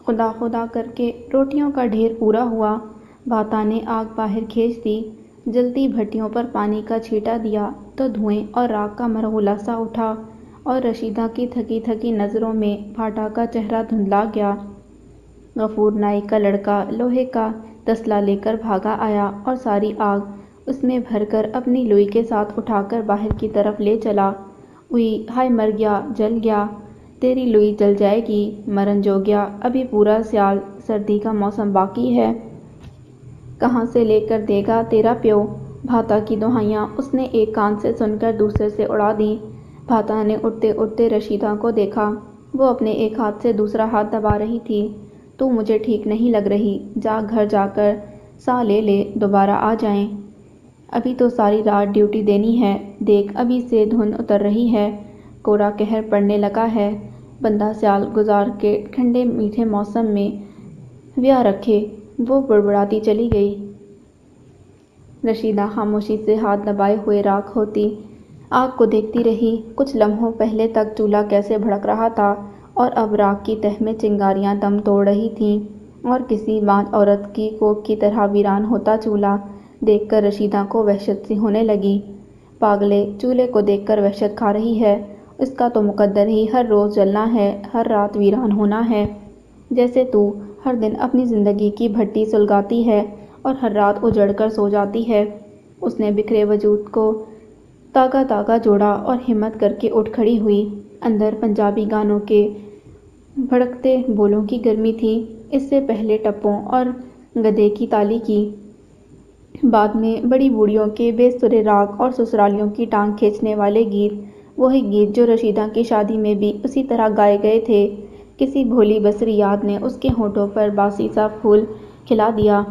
خدا خدا کر کے روٹیوں کا ڈھیر پورا ہوا۔ بھاتا نے آگ باہر کھینچ دی، جلتی بھٹیوں پر پانی کا چھینٹا دیا تو دھوئیں اور راکھ کا مرغولا سا اٹھا، اور رشیدہ کی تھکی تھکی نظروں میں بھاٹا کا چہرہ دھندلا گیا۔ غفور نائک کا لڑکا لوہے کا تسلا لے کر بھاگا آیا اور ساری آگ اس میں بھر کر اپنی لوئی کے ساتھ اٹھا کر باہر کی طرف لے چلا۔ اوئی ہائے مر گیا، جل گیا، تیری لوئی جل جائے گی، مرن جوگیا، ابھی پورا سیال سردی کا موسم باقی ہے۔ کہاں سے لے کر دے گا تیرا پیو؟ بھاتا کی دہائیاں اس نے ایک کان سے سن کر دوسرے سے اڑا دیں۔ بھاتا نے اٹھتے اٹھتے رشیدہ کو دیکھا، وہ اپنے ایک ہاتھ سے دوسرا ہاتھ دبا رہی تھی۔ تو مجھے ٹھیک نہیں لگ رہی، جا گھر جا کر سا لے لے، دوبارہ آ جائیں۔ ابھی تو ساری رات ڈیوٹی دینی ہے، دیکھ ابھی سے دھند اتر رہی ہے، کورا قہر پڑنے لگا ہے، بندہ سیال گزار کے ٹھنڈے میٹھے موسم میں ویا رکھے۔ وہ بڑبڑاتی چلی گئی۔ رشیدہ خاموشی سے ہاتھ دبائے ہوئے راکھ ہوتی آگ کو دیکھتی رہی۔ کچھ لمحوں پہلے تک چولہا کیسے بھڑک رہا تھا اور اب راکھ کی تہہ میں چنگاریاں دم توڑ رہی تھیں، اور کسی بانجھ عورت کی کوکھ کی طرح ویران ہوتا چولہا دیکھ کر رشیدہ کو وحشت سی ہونے لگی۔ پاگلے، چولہے کو دیکھ کر وحشت کھا رہی ہے؟ اس کا تو مقدر ہی ہر روز جلنا ہے، ہر رات ویران ہونا ہے، جیسے تو ہر دن اپنی زندگی کی بھٹی سلگاتی ہے اور ہر رات اجڑ کر سو جاتی ہے۔ اس نے بکھرے وجود کو تاگا تاگا جوڑا اور ہمت کر کے اٹھ کھڑی ہوئی۔ اندر پنجابی گانوں کے بھڑکتے بولوں کی گرمی تھی، اس سے پہلے ٹپوں اور گدے کی تالی کی، بعد میں بڑی بوڑھیوں کے بے سرے راگ اور سسرالیوں کی ٹانگ کھینچنے والے گیت، وہی گیت جو رشیدہ کی شادی میں بھی اسی طرح گائے گئے تھے۔ کسی بھولی بسری یاد نے اس کے ہونٹوں پر باسی سا پھول کھلا دیا۔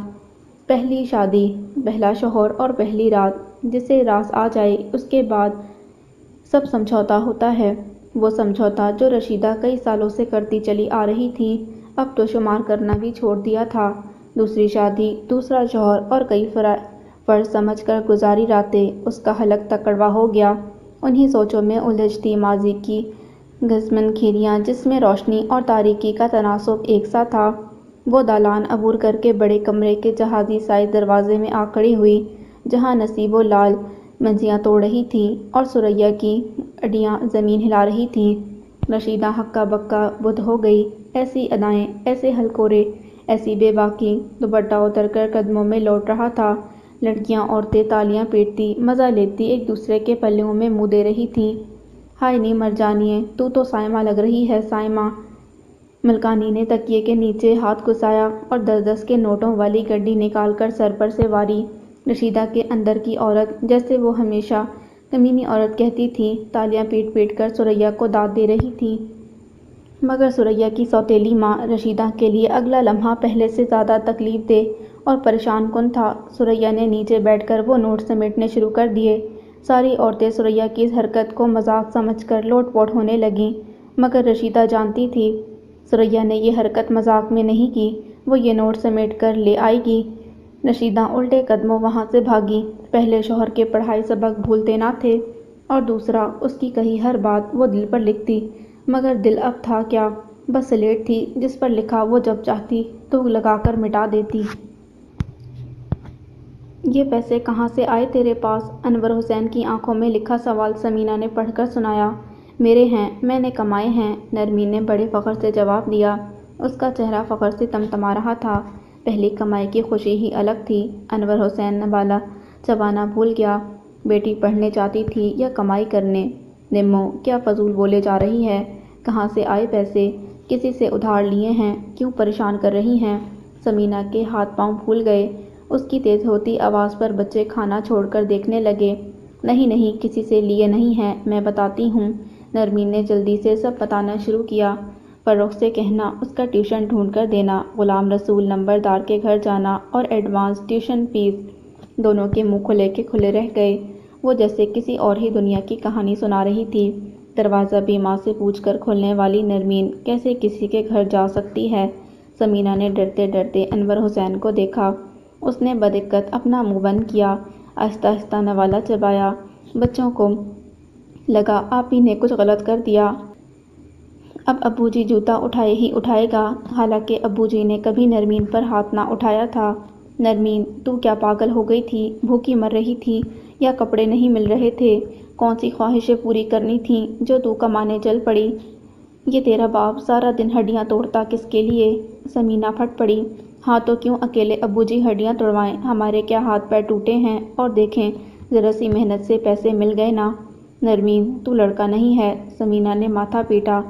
پہلی شادی، پہلا شوہر اور پہلی رات، جسے راس آ جائے اس کے بعد سب سمجھوتا ہوتا ہے۔ وہ سمجھوتا جو رشیدہ کئی سالوں سے کرتی چلی آ رہی تھی، اب تو شمار کرنا بھی چھوڑ دیا تھا۔ دوسری شادی، دوسرا شوہر اور کئی فرض سمجھ کر گزاری راتیں، اس کا حلق تک کڑوا ہو گیا۔ انہی سوچوں میں الجھتی ماضی کی گزمن کھیریاں جس میں روشنی اور تاریکی کا تناسب ایک سا تھا۔ وہ دالان عبور کر کے بڑے کمرے کے جہازی سائز دروازے میں آ کھڑی ہوئی، جہاں نصیب و لال منجیاں توڑ رہی تھیں اور ثریا کی اڈیاں زمین ہلا رہی تھیں۔ رشیدہ ہکا بکا بدھ ہو گئی۔ ایسی ادائیں، ایسے ہلکورے، ایسی بے باکی۔ دوپٹہ اتر کر قدموں میں لوٹ رہا تھا۔ لڑکیاں عورتیں تالیاں پیٹتی، مزہ لیتی ایک دوسرے کے پلوں میں منہ دے رہی تھیں۔ ہائے نی مر جانیے، تو تو صائمہ لگ رہی ہے، صائمہ۔ ملکانی نے تکیے کے نیچے ہاتھ گھسایا اور 10 کے نوٹوں والی گڈی نکال کر سر پر سے واری۔ رشیدہ کے اندر کی عورت، جسے وہ ہمیشہ کمینی عورت کہتی تھی، تالیاں پیٹ پیٹ کر ثریا کو داد دے رہی تھی۔ مگر ثریا کی سوتیلی ماں رشیدہ کے لیے اگلا لمحہ پہلے سے زیادہ تکلیف دہ اور پریشان کن تھا۔ ثریا نے نیچے بیٹھ کر وہ نوٹ سمیٹنے شروع کر دیے۔ ساری عورتیں ثریا کی اس حرکت کو مذاق سمجھ کر لوٹ پوٹ ہونے لگیں، مگر رشیدہ جانتی تھی ثریا نے یہ حرکت مذاق میں نہیں کی، وہ یہ نوٹ سمیٹ کر لے آئے گی۔ رشیدہ الٹے قدموں وہاں سے بھاگی۔ پہلے شوہر کے پڑھائے سبق بھولتے نہ تھے، اور دوسرا، اس کی کہی ہر بات وہ دل پر لکھتی، مگر دل اب تھا کیا، بس سلیٹ تھی جس پر لکھا وہ جب چاہتی تو لگا کر مٹا دیتی۔ یہ پیسے کہاں سے آئے تیرے پاس؟ انور حسین کی آنکھوں میں لکھا سوال سمینا نے پڑھ کر سنایا۔ میرے ہیں، میں نے کمائے ہیں، نرمین نے بڑے فخر سے جواب دیا۔ اس کا چہرہ فخر سے تمتما رہا تھا۔ پہلی کمائی کی خوشی ہی الگ تھی۔ انور حسین نوالہ چبانا بھول گیا۔ بیٹی پڑھنے جاتی تھی یا کمائی کرنے؟ نمو، کیا فضول بولے جا رہی ہے؟ کہاں سے آئے پیسے؟ کسی سے ادھار لیے ہیں؟ کیوں پریشان کر رہی ہیں؟ سمینا کے ہاتھ پاؤں پھول گئے۔ اس کی تیز ہوتی آواز پر بچے کھانا چھوڑ کر دیکھنے لگے۔ نہیں نہیں، کسی سے لیے نہیں ہیں، میں بتاتی ہوں۔ نرمین نے جلدی سے سب بتانا شروع کیا۔ فرخ سے کہنا اس کا ٹیوشن ڈھونڈ کر دینا، غلام رسول نمبردار کے گھر جانا اور ایڈوانس ٹیوشن فیس۔ دونوں کے منہ کھلے کے کھلے رہ گئے۔ وہ جیسے کسی اور ہی دنیا کی کہانی سنا رہی تھی۔ دروازہ بھی ماں سے پوچھ کر کھولنے والی نرمین کیسے کسی کے گھر جا سکتی ہے؟ سمینا نے ڈرتے ڈرتے انور حسین کو دیکھا۔ اس نے بدقت اپنا منہ بند کیا، آہستہ آہستہ نوالہ چبایا۔ بچوں کو لگا آپ ہی نے کچھ غلط کر دیا۔ اب ابو جی جوتا اٹھائے ہی اٹھائے گا۔ حالانکہ ابو جی نے کبھی نرمین پر ہاتھ نہ اٹھایا تھا۔ نرمین، تو کیا پاگل ہو گئی تھی؟ بھوکی مر رہی تھی یا کپڑے نہیں مل رہے تھے؟ کون سی خواہشیں پوری کرنی تھیں جو تو کمانے چل پڑی؟ یہ تیرا باپ سارا دن ہڈیاں توڑتا کس کے لیے؟ سمینا پھٹ پڑی۔ ہاں تو کیوں اکیلے ابو جی ہڈیاں توڑوائیں؟ ہمارے کیا ہاتھ پیر ٹوٹے ہیں؟ اور دیکھیں، ذرا سی محنت سے پیسے مل گئے نا۔ نرمین، تو لڑکا نہیں ہے۔ سمینا نے ماتھا پیٹا۔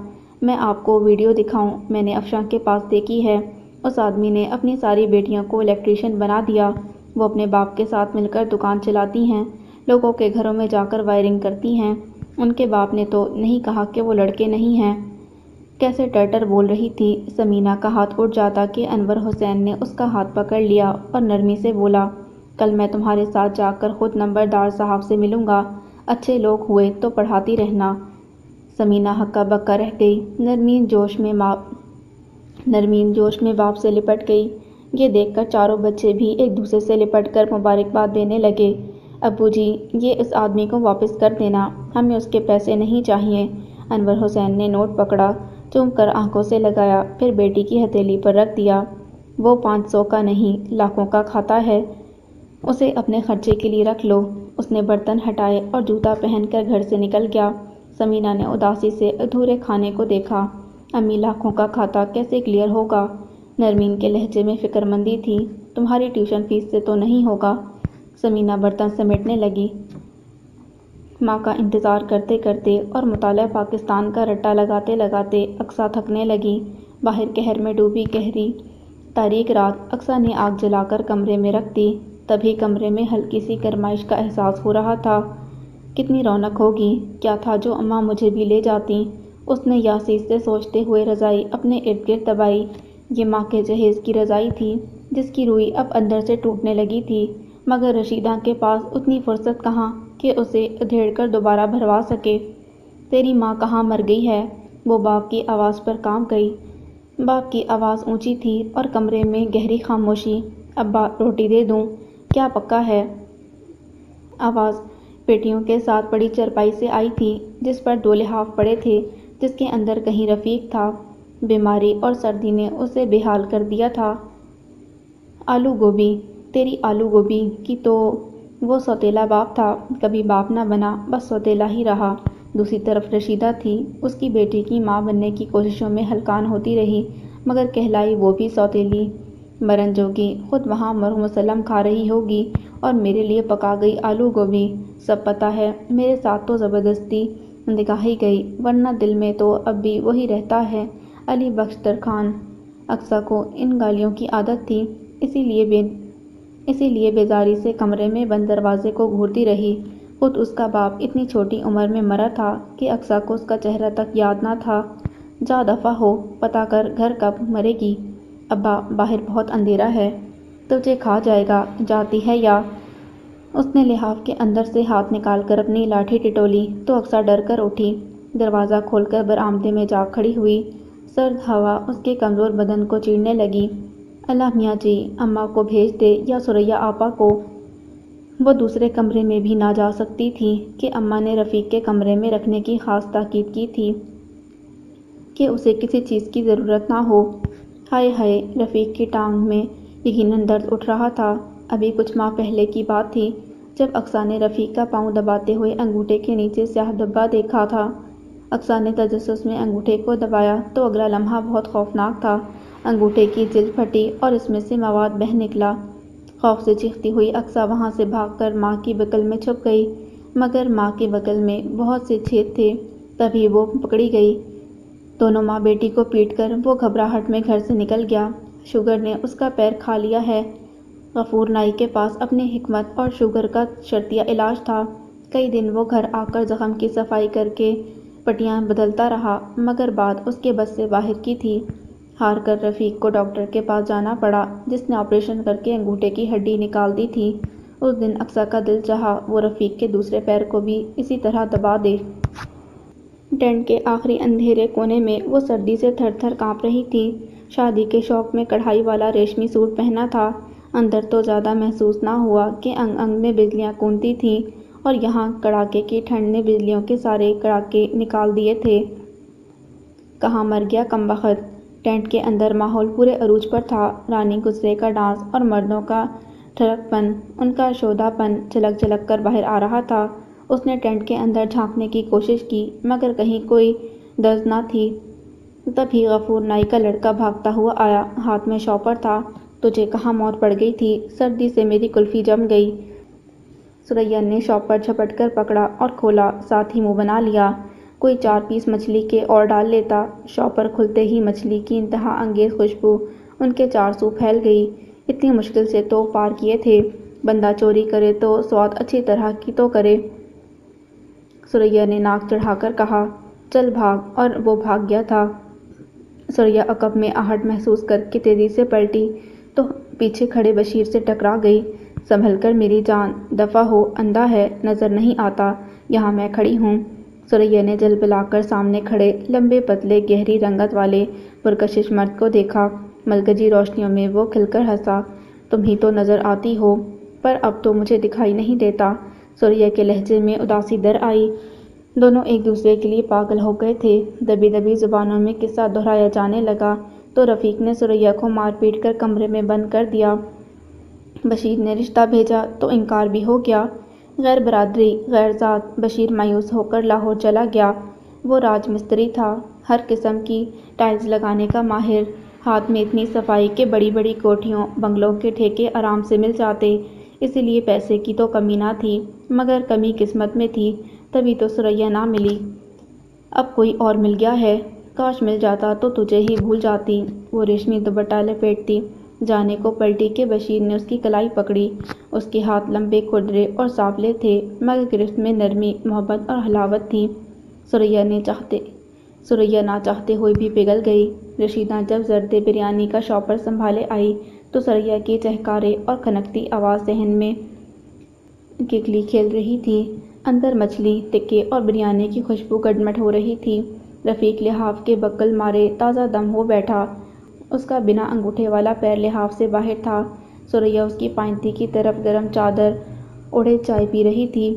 میں آپ کو ویڈیو دکھاؤں؟ میں نے افشاں کے پاس دیکھی ہے۔ اس آدمی نے اپنی ساری بیٹیوں کو الیکٹریشین بنا دیا۔ وہ اپنے باپ کے ساتھ مل کر دکان چلاتی ہیں، لوگوں کے گھروں میں جا کر وائرنگ کرتی ہیں۔ ان کے باپ نے تو نہیں کہا کہ وہ لڑکے نہیں ہیں۔ کیسے ٹرٹر بول رہی تھی۔ سمینا کا ہاتھ اٹھ جاتا کہ انور حسین نے اس کا ہاتھ پکڑ لیا اور نرمی سے بولا، کل میں تمہارے ساتھ جا کر خود نمبردار صاحب سے ملوں گا، اچھے لوگ ہوئے تو پڑھاتی رہنا۔ سمینا ہکا بکا رہ گئی۔ نرمین جوش میں باپ سے لپٹ گئی۔ یہ دیکھ کر چاروں بچے بھی ایک دوسرے سے لپٹ کر مبارکباد دینے لگے۔ ابو جی، یہ اس آدمی کو واپس کر دینا، ہمیں اس کے پیسے نہیں چاہیے۔ انور حسین نے نوٹ پکڑا، چوم کر آنکھوں سے لگایا، پھر بیٹی کی ہتھیلی پر رکھ دیا۔ وہ 500 کا نہیں، لاکھوں کا کھاتا ہے، اسے اپنے خرچے کے لیے رکھ لو۔ اس نے برتن ہٹائے اور جوتا پہن کر گھر سے نکل گیا۔ سمینا نے اداسی سے ادھورے کھانے کو دیکھا۔ امی، لاکھوں کا کھاتا کیسے کلیئر ہوگا؟ نرمین کے لہجے میں فکر مندی تھی۔ تمہاری ٹیوشن فیس سے تو نہیں ہوگا؟ سمینا برتن سمیٹنے لگی۔ ماں کا انتظار کرتے کرتے اور مطالعہ پاکستان کا رٹا لگاتے لگاتے اقصیٰ تھکنے لگی۔ باہر قہر میں ڈوبی گہری تاریک رات اقصیٰ نے آگ جلا کر کمرے میں رکھ دی۔ تبھی کمرے میں ہلکی سی گرمائش کا احساس ہو رہا تھا۔ کتنی رونق ہوگی، کیا تھا جو اماں مجھے بھی لے جاتیں۔ اس نے یاسیر سے سوچتے ہوئے رضائی اپنے ارد گرد دبائی۔ یہ ماں کے جہیز کی رضائی تھی جس کی روئی اب اندر سے ٹوٹنے لگی تھی، مگر رشیدہ کے پاس اتنی فرصت کہاں کہ اسے ادھیڑ کر دوبارہ بھروا سکے۔ تیری ماں کہاں مر گئی ہے؟ وہ باپ کی آواز پر کانپ گئی۔ باپ کی آواز اونچی تھی اور کمرے میں گہری خاموشی۔ ابا، روٹی دے دوں؟ کیا پکا ہے؟ آواز پیٹیوں کے ساتھ پڑی چارپائی سے آئی تھی جس پر 2 لحاف پڑے تھے، جس کے اندر کہیں رفیق تھا۔ بیماری اور سردی نے اسے بے حال کر دیا تھا۔ آلو گوبھی؟ تیری آلو گوبھی کی تو وہ سوتیلا باپ تھا، کبھی باپ نہ بنا، بس سوتیلا ہی رہا۔ دوسری طرف رشیدہ تھی، اس کی بیٹی کی ماں بننے کی کوششوں میں ہلکان ہوتی رہی، مگر کہلائی وہ بھی سوتیلی۔ مرن جوگی خود وہاں مرحوم مسلم کھا رہی ہوگی اور میرے لیے پکا گئی آلو گوبھی۔ سب پتہ ہے، میرے ساتھ تو زبردستی نکاحی گئی، ورنہ دل میں تو اب بھی وہی رہتا ہے، علی بخش ترکھان۔ اقصیٰ کو ان گالیوں کی عادت تھی، اسی لیے بیزاری سے کمرے میں بند دروازے کو گھورتی رہی۔ خود اس کا باپ اتنی چھوٹی عمر میں مرا تھا کہ اقصیٰ کو اس کا چہرہ تک یاد نہ تھا۔ جا دفع ہو، پتہ کر گھر کب مرے گی۔ ابا، باہر بہت اندھیرا ہے، تجھے کھا جائے گا، جاتی ہے یا؟ اس نے لحاف کے اندر سے ہاتھ نکال کر اپنی لاٹھی ٹٹولی تو اقصیٰ ڈر کر اٹھی، دروازہ کھول کر برآمدے میں جا کھڑی ہوئی۔ سرد ہوا اس کے کمزور بدن کو چیرنے لگی۔ اللہ میاں جی، اماں کو بھیج دے یا ثریا آپا کو۔ وہ دوسرے کمرے میں بھی نہ جا سکتی تھی کہ اماں نے رفیق کے کمرے میں رکھنے کی خاص تاکید کی تھی کہ اسے کسی چیز کی ضرورت نہ ہو۔ ہائے ہائے، رفیق کی ٹانگ میں یقیناً درد اٹھ رہا تھا۔ ابھی کچھ ماہ پہلے کی بات تھی جب اقصیٰ نے رفیق کا پاؤں دباتے ہوئے انگوٹھے کے نیچے سیاہ دھبا دیکھا تھا۔ اقصیٰ نے تجسس میں انگوٹھے کو دبایا تو اگلا لمحہ بہت خوفناک تھا۔ انگوٹھے کی جلد پھٹی اور اس میں سے مواد بہہ نکلا۔ خوف سے چیختی ہوئی اقصیٰ وہاں سے بھاگ کر ماں کی بغل میں چھپ گئی، مگر ماں کے بغل میں بہت سے چھید تھے، تبھی وہ پکڑی گئی۔ دونوں ماں بیٹی کو پیٹ کر وہ گھبراہٹ میں گھر سے نکل گیا۔ شوگر نے اس کا پیر کھا لیا ہے۔ غفور نائی کے پاس اپنی حکمت اور شوگر کا شرطیہ علاج تھا۔ کئی دن وہ گھر آ کر زخم کی صفائی کر کے پٹیاں بدلتا رہا، مگر بات اس کے بس سے باہر کی تھی۔ ہار کر رفیق کو ڈاکٹر کے پاس جانا پڑا جس نے آپریشن کر کے انگوٹھے کی ہڈی نکال دی تھی۔ اس دن اقصیٰ کا دل چاہا وہ رفیق کے دوسرے پیر کو بھی اسی طرح دبا دے۔ ٹینٹ کے آخری اندھیرے کونے میں وہ سردی سے تھر تھر کانپ رہی تھی۔ شادی کے شوق میں کڑھائی والا ریشمی سوٹ پہنا تھا۔ اندر تو زیادہ محسوس نہ ہوا کہ انگ انگ میں بجلیاں کونتی تھیں اور یہاں کڑاکے کی ٹھنڈ نے بجلیوں کے سارے کڑاکے نکال دیے تھے۔ کہاں مر گیا کمبخت۔ ٹینٹ کے اندر ماحول پورے عروج پر تھا۔ رانی گسرے کا ڈانس اور مردوں کا ٹھڑک پن، ان کا شودا پن جھلک جھلک کر باہر آ رہا تھا۔ اس نے ٹینٹ کے اندر جھانکنے کی کوشش کی مگر کہیں کوئی دز نہ تھی۔ تبھی غفور نائی کا لڑکا بھاگتا ہوا آیا، ہاتھ میں شاپر تھا۔ تجھے کہاں موت پڑ گئی تھی، سردی سے میری کلفی جم گئی۔ ثریا نے شاپر جھپٹ کر پکڑا اور کھولا، ساتھ ہی منہ بنا لیا۔ کوئی 4 پیس مچھلی کے اور ڈال لیتا۔ شاپر کھلتے ہی مچھلی کی انتہا انگیز خوشبو ان کے چارسو پھیل گئی۔ اتنی مشکل سے تو پار کیے تھے، بندہ چوری کرے تو سوات اچھی طرح کی تو کرے۔ ثریا نے ناک چڑھا کر کہا، چل بھاگ، اور وہ بھاگ گیا تھا۔ ثریا عقب میں آہٹ محسوس کر کے تیزی سے پلٹی تو پیچھے کھڑے بشیر سے ٹکرا گئی۔ سنبھل کر میری جان، دفعہ ہو، اندھا ہے، نظر نہیں آتا، یہاں میں کھڑی ہوں۔ ثریا نے جل بلا کر سامنے کھڑے لمبے پتلے گہری رنگت والے پرکشش مرد کو دیکھا۔ ملگجی روشنیوں میں وہ کھل کر ہنسا، تم ہی تو نظر آتی ہو، پر اب تو مجھے دکھائی نہیں دیتا۔ ثریا کے لہجے میں اداسی در آئی۔ دونوں ایک دوسرے کے لیے پاگل ہو گئے تھے۔ دبی دبی زبانوں میں قصہ دہرایا جانے لگا تو رفیق نے ثریا کو مار پیٹ کر کمرے میں بند کر دیا۔ بشیر نے رشتہ بھیجا تو انکار بھی ہو گیا۔ غیر برادری، غیر ذات۔ بشیر مایوس ہو کر لاہور چلا گیا۔ وہ راج مستری تھا، ہر قسم کی ٹائلز لگانے کا ماہر، ہاتھ میں اتنی صفائی کہ بڑی بڑی کوٹھیوں بنگلوں کے ٹھیکے آرام سے مل جاتے۔ اسی لیے پیسے کی تو کمی نہ تھی، مگر کمی قسمت میں تھی، تبھی تو ثریا نہ ملی۔ اب کوئی اور مل گیا ہے، کاش مل جاتا تو تجھے ہی بھول جاتی۔ وہ ریشمی دوپٹہ لپیٹتی جانے کو پلٹی کہ بشیر نے اس کی کلائی پکڑی۔ اس کے ہاتھ لمبے کھردرے اور سانولے تھے مگر گرفت میں نرمی، محبت اور حلاوت تھی۔ ثریا نہ چاہتے ہوئے بھی پگھل گئی۔ رشیدہ جب زردِ بریانی کا شاپر سنبھالے آئی تو ثریا کی چہکارے اور کھنکتی آواز صحن میں ککلی کھیل رہی تھی۔ اندر مچھلی، ٹکے اور بریانی کی خوشبو گڈمڈ ہو رہی تھی۔ رفیق لحاف کے بکل مارے تازہ دم ہو بیٹھا، اس کا بنا انگوٹھے والا پیر لحاف سے باہر تھا۔ ثریا اس کی پائنتی کی طرف گرم چادر اوڑھے چائے پی رہی تھی۔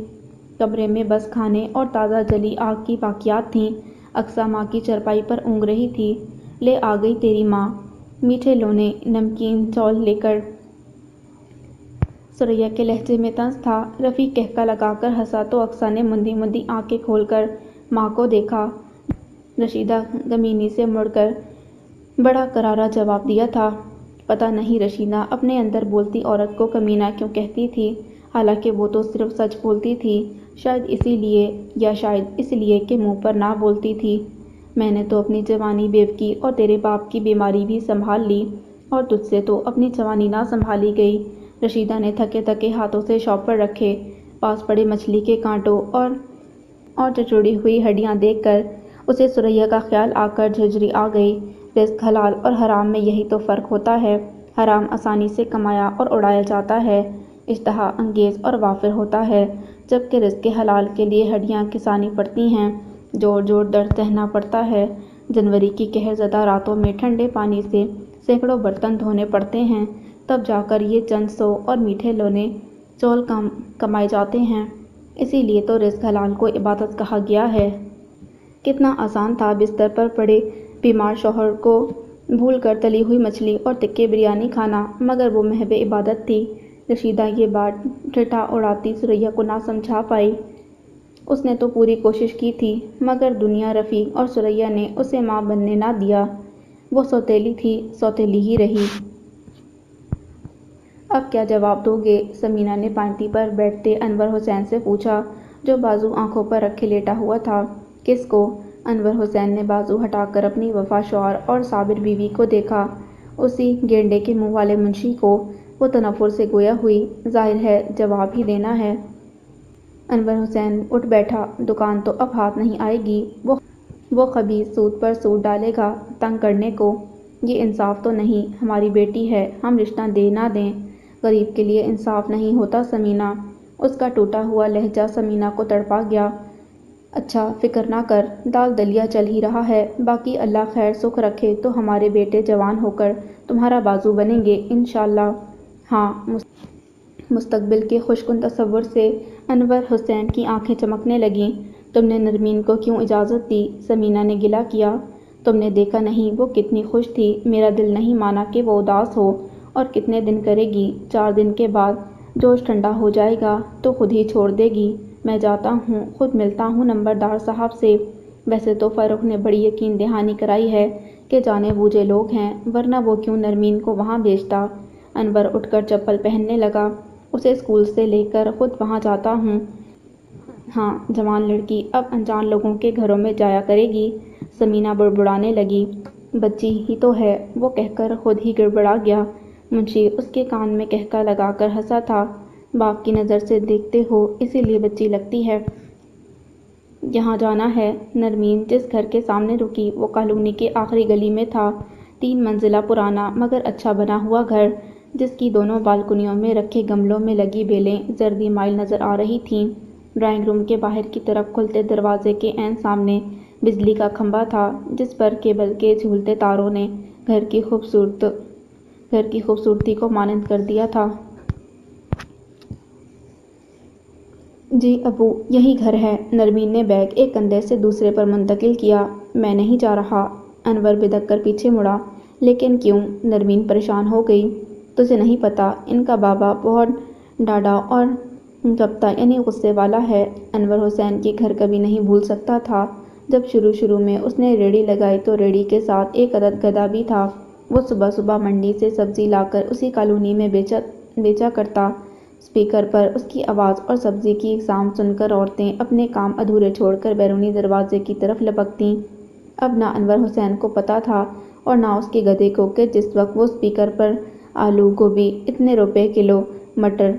کمرے میں بس کھانے اور تازہ جلی آگ کی باقیات تھیں۔ اقصیٰ ماں کی چارپائی پر اونگ رہی تھی۔ لے آ گئی تیری ماں، میٹھے لونے، نمکین چاول لے کر۔ ثریا کے لہجے میں طنز تھا۔ رفیق کہکا لگا کر ہنسا تو اقصیٰ نے مندی مندی آنکھیں کھول کر ماں کو دیکھا۔ رشیدہ کمینی سے مڑ کر بڑا کرارا جواب دیا تھا، پتہ نہیں رشیدہ اپنے اندر بولتی عورت کو کمینہ کیوں کہتی تھی، حالانکہ وہ تو صرف سچ بولتی تھی۔ شاید اسی لیے، یا شاید اس لیے کہ منہ پر نہ بولتی تھی۔ میں نے تو اپنی جوانی بیوقی اور تیرے باپ کی بیماری بھی سنبھال لی، اور تجھ سے تو اپنی جوانی نہ سنبھالی گئی۔ رشیدہ نے تھکے تھکے ہاتھوں سے شاپر رکھے۔ پاس پڑے مچھلی کے کانٹوں اور چچوڑی ہوئی ہڈیاں دیکھ کر اسے ثریا کا خیال آ کر جھرجھری آ گئی۔ رزق حلال اور حرام میں یہی تو فرق ہوتا ہے۔ حرام آسانی سے کمایا اور اڑایا جاتا ہے، اشتہا انگیز اور وافر ہوتا ہے، جبکہ رزق حلال کے لیے ہڈیاں کسانی پڑتی ہیں، جوڑ جوڑ درد سہنا پڑتا ہے۔ جنوری کی قہر زدہ راتوں میں ٹھنڈے پانی سے سینکڑوں برتن دھونے پڑتے ہیں، تب جا کر یہ چند سو اور میٹھے لونے چول کمائے جاتے ہیں۔ اسی لیے تو رزق حلال کو عبادت کہا گیا ہے۔ کتنا آسان تھا بستر پر پڑے بیمار شوہر کو بھول کر تلی ہوئی مچھلی اور ٹکے بریانی کھانا، مگر وہ محض عبادت تھی۔ رشیدہ یہ بات ٹھٹھا اڑاتی ثریا کو نہ سمجھا پائی۔ اس نے تو پوری کوشش کی تھی، مگر دنیا، رفیق اور ثریا نے اسے ماں بننے نہ دیا۔ وہ سوتیلی تھی، سوتیلی ہی رہی۔ اب کیا جواب دو گے؟ ثمینہ نے پائنتی پر بیٹھتے انور حسین سے پوچھا، جو بازو آنکھوں پر رکھے لیٹا ہوا تھا۔ کس کو؟ انور حسین نے بازو ہٹا کر اپنی وفا شعار اور صابر بیوی کو دیکھا، اسی گینڈے کے منہ والے منشی کو۔ وہ تنفر سے گویا ہوئی، ظاہر ہے جواب ہی دینا ہے۔ انور حسین اٹھ بیٹھا، دکان تو اب ہاتھ نہیں آئے گی، وہ خبیث سود پر سود ڈالے گا تنگ کرنے کو۔ یہ انصاف تو نہیں، ہماری بیٹی ہے، ہم رشتہ دیں نہ دیں، غریب کے لیے انصاف نہیں ہوتا ثمینہ۔ اس کا ٹوٹا ہوا لہجہ ثمینہ کو تڑپا گیا۔ اچھا فکر نہ کر، دال دلیا چل ہی رہا ہے، باقی اللہ خیر سکھ رکھے تو ہمارے بیٹے جوان ہو کر تمہارا بازو بنیں گے انشاءاللہ۔ ہاں، مستقبل کے خوشگوار تصور سے انور حسین کی آنکھیں چمکنے لگیں۔ تم نے نرمین کو کیوں اجازت دی؟ ثمینہ نے گلہ کیا۔ تم نے دیکھا نہیں وہ کتنی خوش تھی، میرا دل نہیں مانا کہ وہ اداس ہو۔ اور کتنے دن کرے گی؟ 4 دن کے بعد جوش ٹھنڈا ہو جائے گا تو خود ہی چھوڑ دے گی۔ میں جاتا ہوں، خود ملتا ہوں نمبردار صاحب سے۔ ویسے تو فاروق نے بڑی یقین دہانی کرائی ہے کہ جانے بوجھے لوگ ہیں، ورنہ وہ کیوں نرمین کو وہاں بھیجتا۔ انور اٹھ کر چپل پہننے لگا۔ اسے اسکول سے لے کر خود وہاں جاتا ہوں۔ ہاں، جوان لڑکی اب انجان لوگوں کے گھروں میں جایا کرے گی۔ ثمینہ بڑبڑانے لگی۔ بچی ہی تو ہے، وہ کہہ کر خود ہی گڑبڑا گیا۔ منشی اس کے کان میں کہکا لگا کر ہنسا تھا۔ باپ کی نظر سے دیکھتے ہو اسی لیے بچی لگتی ہے۔ یہاں جانا ہے۔ نرمین جس گھر کے سامنے رکی وہ کالونی کے آخری گلی میں تھا۔ 3 منزلہ پرانا مگر اچھا بنا ہوا گھر، جس کی دونوں بالکنیوں میں رکھے گملوں میں لگی بیلیں زردی مائل نظر آ رہی تھیں۔ ڈرائنگ روم کے باہر کی طرف کھلتے دروازے کے عین سامنے بجلی کا کھمبا تھا، جس پر کیبل کے جھولتے تاروں نے گھر کی خوبصورتی کو مانند کر دیا تھا۔ جی ابو، یہی گھر ہے۔ نرمین نے بیگ ایک کندھے سے دوسرے پر منتقل کیا۔ میں نہیں جا رہا۔ انور بدک کر پیچھے مڑا۔ لیکن کیوں؟ نرمین پریشان ہو گئی۔ تجھے نہیں پتا، ان کا بابا بہت ڈاڈا اور گپتا یعنی غصے والا ہے۔ انور حسین کے گھر کبھی نہیں بھول سکتا تھا۔ جب شروع میں اس نے ریہڑی لگائی تو ریہڑی کے ساتھ ایک عدد گدھا بھی تھا۔ وہ صبح صبح منڈی سے سبزی لا کر اسی کالونی میں بیچا کرتا۔ اسپیکر پر اس کی آواز اور سبزی کی اقسام سن کر عورتیں اپنے کام ادھورے چھوڑ کر بیرونی دروازے کی طرف لپکتیں۔ اب نہ انور حسین کو پتا تھا اور نہ اس کے گدھے کو کہ جس وقت وہ اسپیکر پر آلو گوبھی اتنے روپے کلو، مٹر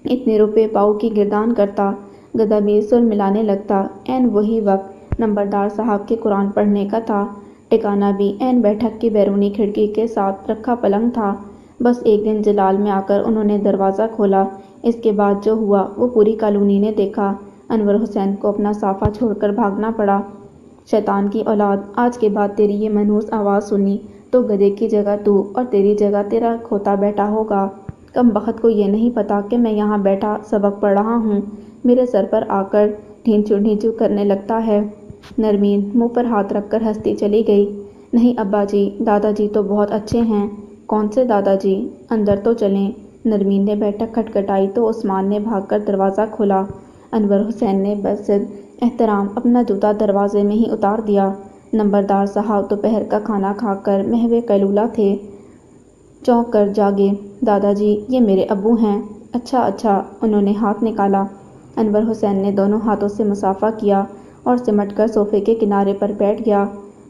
اتنے روپے پاؤ کی گردان کرتا، گدھا بھی سر ملانے لگتا۔ عین وہی وقت نمبردار صاحب کے قرآن پڑھنے کا تھا۔ ٹھکانہ بھی عین بیٹھک کی بیرونی کھڑکی کے ساتھ رکھا پلنگ تھا۔ بس ایک دن جلال میں آ کر انہوں نے دروازہ کھولا۔ اس کے بعد جو ہوا وہ پوری کالونی نے دیکھا۔ انور حسین کو اپنا صافہ چھوڑ کر بھاگنا پڑا۔ شیطان کی اولاد، آج کے بعد تیری یہ منحوس آواز سنی تو گدھے کی جگہ تو اور تیری جگہ تیرا کھوتا بیٹا ہوگا۔ کم بخت کو یہ نہیں پتا کہ میں یہاں بیٹھا سبق پڑھ رہا ہوں، میرے سر پر آ کر ڈھینچو ڈھینچو کرنے لگتا ہے۔ نرمین منہ پر ہاتھ رکھ کر ہنستی چلی گئی۔ نہیں ابا جی، دادا جی تو بہت اچھے ہیں۔ کون سے دادا جی؟ اندر تو چلیں۔ نرمین نے بیٹھک کھٹکھٹائی تو عثمان نے بھاگ کر دروازہ کھولا۔ انور حسین نے بصد احترام اپنا جوتا دروازے میں ہی اتار دیا۔ نمبردار صاحب دوپہر کا کھانا کھا کر محو قیلولہ تھے۔ چونک کر جاگے۔ دادا جی، یہ میرے ابو ہیں۔ اچھا اچھا، انہوں نے ہاتھ نکالا۔ انور حسین نے دونوں ہاتھوں سے مصافحہ کیا اور سمٹ کر صوفے کے کنارے پر بیٹھ گیا۔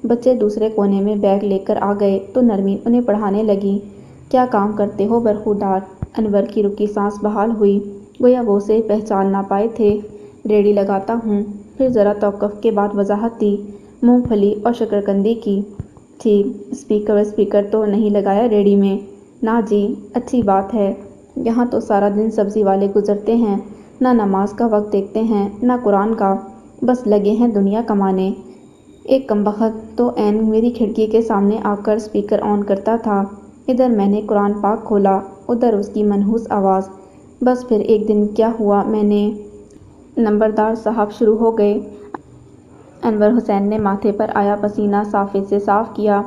بچے دوسرے کونے میں بیگ لے کر آ گئے تو نرمین انہیں پڑھانے لگی۔ کیا کام کرتے ہو برخوردار؟ انور کی رکی سانس بحال ہوئی، گویا وہ اسے پہچان نہ پائے تھے۔ ریہڑی لگاتا ہوں۔ پھر ذرا توقف کے بعد وضاحت دی۔ مونگ پھلی اور شکرقندی کی۔ ٹھیک، اسپیکر تو نہیں لگایا ریہڑی میں؟ نہ جی۔ اچھی بات ہے۔ یہاں تو سارا دن سبزی والے گزرتے ہیں، نہ نماز کا وقت دیکھتے ہیں نہ قرآن کا، بس لگے ہیں دنیا کمانے۔ ایک کمبخت تو عین میری کھڑکی کے سامنے آ کر اسپیکر آن کرتا تھا۔ ادھر میں نے قرآن پاک کھولا، ادھر اس کی منحوس آواز۔ بس پھر ایک دن کیا ہوا، میں نے نمبردار صاحب شروع ہو گئے۔ انور حسین نے ماتھے پر آیا پسینہ صافے سے صاف کیا۔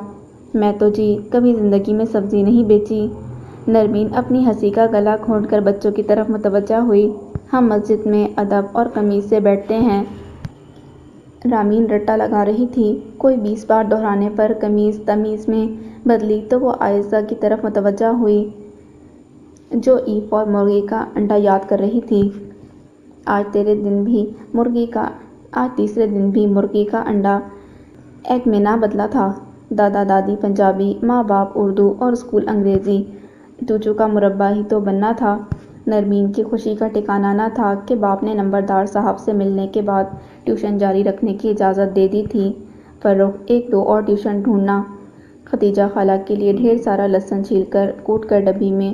میں تو جی کبھی زندگی میں سبزی نہیں بیچی۔ نرمین اپنی ہنسی کا گلا گھونٹ کر بچوں کی طرف متوجہ ہوئی۔ ہم مسجد میں ادب اور تمیز سے بیٹھتے ہیں۔ رامین رٹا لگا رہی تھی۔ کوئی 20 بار دہرانے پر قمیض تمیز میں بدلی تو وہ عائشہ کی طرف متوجہ ہوئی، جو ایف اور مرغی کا انڈا یاد کر رہی تھی۔ آج تیسرے دن بھی مرغی کا انڈا ایگ میں نہ بدلا تھا۔ دادا دادی پنجابی، ماں باپ اردو اور اسکول انگریزی، چوچو کا مربع ہی تو بننا تھا۔ نرمین کی خوشی کا ٹھکانہ نہ تھا کہ باپ نے نمبردار صاحب سے ملنے کے بعد ٹیوشن جاری رکھنے کی اجازت دے دی تھی۔ فروخت 1-2 اور ٹیوشن ڈھونڈنا۔ ختیجہ خالہ کے لیے ڈھیر سارا لہسن چھیل کر کوٹ کر ڈبی میں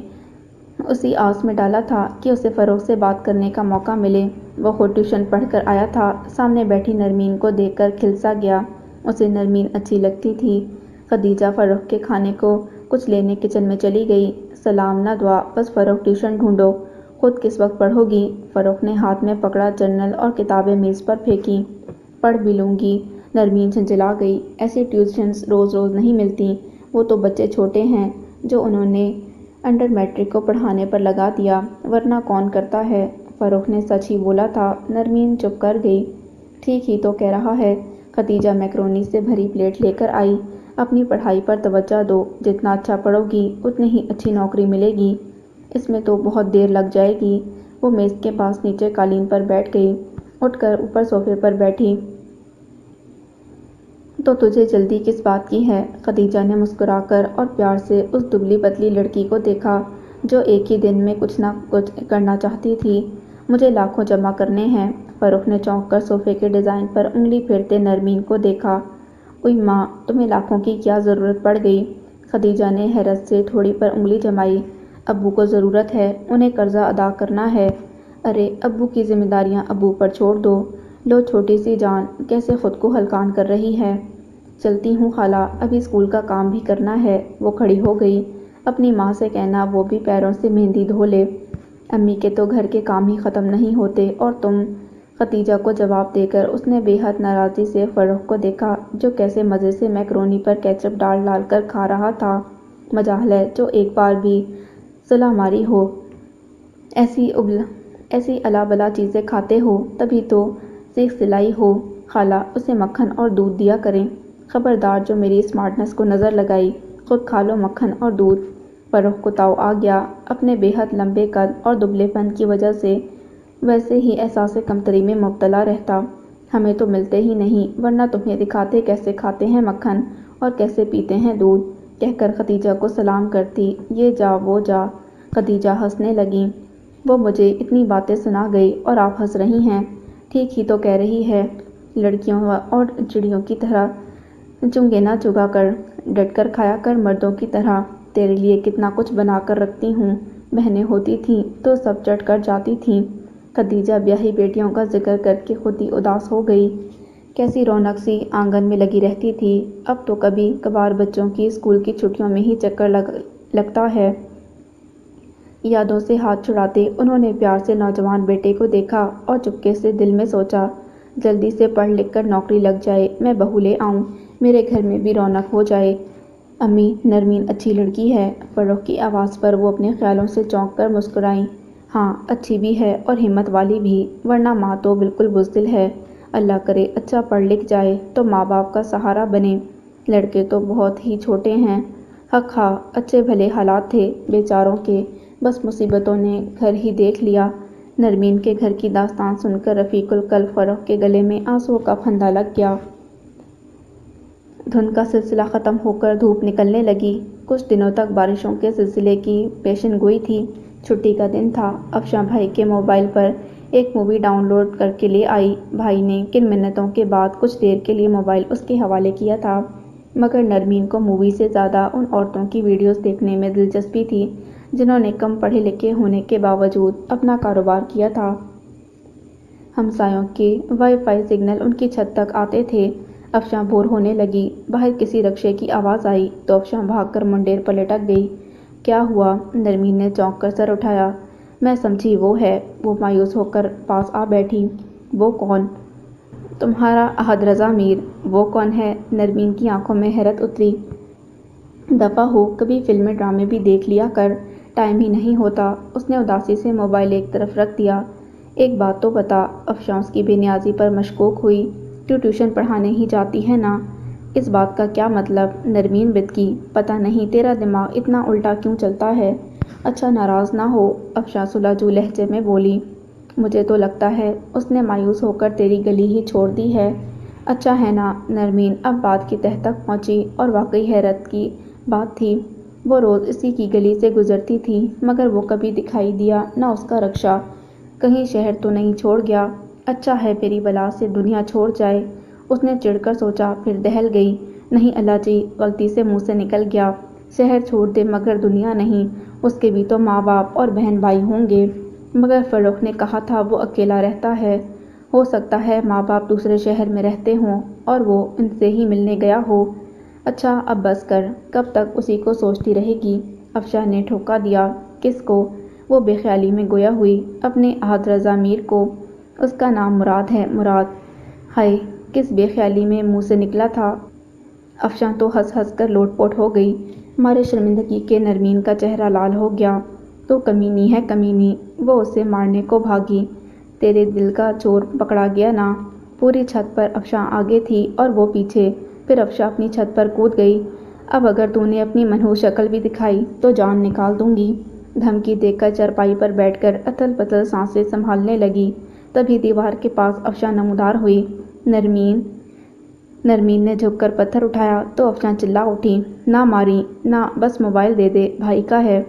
اسی آس میں ڈالا تھا کہ اسے فروخت سے بات کرنے کا موقع ملے۔ وہ خود ٹیوشن پڑھ کر آیا تھا۔ سامنے بیٹھی نرمین کو دیکھ کر کھل سا گیا۔ اسے نرمین اچھی لگتی تھی۔ خدیجہ فروخت کے کھانے کو کچھ لینے کچن میں چلی گئی۔ سلام نہ دعا، بس فروخت ٹیوشن ڈھونڈو، خود کس وقت پڑھو گی؟ فروخت نے ہاتھ میں پکڑا جرنل اور کتابیں میز پر پھینکی۔ پڑھ بھی لوں گی۔ نرمین جھنجھلا گئی۔ ایسی ٹیوشنز روز روز نہیں ملتی، وہ تو بچے چھوٹے ہیں جو انہوں نے انڈر میٹرک کو پڑھانے پر لگا دیا، ورنہ کون کرتا ہے۔ فاروق نے سچ ہی بولا تھا۔ نرمین چپ کر گئی۔ ٹھیک ہی تو کہہ رہا ہے۔ خدیجہ میکرونی سے بھری پلیٹ لے کر آئی۔ اپنی پڑھائی پر توجہ دو، جتنا اچھا پڑھو گی اتنی ہی اچھی نوکری ملے گی، اس میں تو بہت دیر لگ جائے گی۔ وہ میز کے پاس نیچے قالین پر بیٹھ گئی، اٹھ کر اوپر صوفے پر بیٹھی۔ تو تجھے جلدی کس بات کی ہے؟ خدیجہ نے مسکرا کر اور پیار سے اس دبلی پتلی لڑکی کو دیکھا جو ایک ہی دن میں کچھ نہ کچھ کرنا چاہتی تھی۔ مجھے لاکھوں جمع کرنے ہیں۔ فاروق نے چونک کر صوفے کے ڈیزائن پر انگلی پھیرتے نرمین کو دیکھا۔ اوئی ماں، تمہیں لاکھوں کی کیا ضرورت پڑ گئی؟ خدیجہ نے حیرت سے تھوڑی پر انگلی جمائی۔ ابو کو ضرورت ہے، انہیں قرضہ ادا کرنا ہے۔ ارے ابو کی ذمہ داریاں ابو پر چھوڑ دو۔ لو چھوٹی سی جان کیسے خود کو ہلکان کر رہی ہے۔ چلتی ہوں خالہ، ابھی اسکول کا کام بھی کرنا ہے۔ وہ کھڑی ہو گئی۔ اپنی ماں سے کہنا وہ بھی پیروں سے مہندی دھو لے، امی کے تو گھر کے کام ہی ختم نہیں ہوتے اور تم۔ خدیجہ کو جواب دے کر اس نے بے حد ناراضی سے فاروق کو دیکھا جو کیسے مزے سے میکرونی پر کیچپ ڈال ڈال کر کھا رہا تھا۔ مجال ہے جو ایک بار بھی صلہ ماری ہو، ایسی الا بلا چیزیں کھاتے ہو، تبھی تو سیخ سلائی ہو۔ خالہ اسے مکھن اور دودھ دیا کریں۔ خبردار جو میری اسمارٹنس کو نظر لگائی، خود کھا لو مکھن اور دودھ۔ فاروق کو تاؤ آ گیا۔ اپنے بے حد لمبے قد اور دبلے پن کی وجہ سے ویسے ہی احساس کمتری میں مبتلا رہتا۔ ہمیں تو ملتے ہی نہیں، ورنہ تمہیں دکھاتے کیسے کھاتے ہیں مکھن اور کیسے پیتے ہیں دودھ، کہہ کر خدیجہ کو سلام کرتی۔ یہ جا وہ جا۔ خدیجہ ہنسنے لگیں۔ وہ مجھے اتنی باتیں سنا گئی اور آپ ہنس رہی ہیں۔ ٹھیک ہی تو کہہ رہی ہے۔ لڑکیوں اور چڑیوں کی طرح چنگے نہ چگا کر، ڈٹ کر کھایا کر مردوں کی طرح۔ تیرے لیے کتنا کچھ بنا کر رکھتی ہوں۔ بہنیں ہوتی تھیں تو سب چٹ کر جاتی تھیں۔ خدیجہ بیاہی بیٹیوں کا ذکر کر کے خود ہی اداس ہو گئی۔ کیسی رونق سی آنگن میں لگی رہتی تھی، اب تو کبھی کبھار بچوں کی اسکول کی چھٹیوں میں ہی چکر لگتا ہے۔ یادوں سے ہاتھ چھڑاتے انہوں نے پیار سے نوجوان بیٹے کو دیکھا اور چپکے سے دل میں سوچا، جلدی سے پڑھ لکھ کر نوکری لگ جائے، میں بہو لے آؤں، میرے گھر میں بھی رونق ہو جائے۔ امی، نرمین اچھی لڑکی ہے۔ فاروق کی آواز پر وہ اپنے خیالوں سے چونک کر مسکرائیں۔ ہاں اچھی بھی ہے اور ہمت والی بھی، ورنہ ماں تو بالکل بزدل ہے۔ اللہ کرے اچھا پڑھ لکھ جائے تو ماں باپ کا سہارا بنے۔ لڑکے تو بہت ہی چھوٹے ہیں۔ حق ہاں، اچھے بھلے حالات تھے بیچاروں کے، بس مصیبتوں نے گھر ہی دیکھ لیا۔ نرمین کے گھر کی داستان سن کر رفیق القلب فاروق کے گلے میں آنسوؤں کا پھندہ لگ گیا۔ دھند کا سلسلہ ختم ہو کر دھوپ نکلنے لگی۔ کچھ دنوں تک بارشوں کے سلسلے کی پیشن گوئی تھی۔ چھٹی کا دن تھا۔ افشاں بھائی کے موبائل پر ایک مووی ڈاؤن لوڈ کر کے لے آئی۔ بھائی نے کن منتوں کے بعد کچھ دیر کے لیے موبائل اس کے حوالے کیا تھا، مگر نرمین کو مووی سے زیادہ ان عورتوں کی ویڈیوز دیکھنے میں دلچسپی تھی جنہوں نے کم پڑھے لکھے ہونے کے باوجود اپنا کاروبار کیا تھا۔ ہمسایوں کے وائی فائی سگنل ان کی چھت تک آتے تھے۔ افشاں بور ہونے لگی۔ باہر کسی رکشے کی آواز آئی تو افشاں بھاگ کر منڈیر پر لٹک گئی۔ کیا ہوا؟ نرمین نے چونک کر سر اٹھایا۔ میں سمجھی وہ ہے۔ وہ مایوس ہو کر پاس آ بیٹھی۔ وہ کون؟ تمہارا احد رضا میر۔ وہ کون ہے؟ نرمین کی آنکھوں میں حیرت اتری۔ دفع ہو، کبھی فلمیں ڈرامے بھی دیکھ لیا کر، ٹائم ہی نہیں ہوتا۔ اس نے اداسی سے موبائل ایک طرف رکھ دیا۔ ایک بات تو بتا، افشاں اس کی بے نیازی پر مشکوک ہوئی، تو ٹیوشن پڑھانے ہی جاتی ہے نا؟ اس بات کا کیا مطلب؟ نرمین بدکی۔ پتہ نہیں تیرا دماغ اتنا الٹا کیوں چلتا ہے؟ اچھا ناراض نہ ہو، افشاں سلاجو لہجے میں بولی۔ مجھے تو لگتا ہے اس نے مایوس ہو کر تیری گلی ہی چھوڑ دی ہے۔ اچھا ہے نا؟ نرمین اب بات کی تہہ تک پہنچی اور واقعی حیرت کی بات تھی۔ وہ روز اسی کی گلی سے گزرتی تھی مگر وہ کبھی دکھائی دیا نہ اس کا رکشا۔ کہیں شہر تو نہیں چھوڑ گیا؟ اچھا ہے میری بلا سے دنیا چھوڑ جائے، اس نے چڑھ کر سوچا، پھر دہل گئی۔ نہیں اللہ جی، غلطی سے منہ سے نکل گیا۔ شہر چھوڑ دے مگر دنیا نہیں، اس کے بھی تو ماں باپ اور بہن بھائی ہوں گے۔ مگر فاروق نے کہا تھا وہ اکیلا رہتا ہے، ہو سکتا ہے ماں باپ دوسرے شہر میں رہتے ہوں اور وہ ان سے ہی ملنے گیا ہو۔ اچھا اب بس کر، کب تک اسی کو سوچتی رہے گی؟ افشاں نے ٹھوکا دیا۔ کس کو؟ وہ بے خیالی میں گویا ہوئی۔ اپنے احد رضا میر کو۔ اس کا نام مراد ہے۔ مراد؟ ہائے کس بے خیالی میں منہ سے نکلا تھا۔ افشاں تو ہنس ہنس کر لوٹ پوٹ ہو گئی۔ مارے شرمندگی کے نرمین کا چہرہ لال ہو گیا۔ تو کمینی ہے کمینی، وہ اسے مارنے کو بھاگی۔ تیرے دل کا چور پکڑا گیا نا۔ پوری چھت پر افشاں آگے تھی اور وہ پیچھے، پھر افشاں اپنی چھت پر کود گئی۔ اب اگر تو نے اپنی منحوس شکل بھی دکھائی تو جان نکال دوں گی۔ دھمکی دے کر چارپائی پر بیٹھ کر اتھل پتھل سانسیں سنبھالنے لگی۔ تبھی دیوار کے پاس افشاں نمودار ہوئی۔ نرمین نے جھک کر پتھر اٹھایا تو افشاں چلا اٹھی، نہ ماری نہ، بس موبائل دے دے، بھائی کا ہے،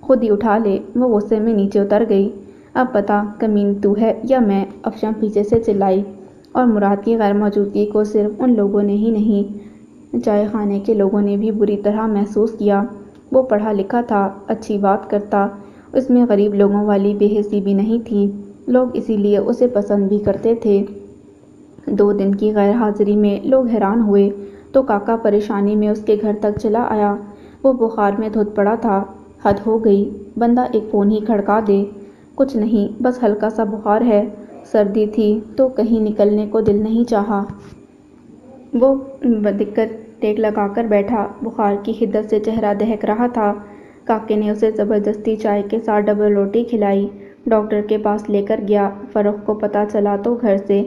خود ہی اٹھا لے۔ وہ غصے میں نیچے اتر گئی۔ اب پتا کمینی تو ہے یا میں، افشاں پیچھے سے چلائی، اور مراد کی غیر موجودگی کو صرف ان لوگوں نے ہی نہیں، چائے خانے کے لوگوں نے بھی بری طرح محسوس کیا۔ وہ پڑھا لکھا تھا، اچھی بات کرتا، اس میں غریب لوگوں والی بے حسی بھی نہیں تھی، لوگ اسی لیے اسے پسند بھی کرتے تھے۔ 2 دن کی غیر حاضری میں لوگ حیران ہوئے تو کاکا پریشانی میں اس کے گھر تک چلا آیا۔ وہ بخار میں دھت پڑا تھا۔ حد ہو گئی، بندہ ایک فون ہی کھڑکا دے۔ کچھ نہیں، بس ہلکا سا بخار ہے۔ سردی تھی تو کہیں نکلنے کو دل نہیں چاہا۔ وہ بدقت ٹیک لگا کر بیٹھا، بخار کی حدت سے چہرہ دہک رہا تھا۔ کاکے نے اسے زبردستی چائے کے ساتھ ڈبل روٹی کھلائی، ڈاکٹر کے پاس لے کر گیا۔ فروخت کو پتہ چلا تو گھر سے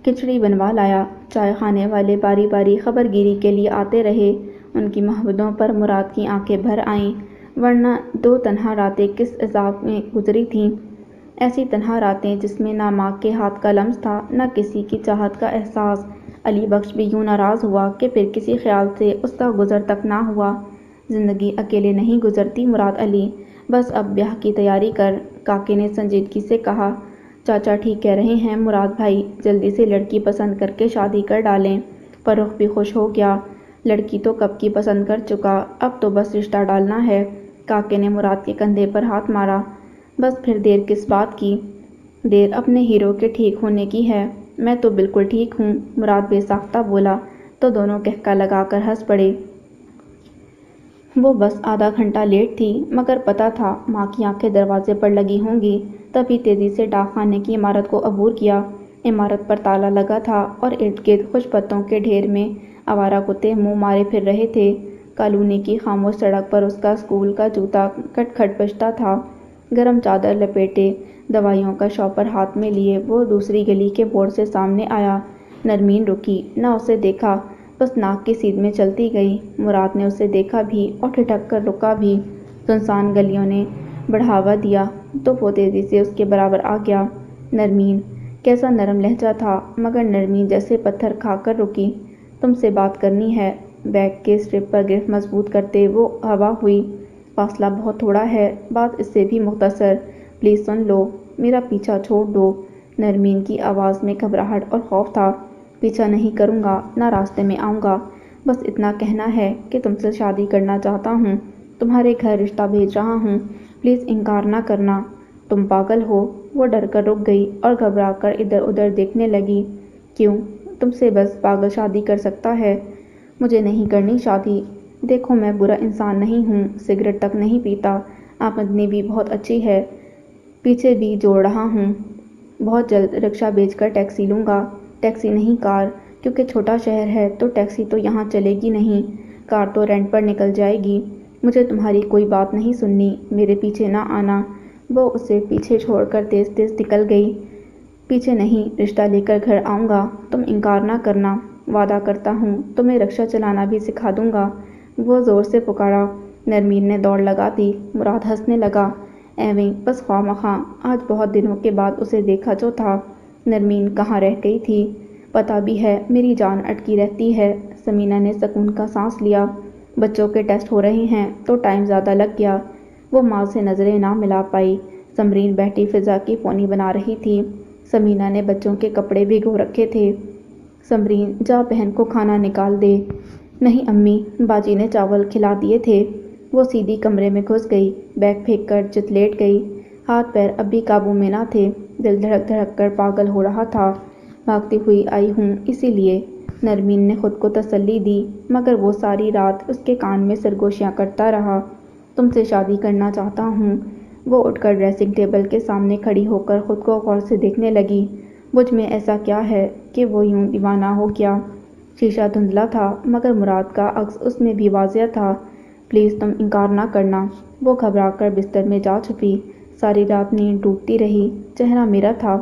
کھچڑی بنوا لایا۔ چائے خانے والے باری باری خبر گیری کے لیے آتے رہے۔ ان کی محبتوں پر مراد کی آنکھیں بھر آئیں، ورنہ 2 تنہا راتیں کس عذاب میں گزری تھیں۔ ایسی تنہا راتیں جس میں نہ ماں کے ہاتھ کا لمس تھا، نہ کسی کی چاہت کا احساس۔ علی بخش بھی یوں ناراض ہوا کہ پھر کسی خیال سے اس کا گزر تک نہ ہوا۔ زندگی اکیلے نہیں گزرتی مراد علی، بس اب بیاہ کی تیاری کر۔ کاکے نے سنجیدگی سے کہا۔ چاچا ٹھیک کہہ رہے ہیں مراد بھائی، جلدی سے لڑکی پسند کر کے شادی کر ڈالیں۔ فروخت بھی خوش ہو گیا۔ لڑکی تو کب کی پسند کر چکا، اب تو بس رشتہ ڈالنا ہے۔ کاکے نے مراد کے کندھے پر ہاتھ مارا۔ بس پھر دیر کس بات کی؟ دیر اپنے ہیرو کے ٹھیک ہونے کی ہے۔ میں تو بالکل ٹھیک ہوں، مراد بے ساختہ بولا تو دونوں قہقہ لگا کر ہنس پڑے۔ وہ بس آدھا گھنٹہ لیٹ تھی، مگر پتہ تھا ماں کی آنکھیں دروازے پر لگی ہوں گی۔ تبھی تیزی سے ڈاک خانے کی عمارت کو عبور کیا۔ عمارت پر تالا لگا تھا اور ارد گرد خوش پتوں کے ڈھیر میں آوارہ کتے منہ مارے پھر رہے تھے۔ کالونی کی خاموش سڑک پر اس کا اسکول کا جوتا کھٹ کھٹ بجتا تھا۔ گرم چادر لپیٹے، دوائیوں کا شاپر ہاتھ میں لیے وہ دوسری گلی کے موڑ سے سامنے آیا۔ نرمین رکی، نہ اسے دیکھا، بس ناک کی سیدھ میں چلتی گئی۔ مراد نے اسے دیکھا بھی اور ٹھٹک کر رکا بھی۔ سنسان گلیوں نے بڑھاوا دیا تو وہ تیزی سے اس کے برابر آ گیا۔ نرمین، کیسا نرم لہجہ تھا، مگر نرمین جیسے پتھر کھا کر رکی۔ تم سے بات کرنی ہے۔ بیگ کے اسٹرپ پر گرفت مضبوط کرتے وہ ہوا ہوئی۔ فاصلہ بہت تھوڑا ہے، بات اس سے بھی مختصر، پلیز سن لو، میرا پیچھا چھوڑ دو۔ نرمین کی آواز میں گھبراہٹ اور خوف تھا۔ پیچھا نہیں کروں گا، نہ راستے میں آؤں گا، بس اتنا کہنا ہے کہ تم سے شادی کرنا چاہتا ہوں، تمہارے گھر رشتہ بھیج رہا ہوں، پلیز انکار نہ کرنا۔ تم پاگل ہو؟ وہ ڈر کر رک گئی اور گھبرا کر ادھر ادھر دیکھنے لگی۔ کیوں؟ تم سے بس پاگل شادی کر سکتا ہے، مجھے نہیں کرنی شادی۔ دیکھو میں برا انسان نہیں ہوں، سگریٹ تک نہیں پیتا، آمدنی بھی بہت اچھی ہے، پیچھے بھی جوڑ رہا ہوں، بہت جلد رکشہ بیچ کر ٹیکسی لوں گا، ٹیکسی نہیں کار، کیونکہ چھوٹا شہر ہے تو ٹیکسی تو یہاں چلے گی نہیں، کار تو رینٹ پر نکل جائے گی۔ مجھے تمہاری کوئی بات نہیں سننی، میرے پیچھے نہ آنا۔ وہ اسے پیچھے چھوڑ کر تیز تیز نکل گئی۔ پیچھے نہیں، رشتہ لے کر گھر آؤں گا، تم انکار نہ کرنا، وعدہ کرتا ہوں تمہیں رکشہ چلانا بھی سکھا دوں گا، وہ زور سے پکارا۔ نرمین نے دوڑ لگا دی۔ مراد ہنسنے لگا، ایویں بس خواہ مخواہ، آج بہت دنوں کے بعد اسے دیکھا جو تھا۔ نرمین کہاں رہ گئی تھی؟ پتہ بھی ہے میری جان اٹکی رہتی ہے۔ ثمینہ نے سکون کا سانس لیا۔ بچوں کے ٹیسٹ ہو رہے ہیں تو ٹائم زیادہ لگ گیا۔ وہ ماں سے نظریں نہ ملا پائی۔ سمرین بہتی فضا کی پونی بنا رہی تھی۔ ثمینہ نے بچوں کے کپڑے بھگو رکھے تھے۔ سمرین، جا بہن کو کھانا نکال دے۔ نہیں امی، باجی نے چاول کھلا دیے تھے۔ وہ سیدھی کمرے میں گھس گئی، بیگ پھینک کر چت لیٹ گئی۔ ہاتھ پیر اب بھی قابو میں نہ تھے، دل دھڑک دھڑک کر پاگل ہو رہا تھا۔ بھاگتی ہوئی آئی ہوں اسی لیے، نرمین نے خود کو تسلی دی، مگر وہ ساری رات اس کے کان میں سرگوشیاں کرتا رہا۔ تم سے شادی کرنا چاہتا ہوں۔ وہ اٹھ کر ڈریسنگ ٹیبل کے سامنے کھڑی ہو کر خود کو غور سے دیکھنے لگی۔ مجھ میں ایسا کیا ہے کہ وہ یوں دیوانہ ہو گیا۔ شیشہ دھندلا تھا مگر مراد کا عکس اس میں بھی واضح تھا۔ پلیز تم انکار نہ کرنا۔ وہ گھبرا کر بستر میں جا چھپی۔ ساری رات نیند ٹوٹتی رہی۔ چہرہ میرا تھا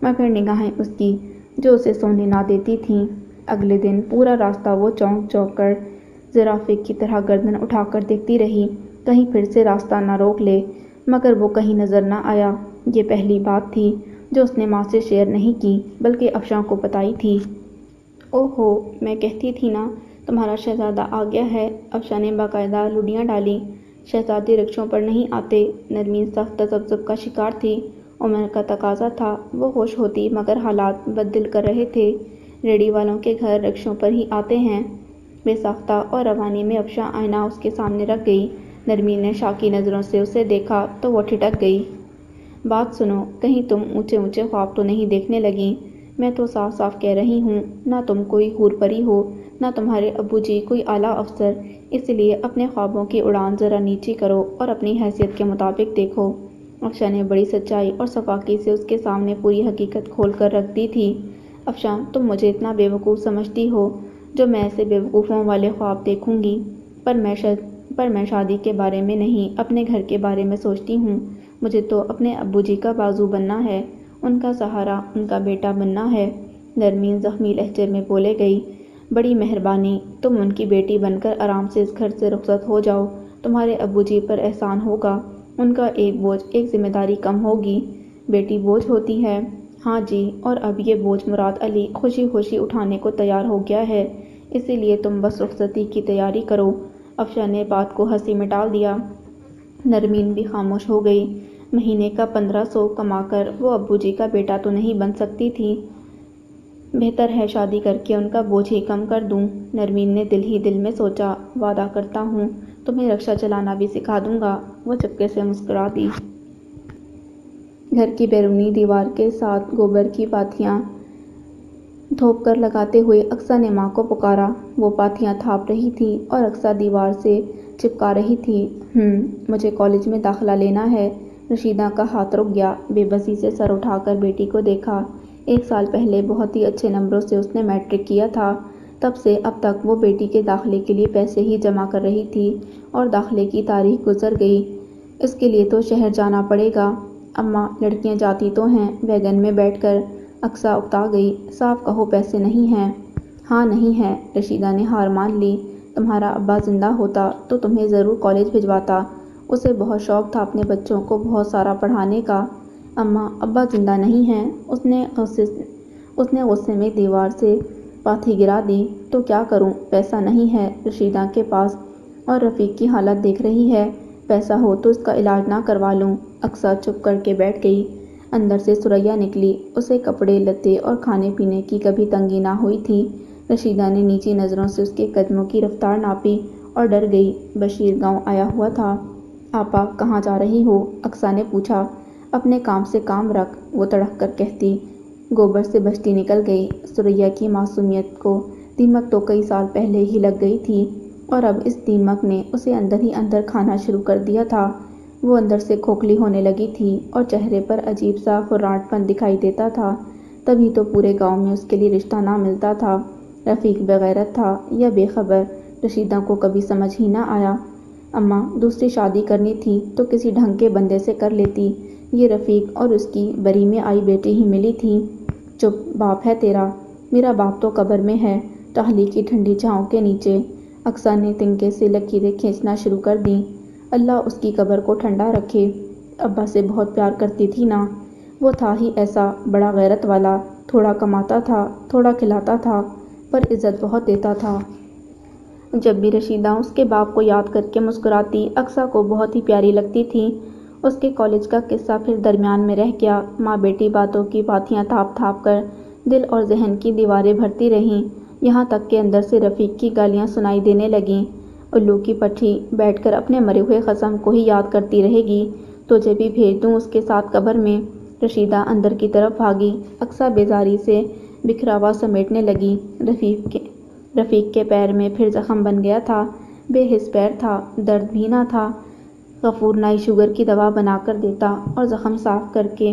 مگر نگاہیں اس کی جو اسے سونے نہ دیتی تھیں۔ اگلے دن پورا راستہ وہ چونک چونک کر زرافے کی طرح گردن اٹھا کر دیکھتی رہی کہیں پھر سے راستہ نہ روک لے، مگر وہ کہیں نظر نہ آیا۔ یہ پہلی بات تھی جو اس نے ماں سے شیئر نہیں کی بلکہ افشاں کو بتائی تھی۔ اوہو، میں کہتی تھی نا تمہارا شہزادہ آ گیا ہے۔ افشاں نے باقاعدہ لڈیاں ڈالیں۔ شہزادے رکشوں پر نہیں آتے۔ نرمین سخت تذبذب کا شکار تھی۔ عمر کا تقاضا تھا وہ خوش ہوتی مگر حالات بد دل کر رہے تھے۔ ریڑھی والوں کے گھر رکشوں پر ہی آتے ہیں۔ بے ساختہ اور روانی میں افشاں آئینہ اس کے سامنے رکھ گئی۔ نرمین نے شاکی نظروں سے اسے دیکھا تو وہ ٹھٹک گئی۔ بات سنو، کہیں تم اونچے اونچے خواب تو نہیں دیکھنے لگیں؟ میں تو صاف صاف کہہ رہی ہوں، نہ تم کوئی حور پری ہو نہ تمہارے ابو جی کوئی اعلیٰ افسر، اس لیے اپنے خوابوں کی اڑان ذرا نیچی کرو اور اپنی حیثیت کے مطابق دیکھو۔ افشاں نے بڑی سچائی اور صفاقی سے اس کے سامنے پوری حقیقت کھول کر رکھ دی تھی۔ افشاں، تم مجھے اتنا بے وقوف سمجھتی ہو جو میں ایسے بے وقوفوں والے خواب دیکھوں گی؟ پر میں شادی کے بارے میں نہیں اپنے گھر کے بارے میں سوچتی ہوں۔ مجھے تو اپنے ابو جی کا بازو بننا ہے، ان کا سہارا، ان کا بیٹا بننا ہے۔ نرمین زخمی لہجے میں بولے گئی، بڑی مہربانی، تم ان کی بیٹی بن کر آرام سے اس گھر سے رخصت ہو جاؤ۔ تمہارے ابو جی پر احسان ہوگا، ان کا ایک بوجھ، ایک ذمہ داری کم ہوگی۔ بیٹی بوجھ ہوتی ہے؟ ہاں جی، اور اب یہ بوجھ مراد علی خوشی خوشی اٹھانے کو تیار ہو گیا ہے، اسی لیے تم بس رخصتی کی تیاری کرو۔ افشاں نے بات کو ہنسی میں ٹال دیا۔ نرمین بھی خاموش ہو گئی۔ مہینے کا 1500 کما کر وہ ابو جی کا بیٹا تو نہیں بن سکتی تھی۔ بہتر ہے شادی کر کے ان کا بوجھ ہی کم کر دوں۔ نرمین نے دل ہی دل میں سوچا، وعدہ کرتا ہوں تمہیں رکشہ چلانا بھی سکھا دوں گا۔ وہ چپکے سے مسکرا دی۔ گھر کی بیرونی دیوار کے ساتھ گوبر کی پاتیاں تھوپ کر لگاتے ہوئے اقصیٰ نے ماں کو پکارا۔ وہ پاتیاں تھاپ رہی تھی اور اقصیٰ دیوار سے چپکا رہی تھی۔ مجھے کالج میں داخلہ لینا ہے۔ رشیدہ کا ہاتھ رک گیا۔ بے بسی سے سر اٹھا کر بیٹی کو دیکھا۔ 1 سال پہلے بہت ہی اچھے نمبروں سے اس نے میٹرک کیا تھا۔ تب سے اب تک وہ بیٹی کے داخلے کے لیے پیسے ہی جمع کر رہی تھی اور داخلے کی تاریخ گزر گئی۔ اس کے لیے تو شہر جانا پڑے گا۔ اماں، لڑکیاں جاتی تو ہیں ویگن میں بیٹھ کر۔ اقصیٰ اکتا گئی، صاف کہو پیسے نہیں ہیں۔ ہاں نہیں ہیں، رشیدہ نے ہار مان لی۔ تمہارا ابا زندہ ہوتا تو تمہیں ضرور کالج بھجواتا، اسے بہت شوق تھا اپنے بچوں کو بہت سارا پڑھانے کا۔ اماں، ابا زندہ نہیں ہیں۔ اس نے غصے میں دیوار سے پاتھی گرا دی۔ تو کیا کروں، پیسہ نہیں ہے رشیدہ کے پاس، اور رفیق کی حالت دیکھ رہی ہے، پیسہ ہو تو اس کا علاج نہ کروا لوں۔ اقصیٰ چپ کر کے بیٹھ گئی۔ اندر سے ثریا نکلی۔ اسے کپڑے لتے اور کھانے پینے کی کبھی تنگی نہ ہوئی تھی۔ رشیدہ نے نیچی نظروں سے اس کے قدموں کی رفتار ناپی اور ڈر گئی۔ بشیر گاؤں آیا ہوا تھا۔ آپا، کہاں جا رہی ہو؟ اقصیٰ نے پوچھا۔ اپنے کام سے کام رکھ، وہ تڑک کر کہتی۔ گوبر سے بجتی نکل گئی۔ ثریا کی معصومیت کو دیمک تو کئی سال پہلے ہی لگ گئی تھی اور اب اس دیمک نے اسے اندر ہی اندر کھانا شروع کر دیا تھا۔ وہ اندر سے کھوکھلی ہونے لگی تھی اور چہرے پر عجیب سا خراٹ پن دکھائی دیتا تھا۔ تبھی تو پورے گاؤں میں اس کے لیے رشتہ نہ ملتا تھا۔ رفیق بغیرت تھا یا بے خبر، رشیدہ کو کبھی سمجھ ہی نہ آیا۔ اماں، دوسری شادی کرنی تھی تو کسی ڈھنگ کے بندے سے کر لیتی، یہ رفیق اور اس کی بری میں آئی بیٹی ہی ملی تھی۔ چپ، باپ ہے تیرا؟ میرا باپ تو قبر میں ہے، ٹہلی کی ٹھنڈی چھاؤں کے نیچے۔ اقصیٰ نے تنکے سے لکیریں کھینچنا شروع کر دیں۔ اللہ اس کی قبر کو ٹھنڈا رکھے۔ ابا سے بہت پیار کرتی تھی نا؟ وہ تھا ہی ایسا بڑا غیرت والا، تھوڑا کماتا تھا، تھوڑا کھلاتا تھا، پر عزت بہت دیتا تھا۔ جب بھی رشیدہ اس کے باپ کو یاد کر کے مسکراتی، اقصیٰ کو بہت ہی پیاری لگتی تھی۔ اس کے کالج کا قصہ پھر درمیان میں رہ گیا۔ ماں بیٹی باتوں کی پاتھیاں تھاپ تھاپ کر دل اور ذہن کی دیواریں بھرتی رہیں، یہاں تک کہ اندر سے رفیق کی گالیاں سنائی دینے لگیں۔ الو کی پٹھی، بیٹھ کر اپنے مرے ہوئے خصم کو ہی یاد کرتی رہے گی، تجھے بھی بھیج دوں اس کے ساتھ قبر میں۔ رشیدہ اندر کی طرف بھاگی۔ اقصیٰ بیزاری سے بکھراوا سمیٹنے لگی۔ رفیق کے پیر میں پھر زخم بن گیا تھا، بے حس پیر تھا، درد بھی نہ تھا۔ غفور نئی شوگر کی دوا بنا کر دیتا اور زخم صاف کر کے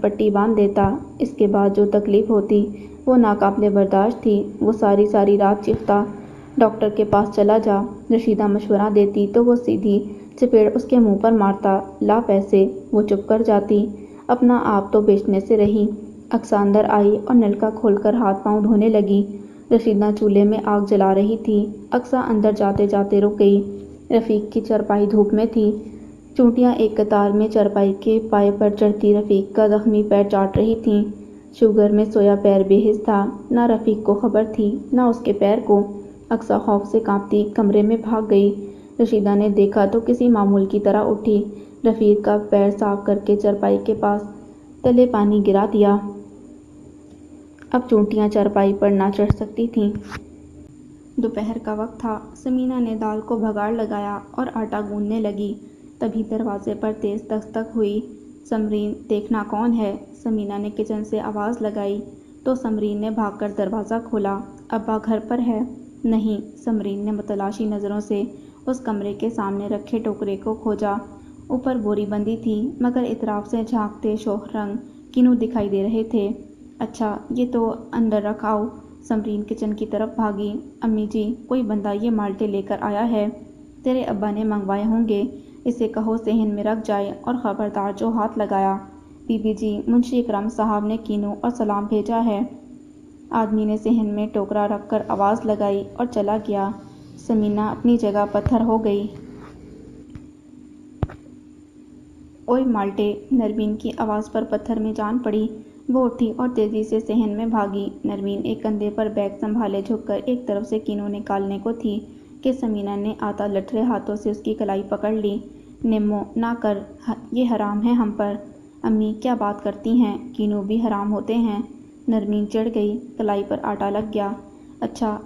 پٹی باندھ دیتا۔ اس کے بعد جو تکلیف ہوتی وہ ناقابل برداشت تھی۔ وہ ساری رات چیختا، ڈاکٹر کے پاس چلا جا۔ رشیدہ مشورہ دیتی تو وہ سیدھی چپیڑ اس کے منہ پر مارتا، لا پیسے۔ وہ چپ کر جاتی، اپنا آپ تو بیچنے سے رہی۔ اقصیٰ اندر آئی اور نلکا کھول کر ہاتھ پاؤں دھونے لگی۔ رشیدہ چولہے میں آگ جلا رہی تھی۔ اقصیٰ اندر جاتے جاتے رک گئی۔ رفیق کی چارپائی دھوپ میں تھی۔ چونٹیاں ایک قطار میں چارپائی کے پائے پر چڑھتی رفیق کا زخمی پیر چاٹ رہی تھیں۔ شوگر میں سویا پیر بے حس تھا، نہ رفیق کو خبر تھی نہ اس کے پیر کو۔ اقصیٰ خوف سے کانپتی کمرے میں بھاگ گئی۔ رشیدہ نے دیکھا تو کسی معمول کی طرح اٹھی، رفیق کا پیر صاف کر کے چارپائی کے پاس تلے پانی گرا دیا۔ اب چونٹیاں چارپائی پر نہ چڑھ سکتی تھیں۔ دوپہر کا وقت تھا۔ ثمینہ نے دال کو بھگاڑ لگایا اور آٹا گوندنے لگی۔ تبھی دروازے پر تیز دستک ہوئی۔ ثمرین، دیکھنا کون ہے؟ ثمینہ نے کچن سے آواز لگائی تو ثمرین نے بھاگ کر دروازہ کھولا۔ ابا گھر پر ہے؟ نہیں۔ ثمرین نے متلاشی نظروں سے اس کمرے کے سامنے رکھے ٹوکرے کو کھوجا۔ اوپر بوری بندی تھی مگر اطراف سے جھانکتے شوخ رنگ کینو دکھائی دے رہے تھے۔ اچھا، یہ تو اندر رکھ آؤ۔ ثمرین کچن کی طرف بھاگی۔ امی جی، کوئی بندہ یہ مالٹے لے کر آیا ہے، تیرے ابا نے منگوائے ہوں گے، اسے کہو صحن میں رکھ جائے اور خبردار جو ہاتھ لگایا۔ بی بی جی، منشی اکرم صاحب نے کینو اور سلام بھیجا ہے۔ آدمی نے صحن میں ٹوکرا رکھ کر آواز لگائی اور چلا گیا۔ ثمینہ اپنی جگہ پتھر ہو گئی۔ اوئے مالٹے! نرمین کی آواز پر پتھر میں جان پڑی۔ وہ اٹھی اور تیزی سے صحن میں بھاگی۔ نرمین ایک کندھے پر بیگ سنبھالے جھک کر ایک طرف سے کینو نکالنے کو تھی کہ ثمینہ نے آتا لٹھرے ہاتھوں سے اس کی کلائی پکڑ لی۔ نمو نہ کر، یہ حرام ہے ہم پر۔ امی کیا بات کرتی ہیں، کینو بھی حرام ہوتے ہیں۔ نرمین چڑھ گئی، کلائی پر آٹا لگ گیا۔ اچھا،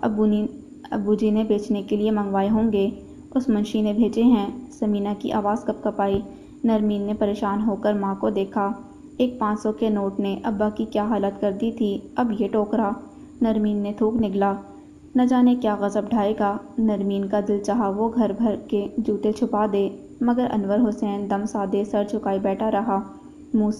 ابو جی نے بیچنے کے لیے منگوائے ہوں گے، اس منشی نے بھیجے ہیں۔ ثمینہ کی آواز کپکپائی۔ نرمین نے پریشان ہو کر ماں کو دیکھا۔ ایک 500 کے نوٹ نے ابا کی کیا حالت کر دی تھی، اب یہ ٹوکرا۔ نرمین نے تھوک نگلا۔ نہ جانے کیا غضب ڈھائے گا۔ نرمین کا دل چاہا وہ گھر بھر کے جوتے چھپا دے، مگر انور حسین دم سادے سر جھکائے بیٹھا رہا، منہ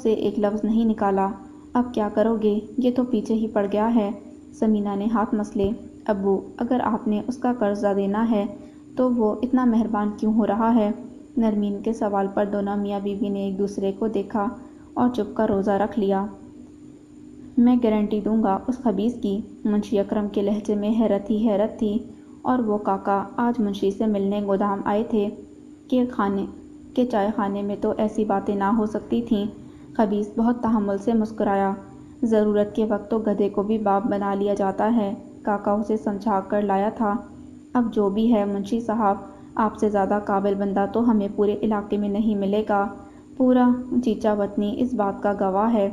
سے ایک لفظ نہیں نکالا۔ اب کیا کرو گے، یہ تو پیچھے ہی پڑ گیا ہے۔ ثمینہ نے ہاتھ مسلے۔ ابو، اگر آپ نے اس کا قرضہ دینا ہے تو وہ اتنا مہربان کیوں ہو رہا ہے؟ نرمین کے سوال پر دونوں میاں بیوی نے ایک دوسرے کو دیکھا اور چپ کا روزہ رکھ لیا۔ میں گارنٹی دوں گا اس خبیث کی۔ منشی اکرم کے لہجے میں حیرت ہی حیرت تھی۔ اور وہ کاکا آج منشی سے ملنے گودام آئے تھے کہ چائے خانے میں تو ایسی باتیں نہ ہو سکتی تھیں۔ خبیث بہت تحمل سے مسکرایا۔ ضرورت کے وقت تو گدھے کو بھی باپ بنا لیا جاتا ہے، کاکا اسے سمجھا کر لایا تھا۔ اب جو بھی ہے منشی صاحب، آپ سے زیادہ قابل بندہ تو ہمیں پورے علاقے میں نہیں ملے گا۔ پورا چیچا وطنی اس بات کا گواہ ہے۔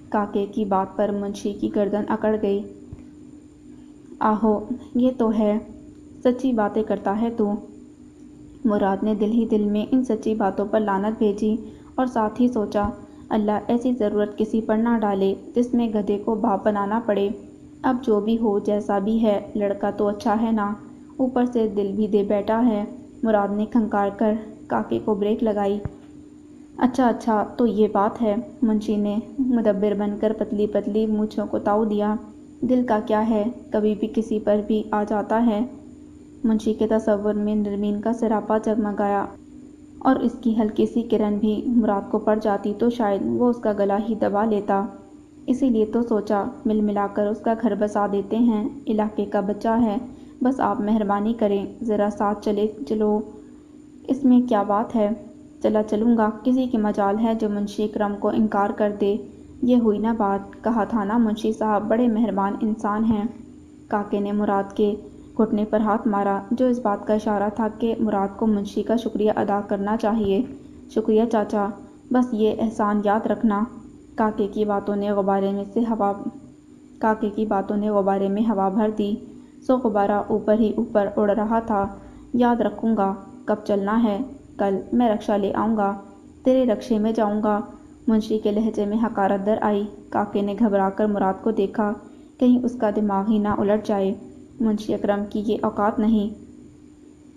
کاکے کی بات پر منشی کی گردن اکڑ گئی۔ آہو، یہ تو ہے، سچی باتیں کرتا ہے تو۔ مراد نے دل ہی دل میں ان سچی باتوں پر لعنت بھیجی اور ساتھ ہی سوچا، اللہ ایسی ضرورت کسی پر نہ ڈالے جس میں گدھے کو باپ بنانا پڑے۔ اب جو بھی ہو جیسا بھی ہے، لڑکا تو اچھا ہے نا، اوپر سے دل بھی دے بیٹھا ہے۔ مراد نے کھنکار کر کاکے کو بریک لگائی۔ اچھا تو یہ بات ہے۔ منشی نے مدبر بن کر پتلی پتلی مونچھوں کو تاؤ دیا۔ دل کا کیا ہے، کبھی بھی کسی پر بھی آ جاتا ہے۔ منشی کے تصور میں نرمین کا سراپا جگمگایا، اور اس کی ہلکی سی کرن بھی مراد کو پڑ جاتی تو شاید وہ اس کا گلا ہی دبا لیتا۔ اسی لیے تو سوچا، مل ملا کر اس کا گھر بسا دیتے ہیں، علاقے کا بچہ ہے، بس آپ مہربانی کریں، ذرا ساتھ چلو۔ اس میں کیا بات ہے، چلا چلوں گا، کسی کی مجال ہے جو منشی اکرم کو انکار کر دے۔ یہ ہوئی نا بات، کہا تھا نا منشی صاحب بڑے مہربان انسان ہیں۔ کاکے نے مراد کے گھٹنے پر ہاتھ مارا، جو اس بات کا اشارہ تھا کہ مراد کو منشی کا شکریہ ادا کرنا چاہیے۔ شکریہ چاچا، بس یہ احسان یاد رکھنا۔ کاکے کی باتوں نے غبارے میں ہوا بھر دی، سو غبارہ اوپر ہی اوپر اڑ رہا تھا۔ یاد رکھوں گا۔ کب چلنا ہے؟ کل، میں رکشہ لے آؤں گا، تیرے رکشے میں جاؤں گا۔ منشی کے لہجے میں حقارت در آئی۔ کاکے نے گھبرا کر مراد کو دیکھا، کہیں اس کا دماغ ہی نہ الٹ جائے۔ منشی اکرم کی یہ اوقات نہیں۔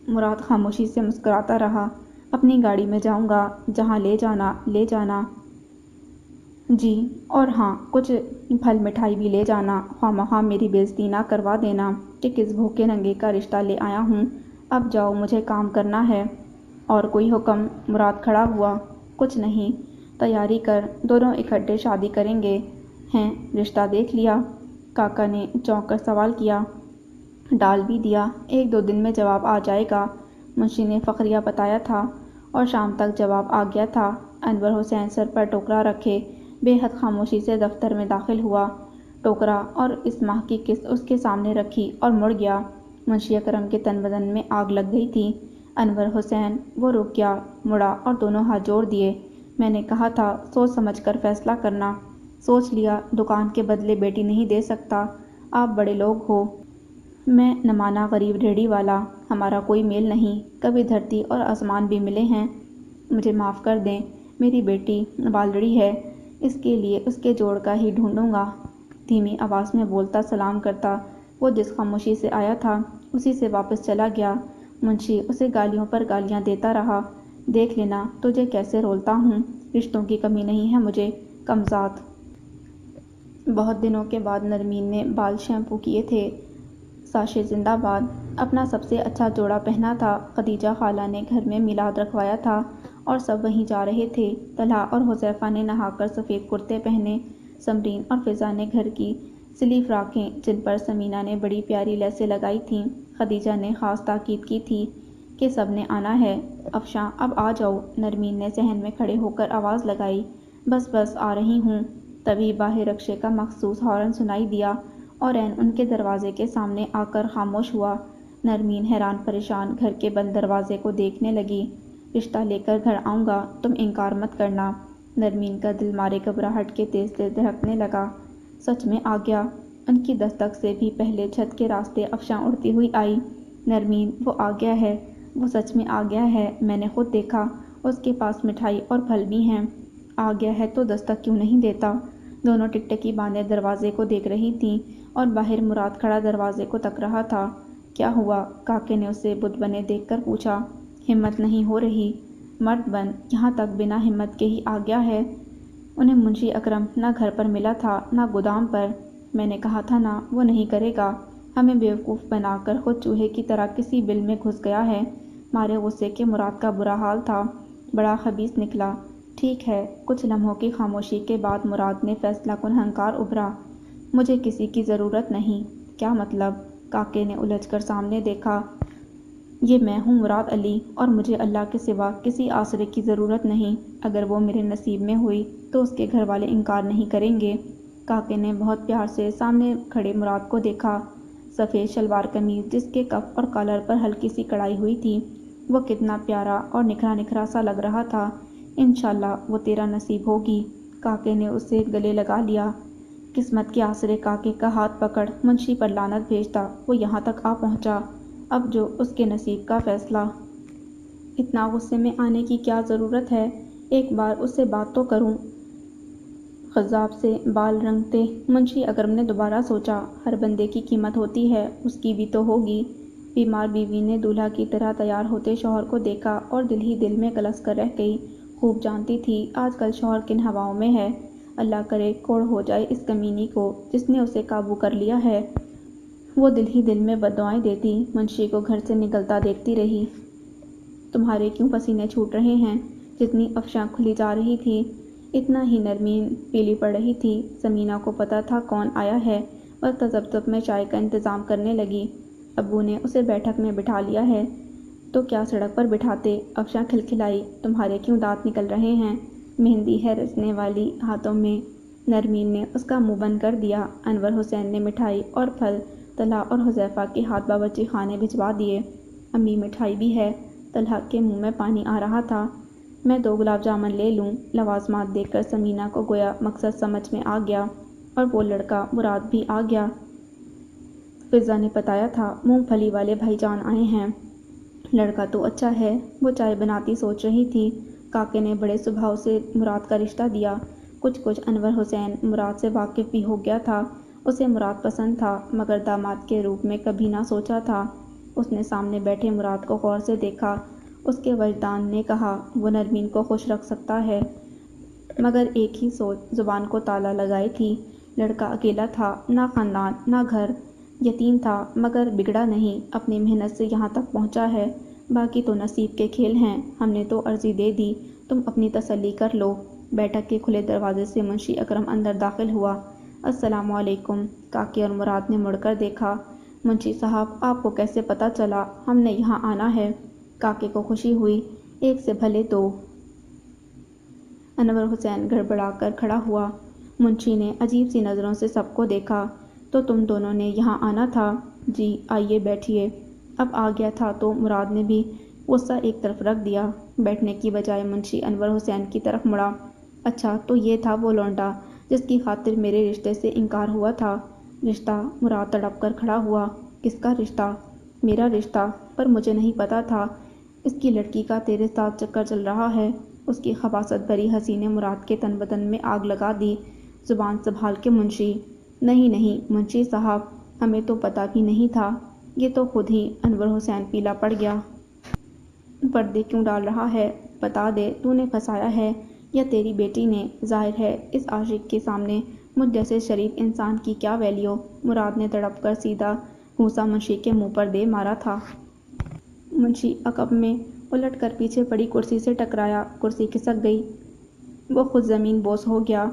مراد خاموشی سے مسکراتا رہا۔ اپنی گاڑی میں جاؤں گا، جہاں لے جانا لے جانا۔ جی، اور ہاں، کچھ پھل مٹھائی بھی لے جانا، خواہ میری بےعزتی نہ کروا دینا کہ کس بھوکے ننگے کا رشتہ لے آیا ہوں۔ اب جاؤ، مجھے کام کرنا ہے۔ اور کوئی حکم؟ مراد کھڑا ہوا۔ کچھ نہیں، تیاری کر، دونوں اکٹھے شادی کریں گے۔ ہیں، رشتہ دیکھ لیا؟ کاکا نے چونک کر سوال کیا۔ ڈال بھی دیا، 1-2 دن میں جواب آ جائے گا، منشی نے فخریہ بتایا تھا، اور شام تک جواب آ گیا تھا۔ انور حسین سر پر ٹوکرا رکھے بے حد خاموشی سے دفتر میں داخل ہوا۔ ٹوکرا اور اس ماہ کی قسط اس کے سامنے رکھی اور مڑ گیا۔ منشی اکرم کے تن بدن میں آگ لگ گئی تھی۔ انور حسین، وہ رک گیا، مڑا اور دونوں ہاتھ جوڑ دیے۔ میں نے کہا تھا سوچ سمجھ کر فیصلہ کرنا۔ سوچ لیا، دکان کے بدلے بیٹی نہیں دے سکتا۔ آپ بڑے لوگ ہو، میں نمانہ غریب ریہڑی والا، ہمارا کوئی میل نہیں، کبھی دھرتی اور آسمان بھی ملے ہیں۔ مجھے معاف کر دیں، میری بیٹی بالڑی ہے، اس کے لیے اس کے جوڑ کا ہی ڈھونڈوں گا۔ دھیمی آواز میں بولتا سلام کرتا وہ جس خاموشی سے آیا تھا اسی سے واپس چلا گیا۔ منشی اسے گالیوں پر گالیاں دیتا رہا۔ دیکھ لینا تجھے کیسے رولتا ہوں، رشتوں کی کمی نہیں ہے مجھے، کمذات۔ بہت دنوں کے بعد نرمین نے بال شیمپو کیے تھے۔ ساشے زندہ باد، اپنا سب سے اچھا جوڑا پہنا تھا۔ خدیجہ خالہ نے گھر میں میلاد رکھوایا تھا اور سب وہیں جا رہے تھے۔ طلحہ اور حذیفہ نے نہا کر سفید کرتے پہنے۔ سمرین اور فضا نے گھر کی سلی فراقیں جن پر سمینہ نے بڑی پیاری لیسیں لگائی تھیں۔ خدیجہ نے خاص تاکید کی تھی کہ سب نے آنا ہے۔ افشاں، اب آ جاؤ، نرمین نے صحن میں کھڑے ہو کر آواز لگائی۔ بس بس، آ رہی ہوں۔ تبھی باہر رکشے کا مخصوص ہارن سنائی دیا اور عین ان کے دروازے کے سامنے آ کر خاموش ہوا۔ نرمین حیران پریشان گھر کے بند دروازے کو دیکھنے لگی۔ رشتہ لے کر گھر آؤں گا، تم انکار مت کرنا۔ نرمین کا دل مارے گھبراہٹ کے تیز تیز دھڑکنے لگا۔ سچ میں آ گیا۔ ان کی دستک سے بھی پہلے چھت کے راستے افشاں اڑتی ہوئی آئی۔ نرمین، وہ آ گیا ہے، وہ سچ میں آ گیا ہے، میں نے خود دیکھا، اس کے پاس مٹھائی اور پھل بھی ہیں۔ آ گیا ہے تو دستک کیوں نہیں دیتا؟ دونوں ٹکٹکی باندھے دروازے کو دیکھ رہی تھیں اور باہر مراد کھڑا دروازے کو تک رہا تھا۔ کیا ہوا؟ کاکے نے اسے بت بنے دیکھ کر پوچھا۔ ہمت نہیں ہو رہی؟ مرد بن، یہاں تک بنا ہمت کے ہی آ گیا ہے؟ انہیں منشی اکرم نہ گھر پر ملا تھا نہ گودام پر۔ میں نے کہا تھا نا وہ نہیں کرے گا، ہمیں بیوقوف بنا کر خود چوہے کی طرح کسی بل میں گھس گیا ہے۔ مارے غصے کے مراد کا برا حال تھا، بڑا خبیث نکلا۔ ٹھیک ہے۔ کچھ لمحوں کی خاموشی کے بعد مراد نے فیصلہ کن ہنکار ابھرا۔ مجھے کسی کی ضرورت نہیں۔ کیا مطلب؟ کاکے نے الجھ کر سامنے دیکھا۔ یہ میں ہوں مراد علی، اور مجھے اللہ کے سوا کسی آسرے کی ضرورت نہیں۔ اگر وہ میرے نصیب میں ہوئی تو اس کے گھر والے انکار نہیں کریں گے۔ کاکے نے بہت پیار سے سامنے کھڑے مراد کو دیکھا۔ سفید شلوار قمیض جس کے کف اور کالر پر ہلکی سی کڑھائی ہوئی تھی، وہ کتنا پیارا اور نکھرا نکھرا سا لگ رہا تھا۔ انشاءاللہ وہ تیرا نصیب ہوگی۔ کاکے نے اسے گلے لگا لیا۔ قسمت کے آسرے کاکے کا ہاتھ پکڑ منشی پر لعنت بھیجتا وہ یہاں تک آ پہنچا۔ اب جو اس کے نصیب کا فیصلہ۔ اتنا غصے میں آنے کی کیا ضرورت ہے؟ ایک بار اس سے بات تو کروں۔ خضاب سے بال رنگتے منشی اکرم نے دوبارہ سوچا، ہر بندے کی قیمت ہوتی ہے، اس کی بھی تو ہوگی۔ بیمار بیوی نے دولہا کی طرح تیار ہوتے شوہر کو دیکھا اور دل ہی دل میں کلس کر رہ گئی۔ خوب جانتی تھی آج کل شوہر کن ہواؤں میں ہے۔ اللہ کرے کوڑ ہو جائے اس کمینی کو جس نے اسے قابو کر لیا ہے۔ وہ دل ہی دل میں بددعائیں دیتی منشی کو گھر سے نکلتا دیکھتی رہی۔ تمہارے کیوں پسینے چھوٹ رہے ہیں؟ جتنی افشاں کھلی جا رہی تھی اتنا ہی نرمین پیلی پڑ رہی تھی۔ سمینہ کو پتہ تھا کون آیا ہے، وہ تذبذب میں چائے کا انتظام کرنے لگی۔ ابو نے اسے بیٹھک میں بٹھا لیا ہے تو کیا سڑک پر بٹھاتے؟ افشاں کھلکھلائی۔ تمہارے کیوں دانت نکل رہے ہیں؟ مہندی ہے رچنے والی ہاتھوں میں۔ نرمین نے اس کا منہ بند کر دیا۔ انور حسین نے مٹھائی اور پھل طلحہ اور حذیفہ کے ہاتھ باورچی خانے بھجوا دیے۔ امی مٹھائی بھی ہے؟ طلحہ کے منہ میں پانی آ رہا تھا۔ میں 2 گلاب جامن لے لوں؟ لوازمات دیکھ کر سمینہ کو گویا مقصد سمجھ میں آ گیا اور وہ لڑکا مراد بھی آ گیا۔ فضا نے بتایا تھا مونگ پھلی والے بھائی جان آئے ہیں۔ لڑکا تو اچھا ہے، وہ چائے بناتی سوچ رہی تھی۔ کاکے نے بڑے سبھاؤ سے مراد کا رشتہ دیا۔ کچھ انور حسین مراد سے واقف بھی ہو گیا تھا۔ اسے مراد پسند تھا مگر داماد کے روپ میں کبھی نہ سوچا تھا۔ اس نے سامنے بیٹھے مراد کو غور سے دیکھا اس کے وجدان نے کہا وہ نرمین کو خوش رکھ سکتا ہے، مگر ایک ہی سوچ زبان کو تالا لگائے تھی۔ لڑکا اکیلا تھا، نہ خاندان نہ گھر، یتیم تھا مگر بگڑا نہیں، اپنی محنت سے یہاں تک پہنچا ہے۔ باقی تو نصیب کے کھیل ہیں، ہم نے تو عرضی دے دی، تم اپنی تسلی کر لو۔ بیٹھک کے کھلے دروازے سے منشی اکرم اندر داخل ہوا۔ السلام علیکم۔ کاکے اور مراد نے مڑ کر دیکھا۔ منشی صاحب، آپ کو کیسے پتہ چلا ہم نے یہاں آنا ہے؟ کاکے کو خوشی ہوئی، ایک سے بھلے دو۔ انور حسین گڑبڑا کر کھڑا ہوا۔ منشی نے عجیب سی نظروں سے سب کو دیکھا۔ تو تم دونوں نے یہاں آنا تھا؟ جی، آئیے بیٹھیے۔ اب آ گیا تھا تو مراد نے بھی غصہ ایک طرف رکھ دیا۔ بیٹھنے کی بجائے منشی انور حسین کی طرف مڑا۔ اچھا، تو یہ تھا وہ لونڈا جس کی خاطر میرے رشتے سے انکار ہوا تھا؟ رشتہ؟ مراد تڑپ کر کھڑا ہوا۔ کس کا رشتہ؟ میرا رشتہ؟ پر مجھے نہیں پتا تھا اس کی لڑکی کا تیرے ساتھ چکر چل رہا ہے۔ اس کی خباثت بھری ہنسی نے مراد کے تن بدن میں آگ لگا دی۔ زبان سنبھال کے منشی۔ نہیں نہیں منشی صاحب، ہمیں تو پتہ بھی نہیں تھا۔ یہ تو خود ہی۔ انور حسین پیلا پڑ گیا۔ پردے کیوں ڈال رہا ہے؟ بتا دے، تو نے پھنسایا ہے یا تیری بیٹی نے؟ ظاہر ہے اس عاشق کے سامنے مجھ جیسے شریف انسان کی کیا ویلیو؟ مراد نے تڑپ کر سیدھا گھونسا منشی کے منہ پر دے مارا تھا۔ منشی عقب میں الٹ کر پیچھے پڑی کرسی سے ٹکرایا، کرسی کھسک گئی، وہ خود زمین بوس ہو گیا۔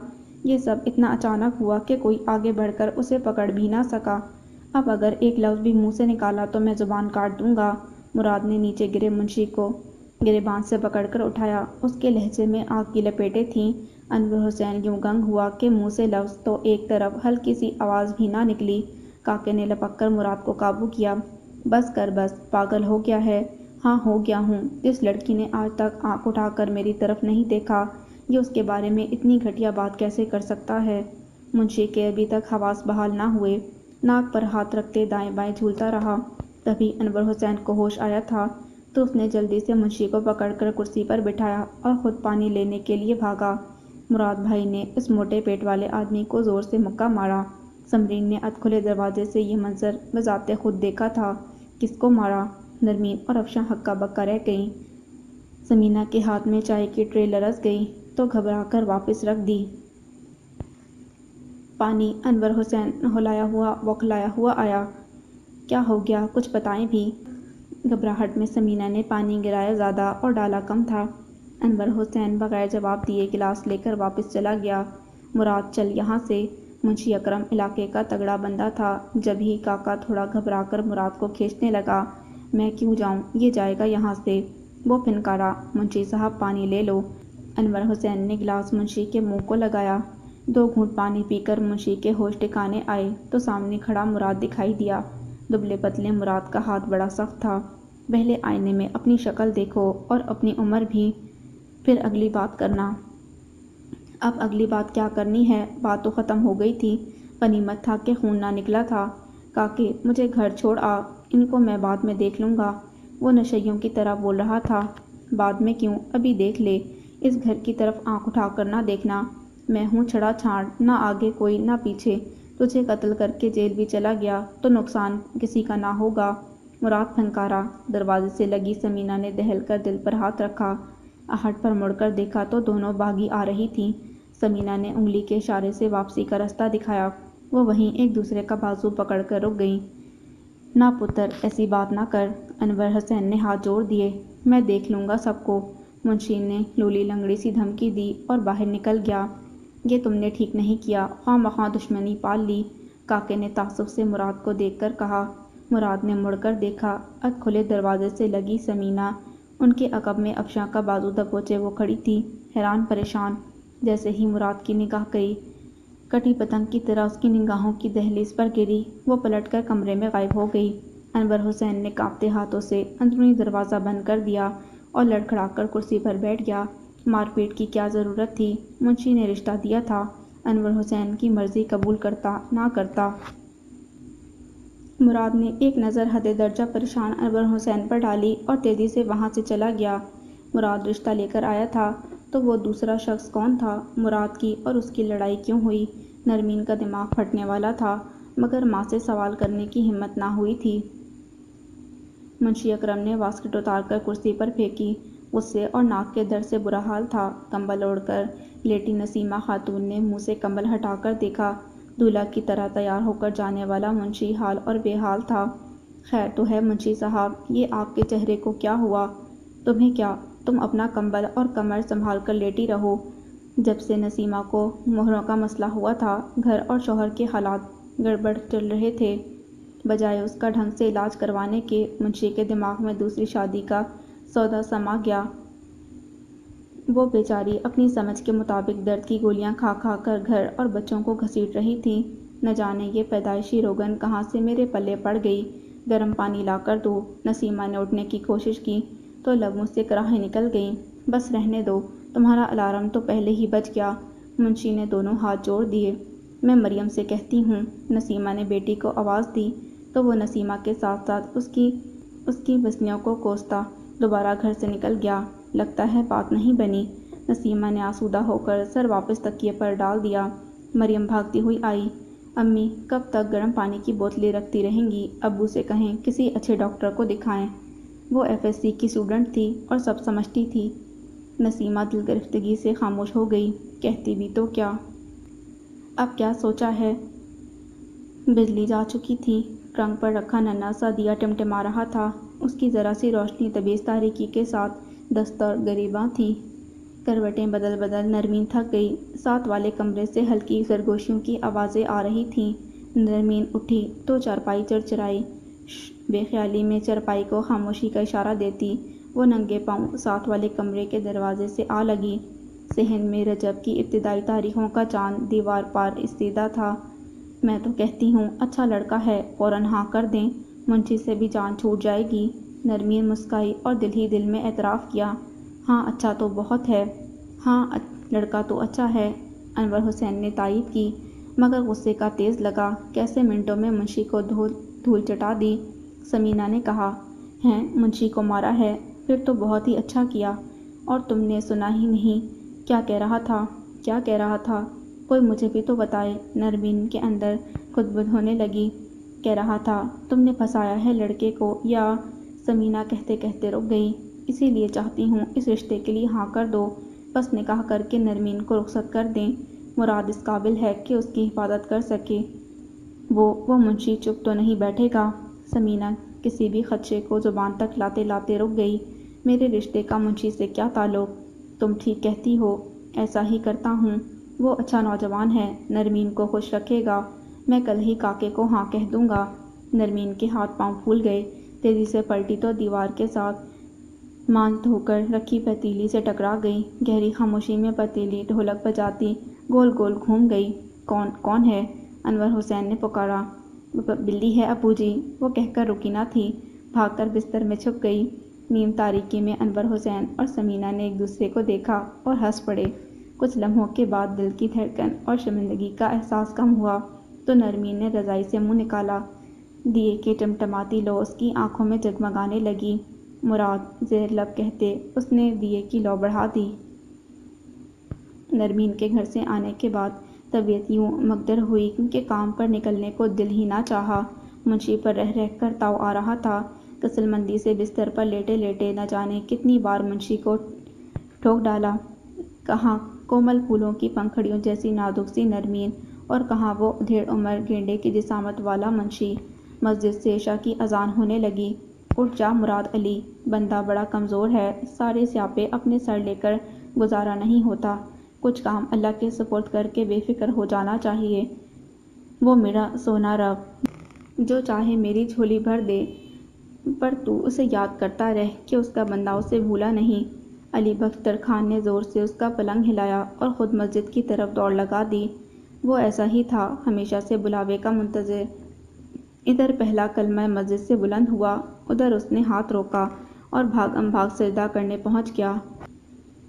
یہ سب اتنا اچانک ہوا کہ کوئی آگے بڑھ کر اسے پکڑ بھی نہ سکا۔ اب اگر ایک لفظ بھی منہ سے نکالا تو میں زبان کاٹ دوں گا۔ مراد نے نیچے گرے منشی کو گریباں سے پکڑ کر اٹھایا۔ اس کے لہجے میں آگ کی لپیٹیں تھیں۔ انور حسین یوں گنگ ہوا کہ منہ سے لفظ تو ایک طرف ہلکی سی آواز بھی نہ نکلی۔ کاکے نے لپک کر مراد کو قابو کیا۔ بس کر بس، پاگل ہو گیا ہے؟ ہاں ہو گیا ہوں۔ جس لڑکی نے آج تک آنکھ اٹھا کر میری طرف نہیں دیکھا، یہ اس کے بارے میں اتنی گھٹیا بات کیسے کر سکتا ہے؟ منشی کے ابھی تک حواس بحال نہ ہوئے، ناک پر ہاتھ رکھتے دائیں بائیں جھولتا رہا۔ تبھی انور حسین کو ہوش آیا تھا تو اس نے جلدی سے منشی کو پکڑ کر کرسی پر بٹھایا اور خود پانی لینے کے لیے بھاگا۔ مراد بھائی نے اس موٹے پیٹ والے آدمی کو زور سے مکہ مارا۔ سمرین نے ادھ کھلے دروازے سے یہ منظر بذات خود دیکھا تھا۔ کس کو مارا؟ نرمین اور افشاں ہکا بکا رہ گئیں۔ سمینا کے ہاتھ میں چائے کی ٹرے لرز گئی تو گھبرا کر واپس رکھ دی۔ پانی؟ انور حسین نہلایا ہوا بوکھلایا ہوا آیا۔ کیا ہو گیا؟ کچھ بتائیں بھی۔ گھبراہٹ میں سمینا نے پانی گرایا زیادہ اور ڈالا کم تھا۔ انور حسین بغیر جواب دیے گلاس لے کر واپس چلا گیا۔ مراد چل یہاں سے۔ منشی اکرم علاقے کا تگڑا بندہ تھا۔ جب ہی کاکا تھوڑا گھبرا کر مراد کو کھینچنے لگا، میں کیوں جاؤں، یہ جائے گا یہاں سے۔ وہ پھنکارا۔ منشی صاحب پانی لے لو۔ انور حسین نے گلاس منشی کے منہ کو لگایا۔ 2 گھونٹ پانی پی کر منشی کے ہوش ٹھکانے آئے تو سامنے کھڑا مراد دکھائی دیا۔ دبلے پتلے مراد کا ہاتھ بڑا سخت تھا۔ پہلے آئینے میں اپنی شکل دیکھو اور اپنی عمر بھی، پھر اگلی بات کرنا۔ اب اگلی بات کیا کرنی ہے؟ بات تو ختم ہو گئی تھی۔ غنیمت تھا کہ خون نہ نکلا تھا۔ کاکے، مجھے گھر چھوڑ آ، ان کو میں بعد میں دیکھ لوں گا۔ وہ نشیوں کی طرح بول رہا تھا۔ بعد میں کیوں، ابھی دیکھ لے۔ اس گھر کی طرف آنکھ اٹھا کر نہ دیکھنا۔ میں ہوں چھڑا چھاڑ، نہ آگے کوئی نہ پیچھے۔ تجھے قتل کر کے جیل بھی چلا گیا تو نقصان کسی کا نہ ہوگا۔ مراد پھنکارا۔ دروازے سے لگی سمینا نے دہل کر دل پر ہاتھ رکھا۔ آہٹ پر مڑ کر دیکھا تو دونوں باغی آ رہی تھیں۔ سمینا نے انگلی کے اشارے سے واپسی کا رستہ دکھایا۔ وہ وہیں ایک دوسرے کا بازو پکڑ کر رک گئیں۔ نہ پتر، ایسی بات نہ کر۔ انور حسین نے ہاتھ جوڑ دیے۔ میں دیکھ لوں گا سب کو۔ منشی نے لولی لنگڑی سی دھمکی دی اور باہر نکل گیا۔ یہ تم نے ٹھیک نہیں کیا، خواہ مخواہ دشمنی پال لی، کاکے نے تعصب سے مراد کو دیکھ کر کہا۔ مراد نے مڑ کر دیکھا۔ ادھ کھلے دروازے سے لگی سمینا، ان کے عقب میں افشاں کا بازو دبوچے وہ کھڑی تھی، حیران پریشان۔ جیسے ہی مراد کی نگاہ گئی، کٹی پتنگ کی طرح اس کی نگاہوں کی دہلیز پر گری، وہ پلٹ کر کمرے میں غائب ہو گئی۔ انور حسین نے کانپتے ہاتھوں سے اندرونی دروازہ بند کر دیا اور لڑکھڑا کر کرسی پر بیٹھ گیا۔ مار پیٹ کی کیا ضرورت تھی؟ منشی نے رشتہ دیا تھا، انور حسین کی مرضی قبول کرتا نہ کرتا۔ مراد نے ایک نظر حد درجہ پریشان انور حسین پر ڈالی اور تیزی سے وہاں سے چلا گیا۔ مراد رشتہ لے کر آیا تھا تو وہ دوسرا شخص کون تھا؟ مراد کی اور اس کی لڑائی کیوں ہوئی؟ نرمین کا دماغ پھٹنے والا تھا مگر ماں سے سوال کرنے کی ہمت نہ ہوئی تھی۔ منشی اکرم نے واسکٹ اتار کر کرسی پر پھینکی۔ غصے اور ناک کے درد سے برا حال تھا۔ کمبل اوڑھ کر لیٹی نسیمہ خاتون نے منہ سے کمبل ہٹا کر دیکھا۔ دولہا کی طرح تیار ہو کر جانے والا منشی حال اور بے حال تھا۔ خیر تو ہے منشی صاحب، یہ آپ کے چہرے کو کیا ہوا؟ تمہیں کیا؟ تم اپنا کمبل اور کمر سنبھال کر لیٹی رہو۔ جب سے نسیمہ کو مہروں کا مسئلہ ہوا تھا، گھر اور شوہر کے حالات گڑبڑ چل رہے تھے۔ بجائے اس کا ڈھنگ سے علاج کروانے کے، منشی کے دماغ میں دوسری شادی کا سودا سما گیا۔ وہ بیچاری اپنی سمجھ کے مطابق درد کی گولیاں کھا کھا کر گھر اور بچوں کو گھسیٹ رہی تھی۔ نہ جانے یہ پیدائشی روگن کہاں سے میرے پلے پڑ گئی۔ گرم پانی لا کر دو۔ نسیمہ نے اٹھنے کی کوشش کی تو لبوں سے کراہیں نکل گئیں۔ بس رہنے دو، تمہارا الارم تو پہلے ہی بج گیا۔ منشی نے دونوں ہاتھ جوڑ دیے۔ میں مریم سے کہتی ہوں۔ نسیمہ نے بیٹی کو آواز دی تو وہ نسیمہ کے ساتھ ساتھ اس کی بسنیوں کو کوستا دوبارہ گھر سے نکل گیا۔ لگتا ہے بات نہیں بنی۔ نسیمہ نے آسودہ ہو کر سر واپس تکیے پر ڈال دیا۔ مریم بھاگتی ہوئی آئی۔ امی کب تک گرم پانی کی بوتلیں رکھتی رہیں گی؟ ابو سے کہیں کسی اچھے ڈاکٹر کو دکھائیں۔ وہ FSC کی اسٹوڈنٹ تھی اور سب سمجھتی تھی۔ نسیمہ دل گرفتگی سے خاموش ہو گئی۔ کہتی بھی تو کیا؟ اب کیا سوچا ہے؟ بجلی جا چکی تھی۔ ٹرنک پر رکھا ننھا سا دیا ٹمٹما رہا تھا۔ اس کی ذرا سی روشنی طویز تاریکی کے ساتھ دستور گریباں تھی۔ کروٹیں بدل بدل نرمین تھک گئی۔ ساتھ والے کمرے سے ہلکی سرگوشیوں کی آوازیں آ رہی تھیں۔ نرمین اٹھی تو چارپائی چرچرائی۔ بے خیالی میں چارپائی کو خاموشی کا اشارہ دیتی وہ ننگے پاؤں ساتھ والے کمرے کے دروازے سے آ لگی۔ صحن میں رجب کی ابتدائی تاریخوں کا چاند دیوار پار ایستادہ تھا۔ میں تو کہتی ہوں اچھا لڑکا ہے، فوراً ہاں کر دیں، منشی سے بھی جان چھوٹ جائے گی۔ نرمین مسکرائی اور دل ہی دل میں اعتراف کیا، ہاں اچھا تو بہت ہے۔ ہاں لڑکا تو اچھا ہے، انور حسین نے تائید کی، مگر غصے کا تیز لگا کیسے منٹوں میں منشی کو دھول چٹا دی۔ ثمینہ نے کہا، ہیں منشی کو مارا ہے؟ پھر تو بہت ہی اچھا کیا۔ اور تم نے سنا ہی نہیں، کیا کہہ رہا تھا؟ کیا کہہ رہا تھا؟ کوئی مجھے بھی تو بتائے۔ نرمین کے اندر خدبد ہونے لگی۔ کہہ رہا تھا تم نے پھنسایا ہے لڑکے کو یا؟ ثمینہ کہتے کہتے رک گئی۔ اسی لیے چاہتی ہوں اس رشتے کے لیے ہاں کر دو، بس نکاح کر کے نرمین کو رخصت کر دیں۔ مراد اس قابل ہے کہ اس کی حفاظت کر سکے۔ وہ منشی چپ تو نہیں بیٹھے گا؟ ثمینہ کسی بھی خدشے کو زبان تک لاتے لاتے رک گئی۔ میرے رشتے کا منشی سے کیا تعلق؟ تم ٹھیک کہتی ہو، ایسا ہی کرتا ہوں۔ وہ اچھا نوجوان ہے، نرمین کو خوش رکھے گا۔ میں کل ہی کاکے کو ہاں کہہ دوں گا۔ نرمین کے ہاتھ پاؤں پھول گئے۔ تیزی سے پلٹی تو دیوار کے ساتھ مانجھ دھو کر رکھی پتیلی سے ٹکرا گئی۔ گہری خاموشی میں پتیلی ڈھولک بجاتی گول گول گھوم گئی۔ کون ہے؟ انور حسین نے پکارا۔ بلی ہے ابو جی، وہ کہہ کر رکی نہ تھی، بھاگ کر بستر میں چھپ گئی۔ نیم تاریکی میں انور حسین اور ثمینہ نے ایک دوسرے کو دیکھا اور ہنس پڑے۔ کچھ لمحوں کے بعد دل کی دھڑکن اور شرمندگی کا احساس کم ہوا تو نرمین نے رضائی سے منہ نکالا۔ دیے کی ٹمٹماتی لو اس کی آنکھوں میں جگمگانے لگی۔ مراد، زیر لب کہتے اس نے دیے کی لو بڑھا دی۔ نرمین کے گھر سے آنے کے بعد طبیعت یوں مکدر ہوئی کہ کام پر نکلنے کو دل ہی نہ چاہا۔ منشی پر رہ رہ کر تاؤ آ رہا تھا۔ کسل مندی سے بستر پر لیٹے لیٹے نہ جانے کتنی بار منشی کو ٹھوک ڈالا۔ کہاں کومل پھولوں کی پنکھڑیوں جیسی نازک سی نرمین اور کہاں وہ ادھیڑ عمر گینڈے کی جسامت والا منشی۔ مسجد سے عشاء کی اذان ہونے لگی۔ اٹھ جا مراد علی، بندہ بڑا کمزور ہے، سارے سیاپے اپنے سر لے کر گزارا نہیں ہوتا، کچھ کام اللہ کے سپرد کر کے بے فکر ہو جانا چاہیے۔ وہ میرا سونا رب جو چاہے میری جھولی بھر دے، پر تو اسے یاد کرتا رہ کہ اس کا بندہ اسے بھولا نہیں۔ علی بختر خان نے زور سے اس کا پلنگ ہلایا اور خود مسجد کی طرف دوڑ لگا دی۔ وہ ایسا ہی تھا، ہمیشہ سے بلاوے کا منتظر۔ ادھر پہلا کلمہ مسجد سے بلند ہوا، ادھر اس نے ہاتھ روکا اور بھاگم بھاگ سجدہ کرنے پہنچ گیا۔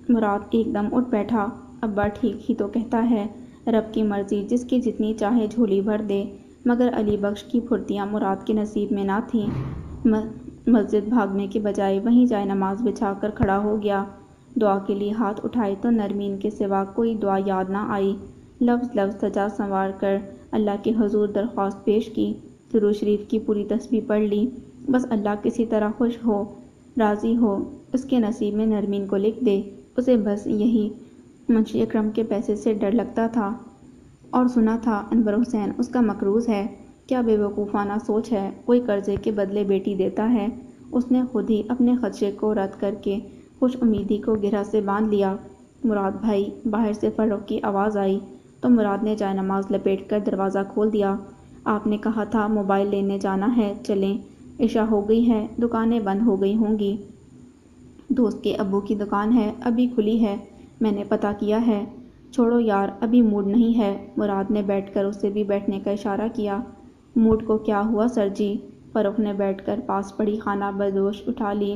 مراد ایک دم اٹھ بیٹھا۔ ابا ٹھیک ہی تو کہتا ہے، رب کی مرضی جس کی جتنی چاہے جھولی بھر دے، مگر علی بخش کی پھرتیاں مراد کے نصیب میں نہ تھیں۔ مسجد بھاگنے کے بجائے وہیں جائے نماز بچھا کر کھڑا ہو گیا۔ دعا کے لیے ہاتھ اٹھائے تو نرمین کے سوا کوئی دعا یاد نہ آئی۔ لفظ لفظ سجا سنوار کر اللہ کے حضور درخواست پیش کی، درود شریف کی پوری تسبیح پڑھ لی۔ بس اللہ کسی طرح خوش ہو، راضی ہو، اس کے نصیب میں نرمین کو لکھ دے۔ اسے بس یہی منشی اکرم کے پیسے سے ڈر لگتا تھا، اور سنا تھا انور حسین اس کا مقروض ہے۔ کیا بے وقوفانہ سوچ ہے، کوئی قرضے کے بدلے بیٹی دیتا ہے۔ اس نے خود ہی اپنے خدشے کو رد کر کے خوش امیدی کو گرہ سے باندھ لیا۔ مراد بھائی، باہر سے فروخت کی آواز آئی تو مراد نے جائے نماز لپیٹ کر دروازہ کھول دیا۔ آپ نے کہا تھا موبائل لینے جانا ہے، چلیں، عشاء ہو گئی ہے، دکانیں بند ہو گئی ہوں گی۔ دوست کے ابو کی دکان ہے، ابھی کھلی ہے، میں نے پتہ کیا ہے۔ چھوڑو یار، ابھی موڈ نہیں ہے۔ مراد نے بیٹھ کر اسے بھی بیٹھنے کا اشارہ کیا۔ موڈ کو کیا ہوا سر جی؟ فروخت نے بیٹھ کر پاس پڑی خانہ بدوش اٹھا لی۔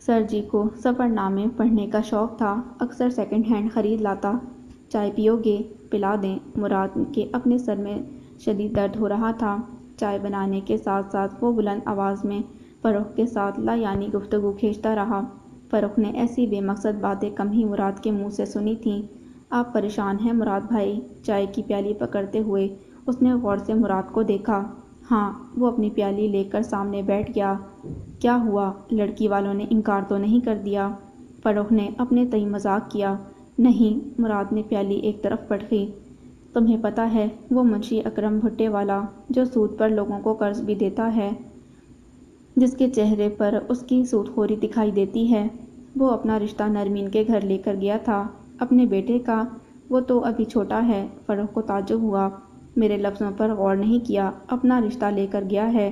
سر جی کو سفر نامے پڑھنے کا شوق تھا، اکثر سیکنڈ ہینڈ خرید لاتا۔ چائے پیو گے؟ پلا دیں؟ مراد کے اپنے سر میں شدید درد ہو رہا تھا۔ چائے بنانے کے ساتھ ساتھ وہ بلند آواز میں فروخت کے ساتھ لا یعنی گفتگو کھینچتا رہا۔ فروخت نے ایسی بے مقصد باتیں کم ہی مراد کے منہ سے سنی تھیں۔ آپ پریشان ہیں مراد بھائی؟ چائے کی پیالی پکڑتے ہوئے اس نے غور سے مراد کو دیکھا۔ ہاں، وہ اپنی پیالی لے کر سامنے بیٹھ گیا۔ کیا ہوا؟ لڑکی والوں نے انکار تو نہیں کر دیا؟ فروخت نے اپنے تئیں مذاق کیا۔ نہیں، مراد نے پیالی ایک طرف پٹکی۔ تمہیں پتہ ہے وہ منشی اکرم بھٹے والا جو سود پر لوگوں کو قرض بھی دیتا ہے، جس کے چہرے پر اس کی سود خوری دکھائی دیتی ہے، وہ اپنا رشتہ نرمین کے گھر لے کر گیا تھا۔ اپنے بیٹے کا؟ وہ تو ابھی چھوٹا ہے۔ فروخت کو تعجب ہوا۔ میرے لفظوں پر غور نہیں کیا، اپنا رشتہ لے کر گیا ہے؟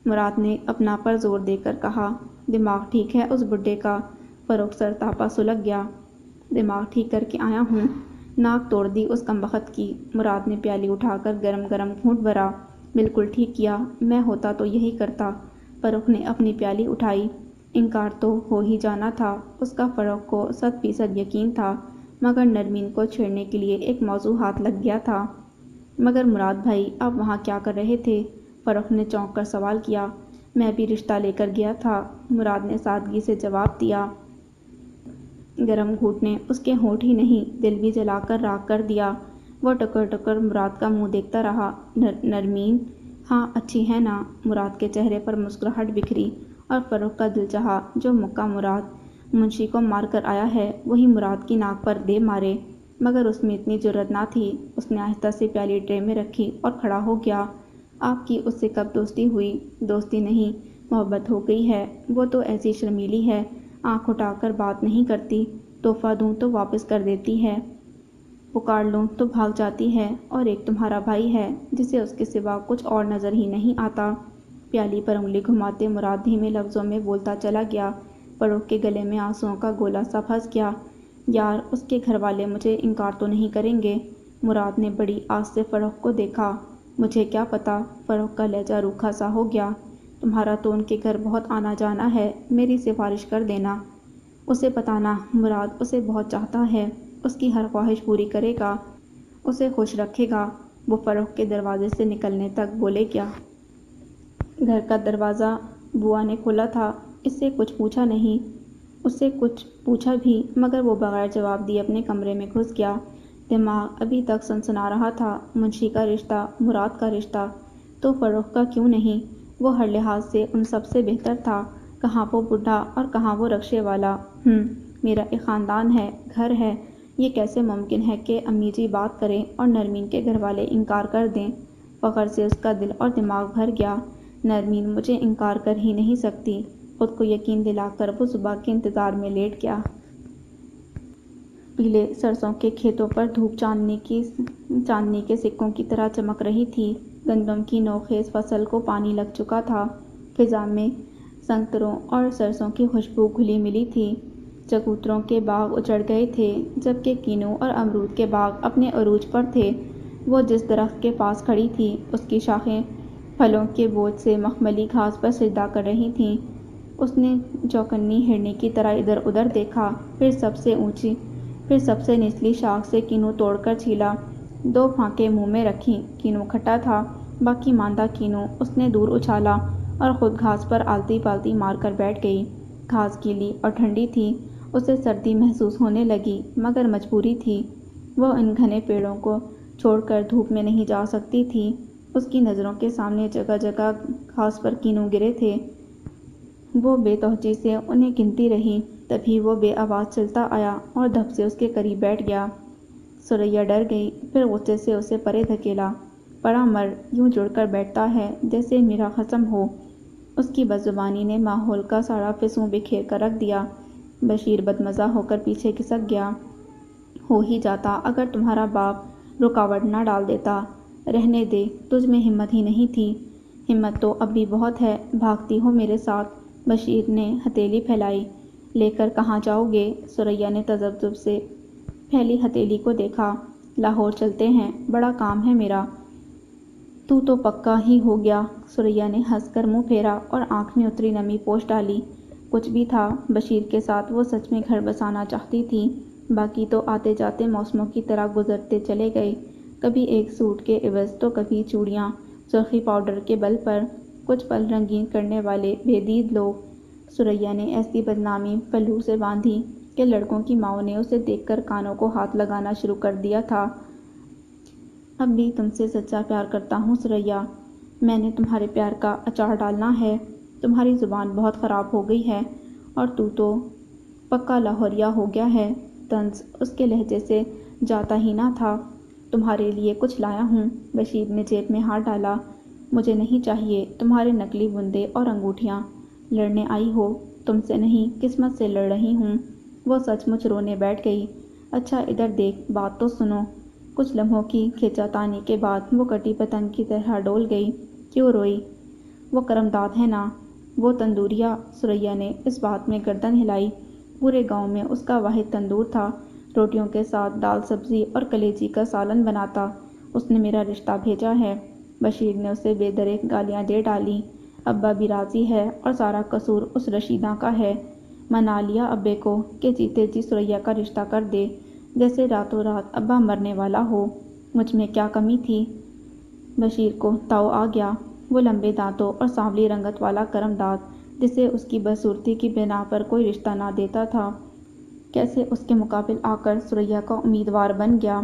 مراد نے اپنا پر زور دے کر کہا۔ دماغ ٹھیک ہے اس بڈھے کا؟ فروخت سر تاپا سلگ گیا۔ دماغ ٹھیک کر کے آیا ہوں، ناک توڑ دی اس کمبخت کی۔ مراد نے پیالی اٹھا کر گرم گرم گھونٹ بھرا۔ بالکل ٹھیک کیا، میں ہوتا تو یہی کرتا۔ فروخت نے اپنی پیالی اٹھائی۔ انکار تو ہو ہی جانا تھا، اس کا فروخت کو 100% یقین تھا، مگر نرمین کو چھیڑنے کے لیے ایک موضوع ہاتھ لگ گیا تھا۔ مگر مراد بھائی، آپ وہاں کیا کر رہے تھے؟ فروخت نے چونک کر سوال کیا۔ میں بھی رشتہ لے کر گیا تھا، مراد نے سادگی سے جواب دیا۔ گرم گھونٹ نے اس کے ہونٹ ہی نہیں دل بھی جلا کر راکھ کر دیا۔ وہ ٹکر ٹکر مراد کا منہ دیکھتا رہا۔ نرمین؟ ہاں، اچھی ہے نا؟ مراد کے چہرے پر مسکراہٹ بکھری اور فروخت کا دل چاہا جو مکہ مراد منشی کو مار کر آیا ہے وہی مراد کی ناک پر دے مارے، مگر اس میں اتنی جرأت نہ تھی۔ اس نے آہستہ سے پیالی ٹرے میں رکھی اور کھڑا ہو گیا۔ آپ کی اس سے کب دوستی ہوئی؟ دوستی نہیں، محبت ہو گئی ہے۔ وہ تو ایسی شرمیلی ہے، آنکھ اٹھا کر بات نہیں کرتی، تحفہ دوں تو واپس کر دیتی ہے، پکار لوں تو بھاگ جاتی ہے، اور ایک تمہارا بھائی ہے جسے اس کے سوا کچھ اور نظر ہی نہیں آتا۔ پیالی پر انگلی گھماتے مراد دھیمے لفظوں میں بولتا چلا گیا۔ فروخت کے گلے میں آنسوؤں کا گولا سا پھنس گیا۔ یار، اس کے گھر والے مجھے انکار تو نہیں کریں گے؟ مراد نے بڑی آس سے فروخت کو دیکھا۔ مجھے کیا پتہ؟ فروخت کا لہجہ روکھا سا ہو گیا۔ تمہارا تو ان کے گھر بہت آنا جانا ہے، میری سفارش کر دینا۔ اسے بتانا مراد اسے بہت چاہتا ہے، اس کی ہر خواہش پوری کرے گا، اسے خوش رکھے گا۔ وہ فروخت کے دروازے سے نکلنے تک بولے کیا۔ گھر کا دروازہ بوا نے کھولا تھا۔ اس سے کچھ پوچھا نہیں، اس سے کچھ پوچھا بھی، مگر وہ بغیر جواب دیے اپنے کمرے میں گھس گیا۔ دماغ ابھی تک سنسنا رہا تھا۔ منشی کا رشتہ، مراد کا رشتہ، تو فروخت کا کیوں نہیں؟ وہ ہر لحاظ سے ان سب سے بہتر تھا۔ کہاں وہ بوڑھا اور کہاں وہ رکشے والا۔ میرا ایک خاندان ہے، گھر ہے، یہ کیسے ممکن ہے کہ امی جی بات کریں اور نرمین کے گھر والے انکار کر دیں؟ فخر سے اس کا دل اور دماغ بھر گیا۔ نرمین مجھے انکار کر ہی نہیں سکتی۔ خود کو یقین دلا کر وہ صبح کے انتظار میں لیٹ گیا۔ پیلے سرسوں کے کھیتوں پر دھوپ چاندنی کے سکوں کی طرح چمک رہی تھی۔ گندم کی نوخیز فصل کو پانی لگ چکا تھا۔ فضا میں سنگتروں اور سرسوں کی خوشبو گھلی ملی تھی۔ چکوتروں کے باغ اجڑ گئے تھے، جبکہ کینو اور امرود کے باغ اپنے عروج پر تھے۔ وہ جس درخت کے پاس کھڑی تھی، اس کی شاخیں پھلوں کے بوجھ سے مخملی گھاس پر سجدہ کر رہی تھیں۔ اس نے چوکنی ہرنی کی طرح ادھر ادھر دیکھا، پھر سب سے نچلی شاخ سے کینو توڑ کر چھیلا، 2 پھانکیں منہ میں رکھیں۔ کینو کھٹا تھا، باقی ماندہ کینو اس نے دور اچھالا اور خود گھاس پر آلتی پالتی مار کر بیٹھ گئی۔ گھاس گیلی اور ٹھنڈی تھی، اسے سردی محسوس ہونے لگی، مگر مجبوری تھی، وہ ان گھنے پیڑوں کو چھوڑ کر دھوپ میں نہیں جا سکتی تھی۔ اس کی نظروں کے سامنے جگہ جگہ گھاس پر کینوں گرے تھے۔ وہ بے توجہی سے انہیں گنتی رہی، تبھی وہ بے آواز چلتا آیا اور دھپ سے اس کے قریب بیٹھ گیا۔ ثریا ڈر گئی، پھر غصے سے اسے پرے دھکیلا۔ پڑا مرد یوں جڑ کر بیٹھتا ہے جیسے میرا خصم ہو۔ اس کی بدزبانی نے ماحول کا سارا فسوں بکھیر کر رکھ دیا۔ بشیر بدمزہ ہو کر پیچھے کھسک گیا۔ ہو ہی جاتا اگر تمہارا باپ رکاوٹ نہ ڈال دیتا۔ رہنے دے، تجھ میں ہمت ہی نہیں تھی۔ ہمت تو اب بھی بہت ہے، بھاگتی ہو میرے ساتھ۔ بشیر نے ہتھیلی پھیلائی۔ لے کر کہاں جاؤ گے؟ ثریا نے تعجب سے پھیلی ہتھیلی کو دیکھا۔ لاہور چلتے ہیں، بڑا کام ہے میرا۔ تو پکا ہی ہو گیا۔ ثریا نے ہنس کر منہ پھیرا اور آنکھ میں اتری نمی پوچھ ڈالی۔ کچھ بھی تھا، بشیر کے ساتھ وہ سچ میں گھر بسانا چاہتی تھی، باقی تو آتے جاتے موسموں کی طرح گزرتے چلے گئے، کبھی ایک سوٹ کے عوض تو کبھی چوڑیاں سرخی پاؤڈر کے بل پر، کچھ پل رنگین کرنے والے بے دید لوگ۔ ثریا نے ایسی بدنامی پلو سے باندھی کہ لڑکوں کی ماؤں نے اسے دیکھ کر کانوں کو ہاتھ لگانا شروع کر دیا تھا۔ اب بھی تم سے سچا پیار کرتا ہوں ثریا، میں نے تمہارے پیار کا اچار ڈالنا ہے۔ تمہاری زبان بہت خراب ہو گئی ہے اور تو پکا لاہوریا ہو گیا ہے۔ طنز اس کے لہجے سے جاتا ہی نہ تھا۔ تمہارے لیے کچھ لایا ہوں۔ بشیر نے جیب میں ہاتھ ڈالا۔ مجھے نہیں چاہیے تمہارے نکلی بندے اور انگوٹھیاں۔ لڑنے آئی ہو؟ تم سے نہیں، قسمت سے لڑ رہی ہوں۔ وہ سچ مچ رونے بیٹھ گئی۔ اچھا ادھر دیکھ، بات تو سنو۔ کچھ لمحوں کی کھینچاتانی کے بعد وہ کٹی پتنگ کی طرح ڈول گئی۔ کیوں روئی؟ وہ کرم داد ہے نا، وہ تندوریا۔ ثریا نے اس بات میں گردن ہلائی۔ پورے گاؤں میں اس کا واحد تندور تھا، روٹیوں کے ساتھ دال سبزی اور کلیجی کا سالن بناتا۔ اس نے میرا رشتہ بھیجا ہے۔ بشیر نے اسے بے دریغ گالیاں دے ڈالیں۔ ابا بھی راضی ہے اور سارا قصور اس رشیدہ کا ہے۔ منا لیا ابے کو کہ جیتے جی ثریا کا رشتہ کر دے، جیسے راتوں رات ابا مرنے والا ہو۔ مجھ میں کیا کمی تھی؟ بشیر کو تاؤ آ گیا۔ وہ لمبے دانتوں اور سانولی رنگت والا کرم داد، جسے اس کی بدصورتی کی بنا پر کوئی رشتہ نہ دیتا تھا، کیسے اس کے مقابل آ کر ثریا کا امیدوار بن گیا؟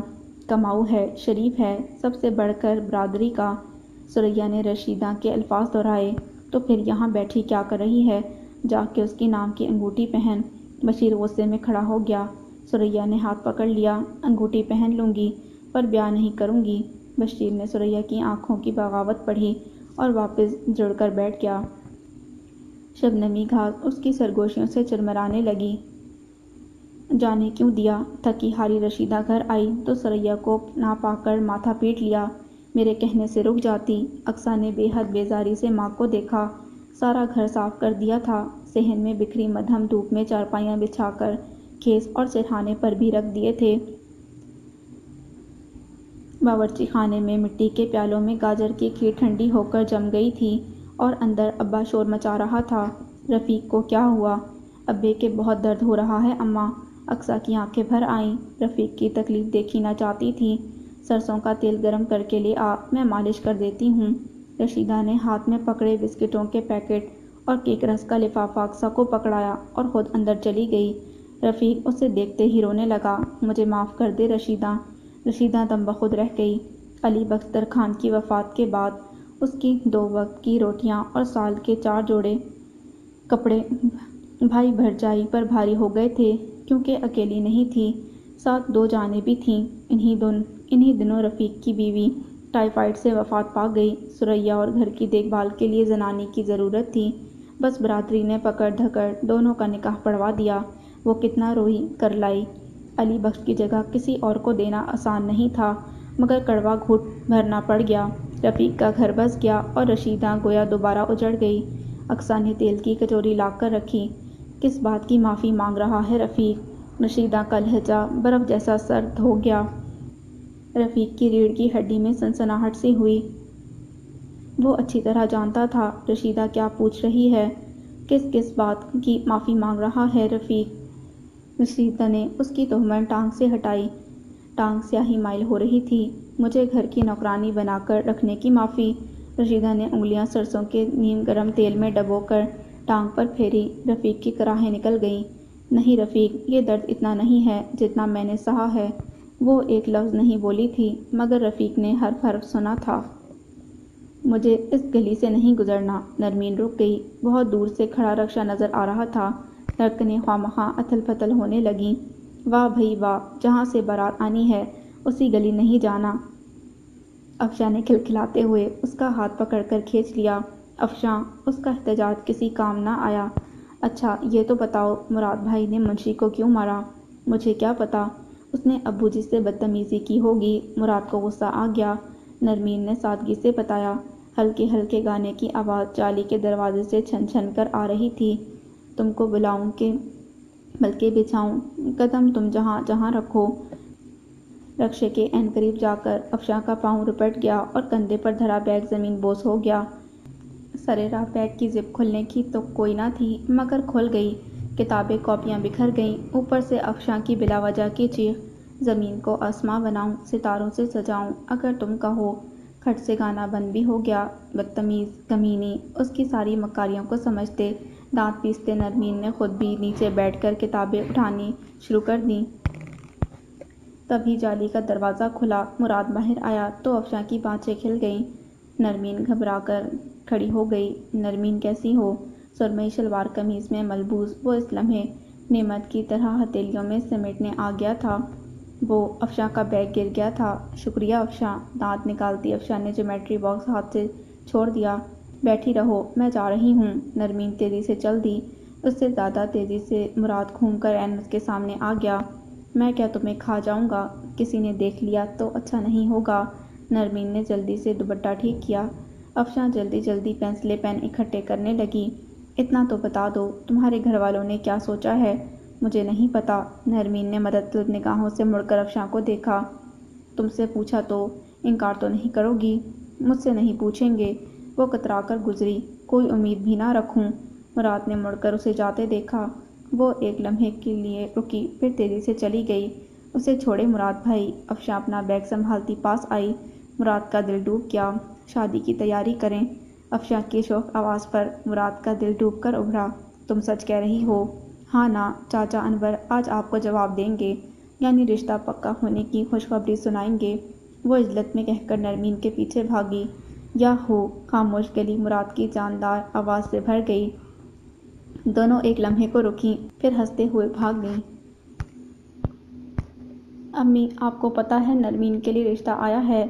کماؤ ہے، شریف ہے، سب سے بڑھ کر برادری کا۔ ثریا نے رشیدہ کے الفاظ دہرائے۔ تو پھر یہاں بیٹھی کیا کر رہی ہے؟ جا کے اس کی نام کی انگوٹھی پہن۔ بشیر غصے میں کھڑا ہو گیا۔ ثریا نے ہاتھ پکڑ لیا۔ انگوٹھی پہن لوں گی، پر بیاہ نہیں کروں گی۔ بشیر نے ثریا کی آنکھوں کی بغاوت پڑھی اور واپس جڑ کر بیٹھ گیا۔ شبنمی گھاس اس کی سرگوشیوں سے چرمرانے لگی۔ جانے کیوں دیا؟ تھکی ہاری رشیدہ گھر آئی تو ثریا کو نہ پا کر ماتھا پیٹ لیا۔ میرے کہنے سے رک جاتی۔ اقصیٰ نے بے حد بیزاری سے ماں کو دیکھا۔ سارا گھر صاف کر دیا تھا، صحن میں بکھری مدھم دھوپ میں چارپائیاں بچھا کر کھیس اور سرہانے پر بھی رکھ دیے تھے۔ باورچی خانے میں مٹی کے پیالوں میں گاجر کی کھیر ٹھنڈی ہو کر جم گئی تھی اور اندر ابا شور مچا رہا تھا۔ رفیق کو کیا ہوا؟ ابے کے بہت درد ہو رہا ہے اماں۔ اقصیٰ کی آنکھیں بھر آئیں۔ رفیق کی تکلیف دیکھی نہ جاتی تھی۔ سرسوں کا تیل گرم کر کے لے آ، میں مالش کر دیتی ہوں۔ رشیدہ نے ہاتھ میں پکڑے بسکٹوں کے پیکٹ اور کیک رس کا لفافہ اقصیٰ کو پکڑایا اور خود اندر چلی گئی۔ رفیق اسے دیکھتے ہی رونے لگا۔ مجھے معاف کر دے رشیدہ۔ رشیدہ دم بخود رہ گئی۔ علی بختر خان کی وفات کے بعد اس کی 2 وقت کی روٹیاں اور سال کے 4 جوڑے کپڑے بھائی بھرجائی پر بھاری ہو گئے تھے، کیونکہ اکیلی نہیں تھی، ساتھ 2 جانیں بھی تھیں۔ انہی دنوں رفیق کی بیوی ٹائیفائیڈ سے وفات پا گئی۔ ثریا اور گھر کی دیکھ بھال کے لیے زنانے کی ضرورت تھی، بس برادری نے پکڑ دھکڑ دونوں کا نکاح پڑھوا دیا۔ وہ کتنا روئی، کر لائی۔ علی بخش کی جگہ کسی اور کو دینا آسان نہیں تھا، مگر کڑوا گھونٹ بھرنا پڑ گیا۔ رفیق کا گھر بس گیا اور رشیدہ گویا دوبارہ اجڑ گئی۔ اقصیٰ نے تیل کی کٹوری لا کر رکھی۔ کس بات کی معافی مانگ رہا ہے رفیق؟ رشیدہ کا لہجہ برف جیسا سرد ہو گیا۔ رفیق کی ریڑھ کی ہڈی میں سنسناہٹ سی ہوئی۔ وہ اچھی طرح جانتا تھا رشیدہ کیا پوچھ رہی ہے۔ کس بات کی معافی مانگ رہا ہے رفیق؟ رشیدہ نے اس کی تہمت ٹانگ سے ہٹائی۔ ٹانگ سیاہی مائل ہو رہی تھی۔ مجھے گھر کی نوکرانی بنا کر رکھنے کی معافی؟ رشیدہ نے انگلیاں سرسوں کے نیم گرم تیل میں ڈبو کر ٹانگ پر پھیری۔ رفیق کی کراہیں نکل گئیں۔ نہیں رفیق، یہ درد اتنا نہیں ہے جتنا میں نے سہا ہے۔ وہ ایک لفظ نہیں بولی تھی، مگر رفیق نے حرف حرف سنا تھا۔ مجھے اس گلی سے نہیں گزرنا۔ نرمین رک گئی۔ بہت دور سے کھڑا رکشا نظر آ رہا تھا۔ دھڑکنیں خواہ اتھل پتھل ہونے لگیں۔ واہ بھئی واہ، جہاں سے بارات آنی ہے اسی گلی نہیں جانا؟ افشاں نے کھلکھلاتے ہوئے اس کا ہاتھ پکڑ کر کھینچ لیا۔ افشاں، اس کا احتجاج کسی کام نہ آیا۔ اچھا یہ تو بتاؤ مراد بھائی نے منشی کو کیوں مارا؟ مجھے کیا پتا، اس نے ابو جی سے بدتمیزی کی ہوگی، مراد کو غصہ آ گیا۔ نرمین نے سادگی سے بتایا۔ ہلکے ہلکے گانے کی آواز جالی کے دروازے سے چھن چھن کر آ رہی تھی۔ تم کو بلاؤں کہ بلکہ بچھاؤں، قدم تم جہاں جہاں رکھو۔ رکشے کے عین قریب جا کر افشاں کا پاؤں رپٹ گیا اور کندھے پر دھرا بیگ زمین بوس ہو گیا۔ سرے راہ بیگ کی زپ کھلنے کی تو کوئی نہ تھی، مگر کھل گئی۔ کتابیں کاپیاں بکھر گئیں۔ اوپر سے افشاں کی بلا وجہ کی چیخ، زمین کو آسماں بناؤں، ستاروں سے سجاؤں اگر تم کہو۔ کھٹ سے گانا بند بھی ہو گیا۔ بدتمیز، کمینی، اس کی ساری مکاریوں کو سمجھتے، دانت پیستے نرمین نے خود بھی نیچے بیٹھ کر کتابیں اٹھانی شروع کر دیں۔ تبھی جالی کا دروازہ کھلا۔ مراد باہر آیا تو افشاں کی بانچیں کھل گئیں۔ نرمین گھبرا کر کھڑی ہو گئی۔ نرمین کیسی ہو؟ سرمئی شلوار قمیص میں ملبوس وہ اس لمحے نعمت کی طرح ہتھیلیوں میں سمیٹنے آ گیا تھا۔ وہ افشاں کا بیگ گر گیا تھا۔ شکریہ افشاں۔ دانت نکالتی افشاں نے جیومیٹری باکس ہاتھ سے چھوڑ دیا۔ بیٹھی رہو، میں جا رہی ہوں۔ نرمین تیزی سے چل دی۔ اس سے زیادہ تیزی سے مراد گھوم کر عین اس کے سامنے آ گیا۔ میں کیا تمہیں کھا جاؤں گا؟ کسی نے دیکھ لیا تو اچھا نہیں ہوگا۔ نرمین نے جلدی سے دوپٹہ ٹھیک کیا۔ افشاں جلدی جلدی پنسلیں پین اکٹھے کرنے لگی۔ اتنا تو بتا دو، تمہارے گھر والوں نے کیا سوچا ہے؟ مجھے نہیں پتا۔ نرمین نے مدد طلب نگاہوں سے مڑ کر افشاں کو دیکھا۔ تم سے پوچھا تو انکار تو نہیں کرو گی؟ مجھ سے نہیں پوچھیں گے۔ وہ کترا کر گزری۔ کوئی امید بھی نہ رکھوں؟ مراد نے مڑ کر اسے جاتے دیکھا۔ وہ ایک لمحے کے لیے رکی، پھر تیزی سے چلی گئی۔ اسے چھوڑے مراد بھائی۔ افشاں اپنا بیگ سنبھالتی پاس آئی۔ مراد کا دل ڈوب گیا۔ شادی کی تیاری کریں۔ افشاں کی شوخ آواز پر مراد کا دل ڈوب کر ابھرا۔ تم سچ کہہ رہی ہو؟ ہاں نا، چاچا انور آج آپ کو جواب دیں گے، یعنی رشتہ پکا ہونے کی خوشخبری سنائیں گے۔ وہ عجلت میں کہہ کر نرمین کے پیچھے بھاگی۔ یاہو! خاموش گلی مراد کی جاندار آواز سے بھر گئی۔ دونوں ایک لمحے کو رکیں، پھر ہنستے ہوئے بھاگ گئیں۔ امی، آپ کو پتہ ہے نرمین کے لیے رشتہ آیا ہے؟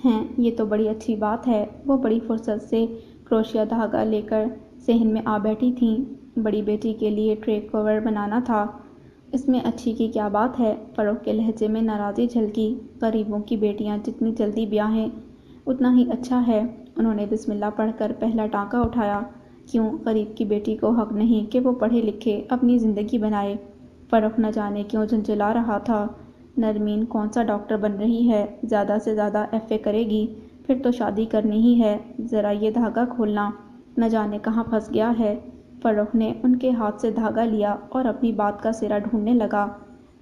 ہیں، یہ تو بڑی اچھی بات ہے۔ وہ بڑی فرصت سے کروشیا دھاگا لے کر صحن میں آ بیٹھی تھیں۔ بڑی بیٹی کے لیے ٹرے کور بنانا تھا۔ اس میں اچھی کی کیا بات ہے؟ فروخت کے لہجے میں ناراضی جھلکی۔ غریبوں کی بیٹیاں جتنی جلدی بیاہیں اتنا ہی اچھا ہے۔ انہوں نے بسم اللہ پڑھ کر پہلا ٹانکا اٹھایا۔ کیوں غریب کی بیٹی کو حق نہیں کہ وہ پڑھے لکھے اپنی زندگی بنائے؟ فروخت نہ جانے کیوں جھنجھلا رہا تھا۔ نرمین کون سا ڈاکٹر بن رہی ہے؟ زیادہ سے زیادہ ایف اے کرے گی، پھر تو شادی کرنی ہی ہے۔ ذرا یہ دھاگا کھولنا، نہ جانے کہاں پھنس گیا ہے۔ فروخت نے ان کے ہاتھ سے دھاگا لیا اور اپنی بات کا سرا ڈھونڈنے لگا۔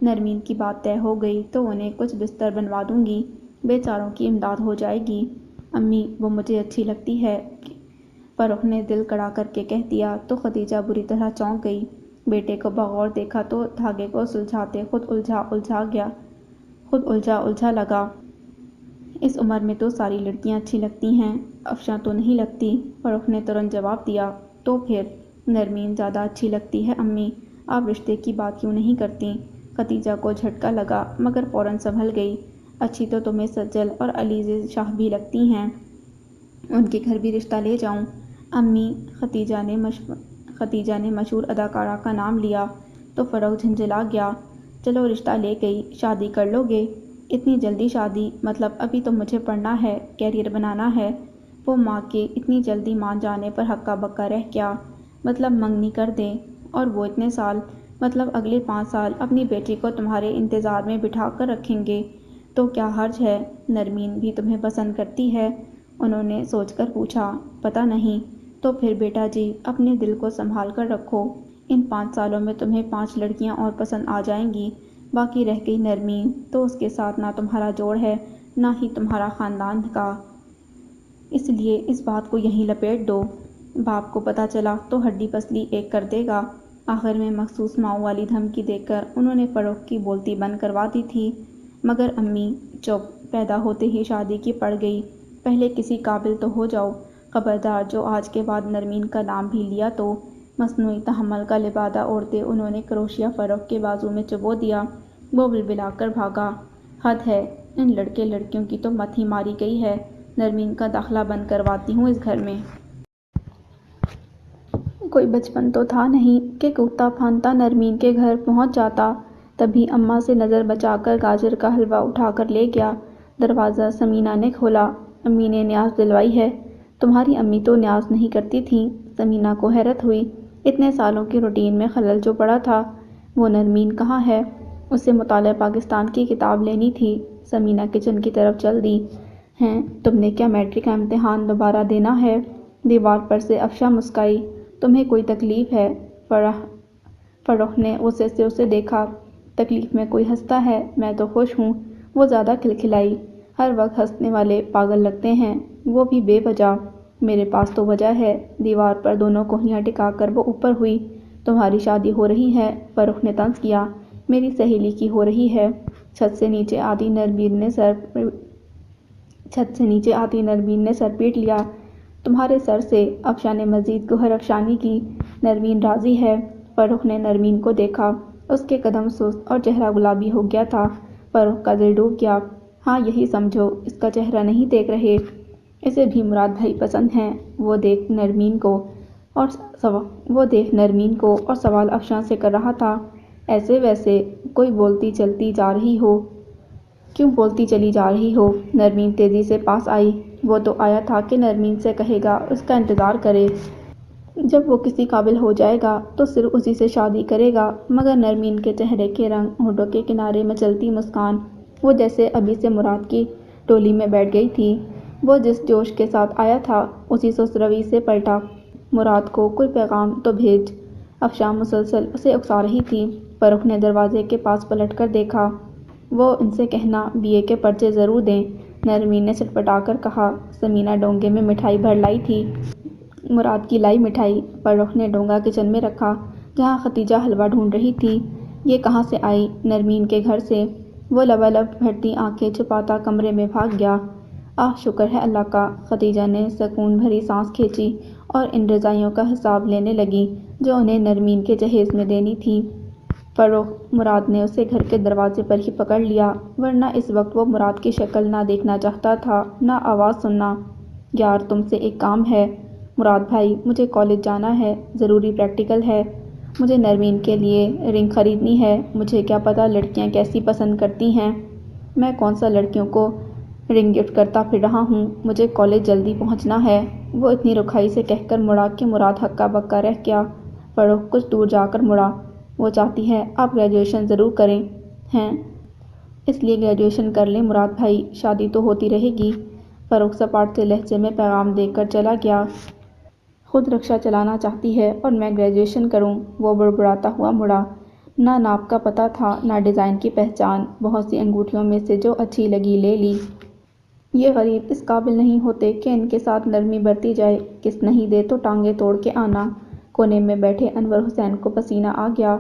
نرمین کی بات طے ہو گئی تو انہیں کچھ بستر بنوا دوں گی، بے چاروں کی امداد ہو جائے گی۔ امی، وہ مجھے اچھی لگتی ہے، فروخت نے دل کڑا کر کے کہہ دیا تو خدیجہ بری طرح چونک گئی۔ بیٹے کو بغور دیکھا تو دھاگے کو سلجھاتے خود الجھا لگا۔ اس عمر میں تو ساری لڑکیاں اچھی لگتی ہیں، افشاں تو نہیں لگتی۔ فروخت نے ترنت جواب دیا۔ تو پھر نرمین زیادہ اچھی لگتی ہے امی، آپ رشتے کی بات کیوں نہیں کرتیں؟ خدیجہ کو جھٹکا لگا مگر فوراً سنبھل گئی۔ اچھی تو تمہیں سجل اور علیزِ شاہ بھی لگتی ہیں، ان کے گھر بھی رشتہ لے جاؤں؟ امی، خدیجہ نے مشہور اداکارہ کا نام لیا تو فروخت جھنجھلا گیا۔ چلو رشتہ لے گئی، شادی کر لو گے؟ اتنی جلدی شادی؟ مطلب ابھی تو مجھے پڑھنا ہے، کیریئر بنانا ہے۔ وہ ماں کے اتنی جلدی مان جانے پر ہکا بکا رہ گیا۔ مطلب منگنی کر دیں؟ اور وہ اتنے سال؟ مطلب اگلے 5 سال اپنی بیٹی کو تمہارے انتظار میں بٹھا کر رکھیں گے؟ تو کیا حرج ہے؟ نرمین بھی تمہیں پسند کرتی ہے؟ انہوں نے سوچ کر پوچھا۔ پتہ نہیں۔ تو پھر بیٹا جی اپنے دل کو سنبھال کر رکھو، ان 5 سالوں میں تمہیں 5 لڑکیاں اور پسند آ جائیں گی۔ باقی رہ گئی نرمین تو اس کے ساتھ نہ تمہارا جوڑ ہے نہ ہی تمہارا خاندان کا، اس لیے اس بات کو یہیں لپیٹ دو۔ باپ کو پتہ چلا تو ہڈی پسلی ایک کر دے گا۔ آخر میں مخصوص ماؤں والی دھمکی دے کر انہوں نے فروخت کی بولتی بند کروا دی تھی۔ مگر امی، چپ، پیدا ہوتے ہی شادی کی پڑ گئی۔ پہلے کسی قابل تو ہو جاؤ، خبردار جو آج کے بعد نرمین کا نام بھی لیا تو۔ مصنوعی تحمل کا لبادہ اوڑھتے انہوں نے کروشیہ فروخت کے بازو میں چبو دیا۔ وہ بلبلا کر بھاگا۔ حد ہے، ان لڑکے لڑکیوں کی تو مت ہی ماری گئی ہے۔ نرمین کا داخلہ بند کرواتی ہوں اس گھر میں۔ کوئی بچپن تو تھا نہیں کہ کودتا پھاندتا نرمین کے گھر پہنچ جاتا۔ تبھی اماں سے نظر بچا کر گاجر کا حلوہ اٹھا کر لے گیا۔ دروازہ ثمینہ نے کھولا۔ امی نے نیاز دلوائی ہے؟ تمہاری امی تو نیاز نہیں کرتی تھیں۔ ثمینہ کو حیرت ہوئی۔ اتنے سالوں کی روٹین میں خلل جو پڑا تھا۔ وہ نرمین کہاں ہے؟ اسے مطالعہ پاکستان کی کتاب لینی تھی۔ ثمینہ کچن کی طرف چل دی۔ ہیں، تم نے کیا میٹرک کا امتحان دوبارہ دینا ہے؟ دیوار پر سے افشاں مسکرائی۔ تمہیں کوئی تکلیف ہے؟ فرح نے غصے سے اسے دیکھا۔ تکلیف میں کوئی ہنستا ہے؟ میں تو خوش ہوں۔ وہ زیادہ کھلکھلائی۔ ہر وقت ہنسنے والے پاگل لگتے ہیں، وہ بھی بے وجہ۔ میرے پاس تو وجہ ہے۔ دیوار پر دونوں کوہنیاں ٹکا کر وہ اوپر ہوئی۔ تمہاری شادی ہو رہی ہے، فرح نے طنز کیا۔ میری سہیلی کی ہو رہی ہے۔ چھت سے نیچے آتی نرمین نے سر پیٹ لیا۔ تمہارے سر سے؟ افشاں نے مزید گوہر افشانی کی۔ نرمین راضی ہے؟ فرح نے نرمین کو دیکھا۔ اس کے قدم سست اور چہرہ گلابی ہو گیا تھا۔ فرح کا دل ڈوب گیا۔ ہاں یہی سمجھو، اس کا چہرہ نہیں دیکھ رہے؟ اسے بھی مراد بھائی پسند ہیں۔ وہ دیکھ نرمین کو اور سوال افشاں سے کر رہا تھا۔ ایسے ویسے کوئی بولتی چلی جا رہی ہو؟ نرمین تیزی سے پاس آئی۔ وہ تو آیا تھا کہ نرمین سے کہے گا اس کا انتظار کرے۔ جب وہ کسی قابل ہو جائے گا تو صرف اسی سے شادی کرے گا۔ مگر نرمین کے چہرے کے رنگ، ہونٹوں کے کنارے مچلتی مسکان، وہ جیسے ابھی سے مراد کی ٹولی میں بیٹھ گئی تھی۔ وہ جس جوش کے ساتھ آیا تھا اسی سست روی سے پلٹا۔ مراد کو کوئی پیغام تو بھیج۔ افشاں مسلسل اسے اکسا رہی تھی۔ فرح نے دروازے کے پاس پلٹ کر دیکھا۔ وہ ان سے کہنا بی اے کے پرچے ضرور دیں، نرمین نے چٹپٹا کر کہا۔ ثمینہ ڈونگے میں مٹھائی بھر لائی تھی۔ مراد کی لائی مٹھائی؟ فرح نے ڈونگا کچن میں رکھا جہاں ختیجہ حلوہ ڈھونڈ رہی تھی۔ یہ کہاں سے آئی؟ نرمین کے گھر سے۔ وہ لبالب بھرتی آنکھیں چھپاتا کمرے میں بھاگ گیا۔ آہ، شکر ہے اللہ کا۔ ختیجہ نے سکون بھری سانس کھینچی اور ان رضائیوں کا حساب لینے لگی جو انہیں نرمین کے جہیز میں دینی تھیں۔ فرح، مراد نے اسے گھر کے دروازے پر ہی پکڑ لیا، ورنہ اس وقت وہ مراد کی شکل نہ دیکھنا چاہتا تھا نہ آواز سننا۔ یار تم سے ایک کام ہے۔ مراد بھائی، مجھے کالج جانا ہے، ضروری پریکٹیکل ہے۔ مجھے نرمین کے لیے رنگ خریدنی ہے۔ مجھے کیا پتہ لڑکیاں کیسی پسند کرتی ہیں۔ میں کون سا لڑکیوں کو رنگ گفٹ کرتا پھر رہا ہوں۔ مجھے کالج جلدی پہنچنا ہے۔ وہ اتنی رکھائی سے کہہ کر مڑا کہ مراد ہکا بکا رہ گیا۔ فرح کچھ دور جا کر مڑا۔ وہ چاہتی ہے آپ گریجویشن ضرور کریں۔ ہیں، اس لیے گریجویشن کر لیں مراد بھائی، شادی تو ہوتی رہے گی۔ فرح سپاٹ سے لہجے میں پیغام دے کر چلا گیا۔ خود رکشہ چلانا چاہتی ہے اور میں گریجویشن کروں؟ وہ بڑبڑاتا ہوا مڑا۔ نہ ناپ کا پتہ تھا نہ ڈیزائن کی پہچان، بہت سی انگوٹھیوں میں سے جو اچھی لگی لے لی۔ یہ غریب اس قابل نہیں ہوتے کہ ان کے ساتھ نرمی برتی جائے، کس نہیں دے تو ٹانگیں توڑ کے آنا۔ کونے میں بیٹھے انور حسین کو پسینہ آ گیا۔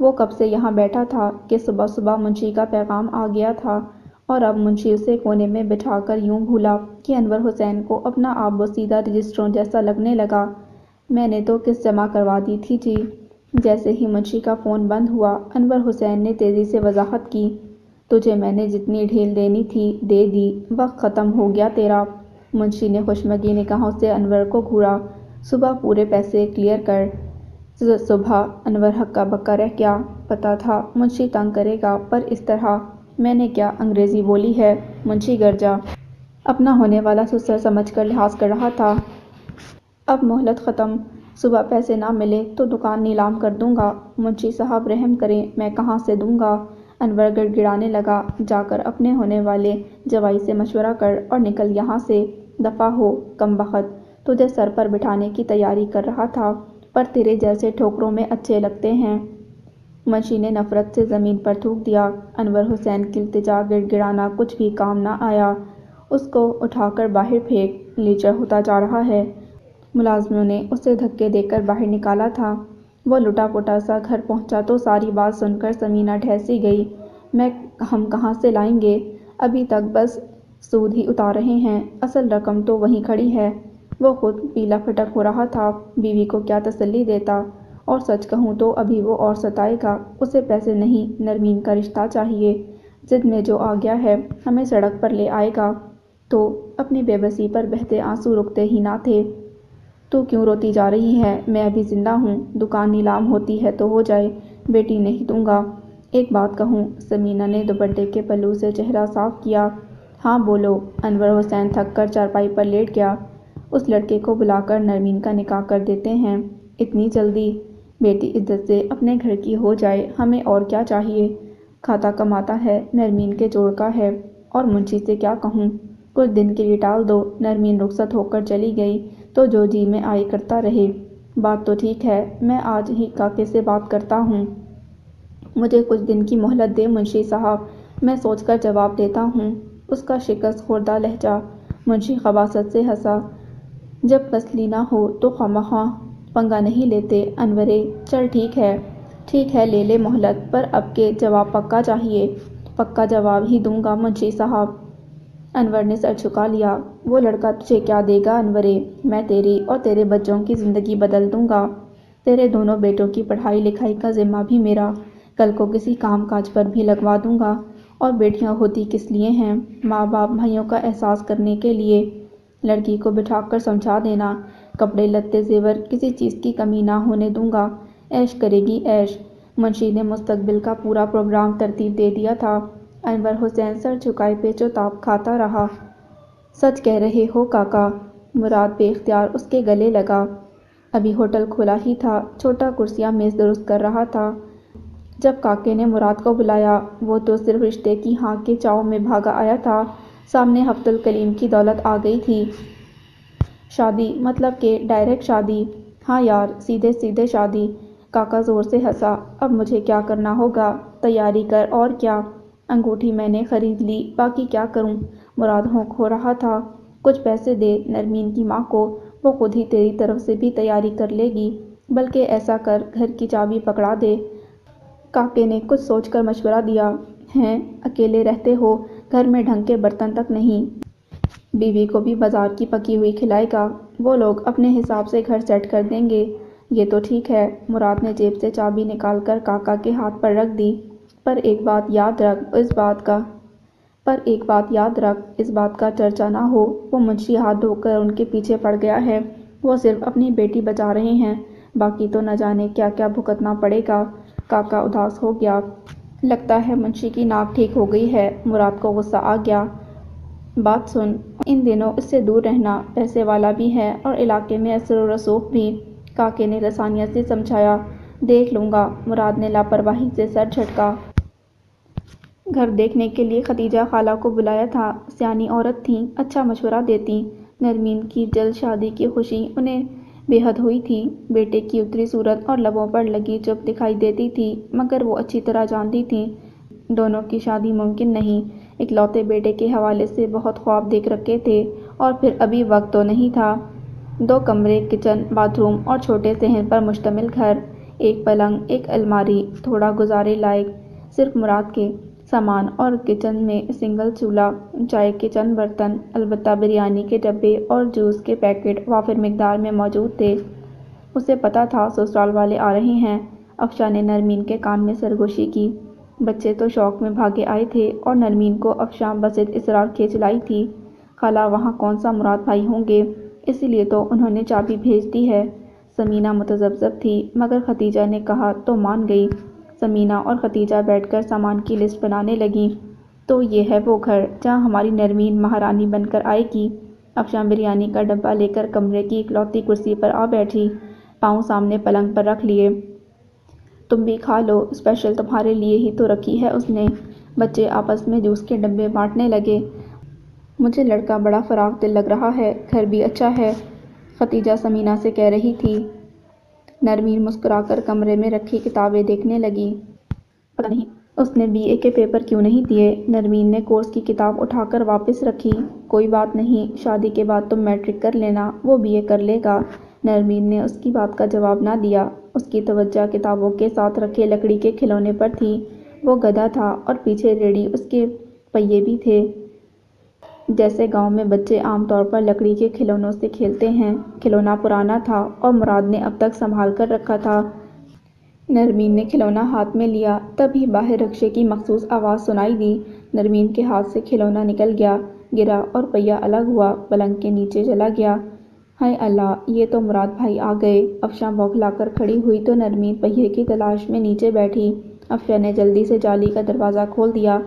وہ کب سے یہاں بیٹھا تھا کہ صبح صبح منشی کا پیغام آ گیا تھا اور اب منشی اسے کونے میں بٹھا کر یوں بھولا کہ انور حسین کو اپنا آپ وہ سیدھا رجسٹروں جیسا لگنے لگا۔ میں نے تو قسط جمع کروا دی تھی جی۔ جیسے ہی منشی کا فون بند ہوا انور حسین نے تیزی سے وضاحت کی۔ تجھے میں نے جتنی ڈھیل دینی تھی دے دی، وقت ختم ہو گیا تیرا۔ منشی نے خشمگی نگاہوں سے انور کو گھورا۔ صبح پورے پیسے کلیئر کر۔ صبح؟ انور ہکا بکا رہ گیا۔ پتہ تھا منشی تنگ کرے گا پر اس طرح۔ میں نے کیا انگریزی بولی ہے؟ منشی گرجا۔ اپنا ہونے والا سسر سمجھ کر لحاظ کر رہا تھا۔ اب مہلت ختم، صبح پیسے نہ ملے تو دکان نیلام کر دوں گا۔ منشی صاحب رحم کریں، میں کہاں سے دوں گا؟ انور گڑ گڑانے لگا۔ جا کر اپنے ہونے والے جوائی سے مشورہ کر اور نکل یہاں سے، دفعہ ہو، کمبخت۔ تجھے سر پر بٹھانے کی تیاری کر رہا تھا پر تیرے جیسے ٹھوکروں میں اچھے لگتے ہیں۔ منشی نے نفرت سے زمین پر تھوک دیا۔ انور حسین کی التجا گڑ گڑانا کچھ بھی کام نہ آیا۔ اس کو اٹھا کر باہر پھینک، لیچر ہوتا جا رہا ہے۔ ملازموں نے اسے دھکے دے کر باہر نکالا تھا۔ وہ لٹا پٹا سا گھر پہنچا تو ساری بات سن کر ثمینہ ٹھہر سی گئی۔ ہم کہاں سے لائیں گے؟ ابھی تک بس سود ہی اتار رہے ہیں، اصل رقم تو وہیں کھڑی ہے۔ وہ خود پیلا پھٹک ہو رہا تھا، بیوی کو کیا تسلی دیتا، اور سچ کہوں تو ابھی وہ اور ستائے گا۔ اسے پیسے نہیں، نرمین کا رشتہ چاہیے۔ ضد میں جو آ گیا ہے، ہمیں سڑک پر لے آئے گا۔ تو اپنی بے بسی پر بہتے آنسو رکتے ہی نہ تھے۔ تو کیوں روتی جا رہی ہے؟ میں ابھی زندہ ہوں، دکان نیلام ہوتی ہے تو ہو جائے، بیٹی نہیں دوں گا۔ ایک بات کہوں؟ ثمینہ نے دوپٹے کے پلو سے چہرہ صاف کیا۔ ہاں بولو۔ انور حسین تھک کر چارپائی پر لیٹ گیا۔ اس لڑکے کو بلا کر نرمین کا نکاح کر دیتے ہیں۔ اتنی جلدی؟ بیٹی عزت سے اپنے گھر کی ہو جائے، ہمیں اور کیا چاہیے؟ کھاتا کماتا ہے، نرمین کے جوڑ کا ہے، اور منشی سے کیا کہوں؟ کچھ دن کے لیے ٹال دو۔ نرمین رخصت ہو کر چلی گئی تو جو جی میں آئے کرتا رہے۔ بات تو ٹھیک ہے، میں آج ہی کاکے سے بات کرتا ہوں۔ مجھے کچھ دن کی مہلت دیں منشی صاحب، میں سوچ کر جواب دیتا ہوں۔ اس کا شکست خوردہ لہجہ۔ منشی خباثت سے ہنسا۔ جب تسلی نہ ہو تو خواہ پنگا نہیں لیتے انورے۔ چل ٹھیک ہے لے لے مہلت، پر اب کے جواب پکا چاہیے۔ پکا جواب ہی دوں گا منشی صاحب۔ انور نے سر جھکا لیا۔ وہ لڑکا تجھے کیا دے گا انورے؟ میں تیری اور تیرے بچوں کی زندگی بدل دوں گا۔ تیرے دونوں بیٹوں کی پڑھائی لکھائی کا ذمہ بھی میرا، کل کو کسی کام کاج پر بھی لگوا دوں گا۔ اور بیٹیاں ہوتی کس لیے ہیں؟ ماں باپ بھائیوں کا احساس کرنے کے لیے۔ لڑکی کو بٹھا کر سمجھا دینا، کپڑے لتے زیور کسی چیز کی کمی نہ ہونے دوں گا۔ عیش کرے گی عیش۔ منشی نے مستقبل کا پورا پروگرام ترتیب دے دیا تھا۔ انور حسین سر جھکائے پیچ و تاب کھاتا رہا۔ سچ کہہ رہے ہو کاکا؟ مراد بے اختیار اس کے گلے لگا۔ ابھی ہوٹل کھولا ہی تھا، چھوٹا کرسیاں میز درست کر رہا تھا جب کاکے نے مراد کو بلایا۔ وہ تو صرف رشتے کی ہاں کے چاؤ میں بھاگا آیا تھا، سامنے ہفت الکلیم کی دولت آ گئی تھی۔ شادی؟ مطلب کہ ڈائریکٹ شادی؟ ہاں یار، سیدھے سیدھے شادی۔ کاکا زور سے ہنسا۔ اب مجھے کیا کرنا ہوگا؟ تیاری کر اور کیا۔ انگوٹھی میں نے خرید لی، باقی کیا کروں؟ مراد ہونک ہو رہا تھا۔ کچھ پیسے دے نرمین کی ماں کو، وہ خود ہی تیری طرف سے بھی تیاری کر لے گی۔ بلکہ ایسا کر، گھر کی چابی پکڑا دے۔ کاکے نے کچھ سوچ کر مشورہ دیا۔ ہیں، اکیلے رہتے ہو، گھر میں ڈھنگ کے برتن تک نہیں۔ بیوی کو بھی بازار کی پکی ہوئی کھلائے گا، وہ لوگ اپنے حساب سے گھر سیٹ کر دیں گے۔ یہ تو ٹھیک ہے۔ مراد نے جیب سے چابی نکال کر کاکا کے ہاتھ پر رکھ دی۔ پر ایک بات یاد رکھ، اس بات کا چرچا نہ ہو۔ وہ منشی ہاتھ دھو کر ان کے پیچھے پڑ گیا ہے۔ وہ صرف اپنی بیٹی بچا رہے ہیں، باقی تو نہ جانے کیا کیا بھگتنا پڑے گا۔ کاکا اداس ہو گیا۔ لگتا ہے منشی کی ناک ٹھیک ہو گئی ہے۔ مراد کو غصہ آ گیا۔ بات سن، ان دنوں اس سے دور رہنا، پیسے والا بھی ہے اور علاقے میں اثر و رسوخ بھی۔ کاکے نے لسانیت سے سمجھایا۔ دیکھ لوں گا۔ مراد نے لاپرواہی سے سر جھٹکا۔ گھر دیکھنے کے لیے ختیجہ خالہ کو بلایا تھا، سیانی عورت تھیں، اچھا مشورہ دیتیں۔ نرمین کی جلد شادی کی خوشی انہیں بے حد ہوئی تھی۔ بیٹے کی اتری صورت اور لبوں پر لگی چپ دکھائی دیتی تھی، مگر وہ اچھی طرح جانتی تھیں دونوں کی شادی ممکن نہیں۔ اکلوتے بیٹے کے حوالے سے بہت خواب دیکھ رکھے تھے، اور پھر ابھی وقت تو نہیں تھا۔ 2 کمرے، کچن، باتھ روم اور چھوٹے صحن پر مشتمل گھر، ایک پلنگ، ایک الماری، تھوڑا گزارے لائق صرف مراد کے سامان، اور کچن میں سنگل چولہا، چائے کے چند برتن، البتہ بریانی کے ڈبے اور جوس کے پیکٹ وافر مقدار میں موجود تھے۔ اسے پتہ تھا سسرال والے آ رہے ہیں۔ افشاں نے نرمین کے کان میں سرگوشی کی۔ بچے تو شوق میں بھاگے آئے تھے، اور نرمین کو افشاں بصد اصرار کھینچ لائی تھی۔ خالہ وہاں کون سا مراد بھائی ہوں گے، اسی لیے تو انہوں نے چابی بھیج دی ہے۔ ثمینہ متذبذب تھی، مگر ختیجہ نے کہا تو مان گئی۔ ثمینہ اور ختیجہ بیٹھ کر سامان کی لسٹ بنانے لگیں۔ تو یہ ہے وہ گھر جہاں ہماری نرمین مہارانی بن کر آئے گی۔ افشاں بریانی کا ڈبہ لے کر کمرے کی اکلوتی کرسی پر آ بیٹھی، پاؤں سامنے پلنگ پر رکھ لیے۔ تم بھی کھا لو، اسپیشل تمہارے لیے ہی تو رکھی ہے اس نے۔ بچے آپس میں جوس کے ڈبے بانٹنے لگے۔ مجھے لڑکا بڑا فراخ دل لگ رہا ہے، گھر بھی اچھا ہے، ختیجہ ثمینہ سے کہہ رہی تھی۔ نرمین مسکرا کر کمرے میں رکھی کتابیں دیکھنے لگی۔ پتہ نہیں اس نے BA کے پیپر کیوں نہیں دیے۔ نرمین نے کورس کی کتاب اٹھا کر واپس رکھی۔ کوئی بات نہیں، شادی کے بعد تم میٹرک کر لینا، وہ BA کر لے گا۔ نرمین نے اس کی بات کا جواب نہ دیا۔ اس کی توجہ کتابوں کے ساتھ رکھے لکڑی کے کھلونے پر تھی۔ وہ گدھا تھا اور پیچھے ریڑھی اس کے پہیے بھی تھے۔ جیسے گاؤں میں بچے عام طور پر لکڑی کے کھلونوں سے کھیلتے ہیں۔ کھلونا پرانا تھا اور مراد نے اب تک سنبھال کر رکھا تھا۔ نرمین نے کھلونا ہاتھ میں لیا، تبھی باہر رکشے کی مخصوص آواز سنائی دی۔ نرمین کے ہاتھ سے کھلونا نکل گیا، گرا اور پہیہ الگ ہوا، پلنگ کے نیچے چلا گیا۔ ہائے اللہ، یہ تو مراد بھائی آ گئے۔ افشاں بوکھلا کر کھڑی ہوئی تو نرمین پہیے کی تلاش میں نیچے بیٹھی۔ افشاں نے جلدی سے جالی کا دروازہ کھول دیا۔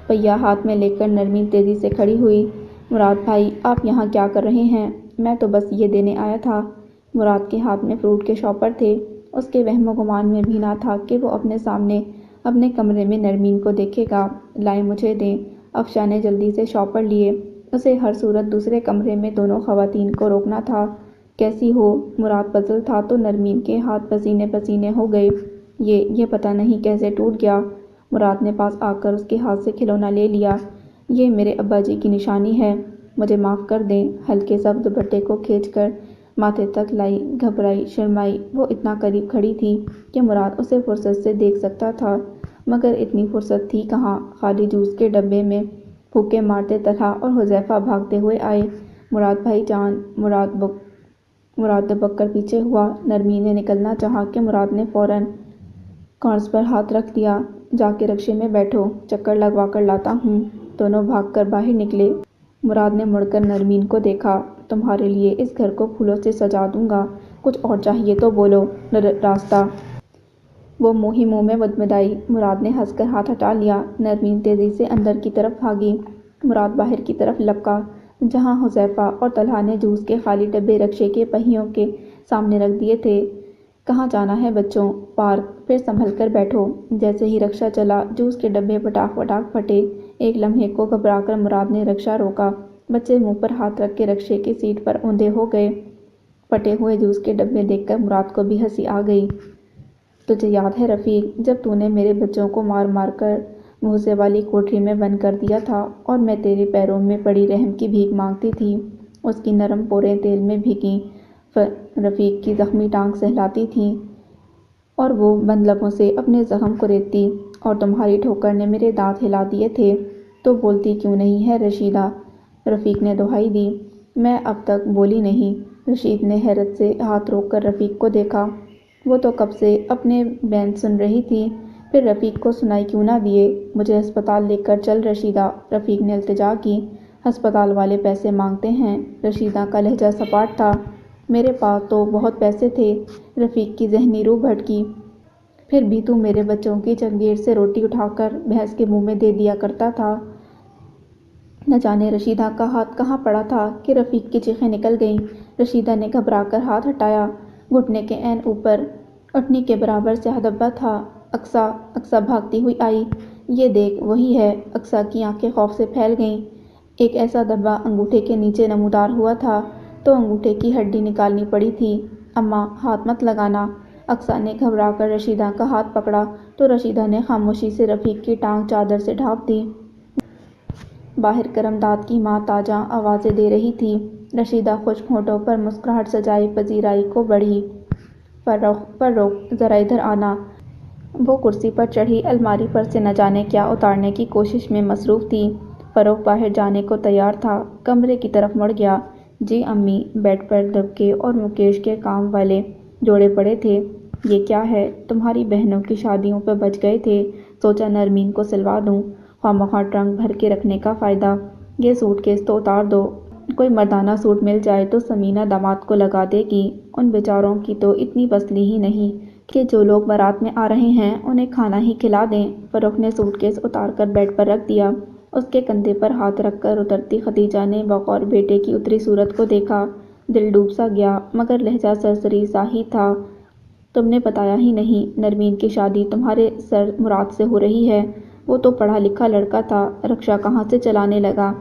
پہیہ ہاتھ میں لے کر نرمین تیزی سے کھڑی ہوئی۔ مراد بھائی، آپ یہاں کیا کر رہے ہیں؟ میں تو بس یہ دینے آیا تھا۔ مراد کے ہاتھ میں فروٹ کے شاپر تھے۔ اس کے وہم و گمان میں بھی نہ تھا کہ وہ اپنے سامنے اپنے کمرے میں نرمین کو دیکھے گا۔ لائیں مجھے دیں۔ افشاں نے جلدی سے شاپر لیے۔ اسے ہر صورت دوسرے کمرے میں دونوں خواتین کو روکنا تھا۔ کیسی ہو؟ مراد پزل تھا تو نرمین کے ہاتھ پسینے پسینے ہو گئے۔ یہ پتہ نہیں کیسے ٹوٹ گیا۔ مراد نے پاس آ کر اس کے ہاتھ سے کھلونا لے لیا۔ یہ میرے ابا جی کی نشانی ہے، مجھے معاف کر دیں۔ ہلکے سبز دوپٹے کو کھینچ کر ماتھے تک لائی، گھبرائی شرمائی۔ وہ اتنا قریب کھڑی تھی کہ مراد اسے فرصت سے دیکھ سکتا تھا، مگر اتنی فرصت تھی کہاں۔ خالی جوس کے ڈبے میں پھونکے مارتے طلحہ اور حذیفہ بھاگتے ہوئے آئے۔ مراد بھائی جان، مراد دبک کر پیچھے ہوا۔ نرمین نے نکلنا چاہا کہ مراد نے فوراً کارنرز پر ہاتھ رکھ دیا۔ جا کے رکشے میں بیٹھو، چکر لگوا کر لاتا ہوں۔ دونوں بھاگ کر باہر نکلے۔ مراد نے مڑ کر نرمین کو دیکھا۔ تمہارے لیے اس گھر کو پھولوں سے سجا دوں گا، کچھ اور چاہیے تو بولو۔ راستہ؟ وہ منہ ہی منہ میں مدمدائی۔ مراد نے ہنس کر ہاتھ ہٹا لیا۔ نرمین تیزی سے اندر کی طرف بھاگی۔ مراد باہر کی طرف لپکا، جہاں حذیفہ اور طلحہ نے جوس کے خالی ڈبے رکشے کے پہیوں کے سامنے رکھ دیے تھے۔ کہاں جانا ہے بچوں؟ پارک، پھر سنبھل کر بیٹھو۔ جیسے ہی رکشہ چلا، جوس کے ڈبے پٹاخ پٹاخ پھٹے۔ ایک لمحے کو گھبرا کر مراد نے رکشہ روکا۔ بچے منہ پر ہاتھ رکھ کے رکشے کی سیٹ پر اوندھے ہو گئے۔ پھٹے ہوئے جوس کے ڈبے دیکھ کر مراد کو بھی ہنسی آ گئی۔ تجھے یاد ہے رفیق، جب تو نے میرے بچوں کو مار مار کر بھوسے والی کوٹری میں بند کر دیا تھا اور میں تیرے پیروں میں پڑی رحم کی بھیک مانگتی تھی؟ اس کی نرم پوریں تیل میں بھیگی رفیق کی زخمی ٹانگ سہلاتی تھیں اور وہ بند لبوں سے اپنے زخم کو ریتتی، اور تمہاری ٹھوکر نے میرے دانت ہلا دیے تھے۔ تو بولتی کیوں نہیں ہے رشیدہ؟ رفیق نے دہائی دی۔ میں اب تک بولی نہیں۔ رشید نے حیرت سے ہاتھ روک کر رفیق کو دیکھا۔ وہ تو کب سے اپنے بین سن رہی تھی، پھر رفیق کو سنائی کیوں نہ دیے؟ مجھے ہسپتال لے کر چل رشیدہ، رفیق نے التجا کی۔ ہسپتال والے پیسے مانگتے ہیں؟ رشیدہ کا لہجہ سپاٹ تھا۔ میرے پاس تو بہت پیسے تھے، رفیق کی ذہنی روح بھٹکی۔ پھر بھی تو میرے بچوں کی چنگیڑ سے روٹی اٹھا کر بھینس کے منہ میں دے دیا کرتا تھا۔ نہ جانے رشیدہ کا ہاتھ کہاں پڑا تھا کہ رفیق کی چیخیں نکل گئیں۔ رشیدہ نے گھبرا کر ہاتھ ہٹایا۔ گھٹنے کے عین اوپر اٹھنی کے برابر سیاہ دھبا تھا۔ اقصیٰ بھاگتی ہوئی آئی۔ یہ دیکھ، وہی ہے۔ اقصیٰ کی آنکھیں خوف سے پھیل گئیں۔ ایک ایسا دھبا انگوٹھے کے نیچے نمودار ہوا تھا تو انگوٹھے کی ہڈی نکالنی پڑی تھی۔ اماں، ہاتھ مت لگانا۔ اقصیٰ نے گھبرا کر رشیدہ کا ہاتھ پکڑا تو رشیدہ نے خاموشی سے رفیق کی ٹانگ چادر سے ڈھانپ دی۔ باہر کرم داد کی ماں تاجاں آوازیں دے رہی تھی۔ رشیدہ خشک ہونٹوں پر مسکراہٹ سجائے پذیرائی کو بڑھی۔ فرخ، ذرا ادھر آنا۔ وہ کرسی پر چڑھی الماری پر سے نہ جانے کیا اتارنے کی کوشش میں مصروف تھی۔ فرخ باہر جانے کو تیار تھا، کمرے کی طرف مڑ گیا۔ جی امی۔ بیڈ پر دبکے اور مکیش کے کام والے جوڑے پڑے تھے۔ یہ کیا ہے؟ تمہاری بہنوں کی شادیوں پہ بچ گئے تھے، سوچا نرمین کو سلوا دوں، خواہ ٹرنک بھر کے رکھنے کا فائدہ۔ یہ سوٹ کیس تو اتار دو، کوئی مردانہ سوٹ مل جائے تو سمینہ داماد کو لگا دے گی۔ ان بیچاروں کی تو اتنی وصلی ہی نہیں کہ جو لوگ بارات میں آ رہے ہیں انہیں کھانا ہی کھلا دیں۔ فرخ نے سوٹ کیس اتار کر بیڈ پر رکھ دیا۔ اس کے کندھے پر ہاتھ رکھ کر اترتی خدیجہ نے بغور بیٹے کی اتری صورت کو دیکھا۔ دل ڈوب سا گیا، مگر لہجہ سرسری سا ہی تھا۔ تم نے بتایا ہی نہیں، نرمین کی شادی تمہارے سر مراد سے ہو رہی ہے؟ وہ تو پڑھا لکھا لڑکا تھا، رکشہ کہاں سے چلانے لگا؟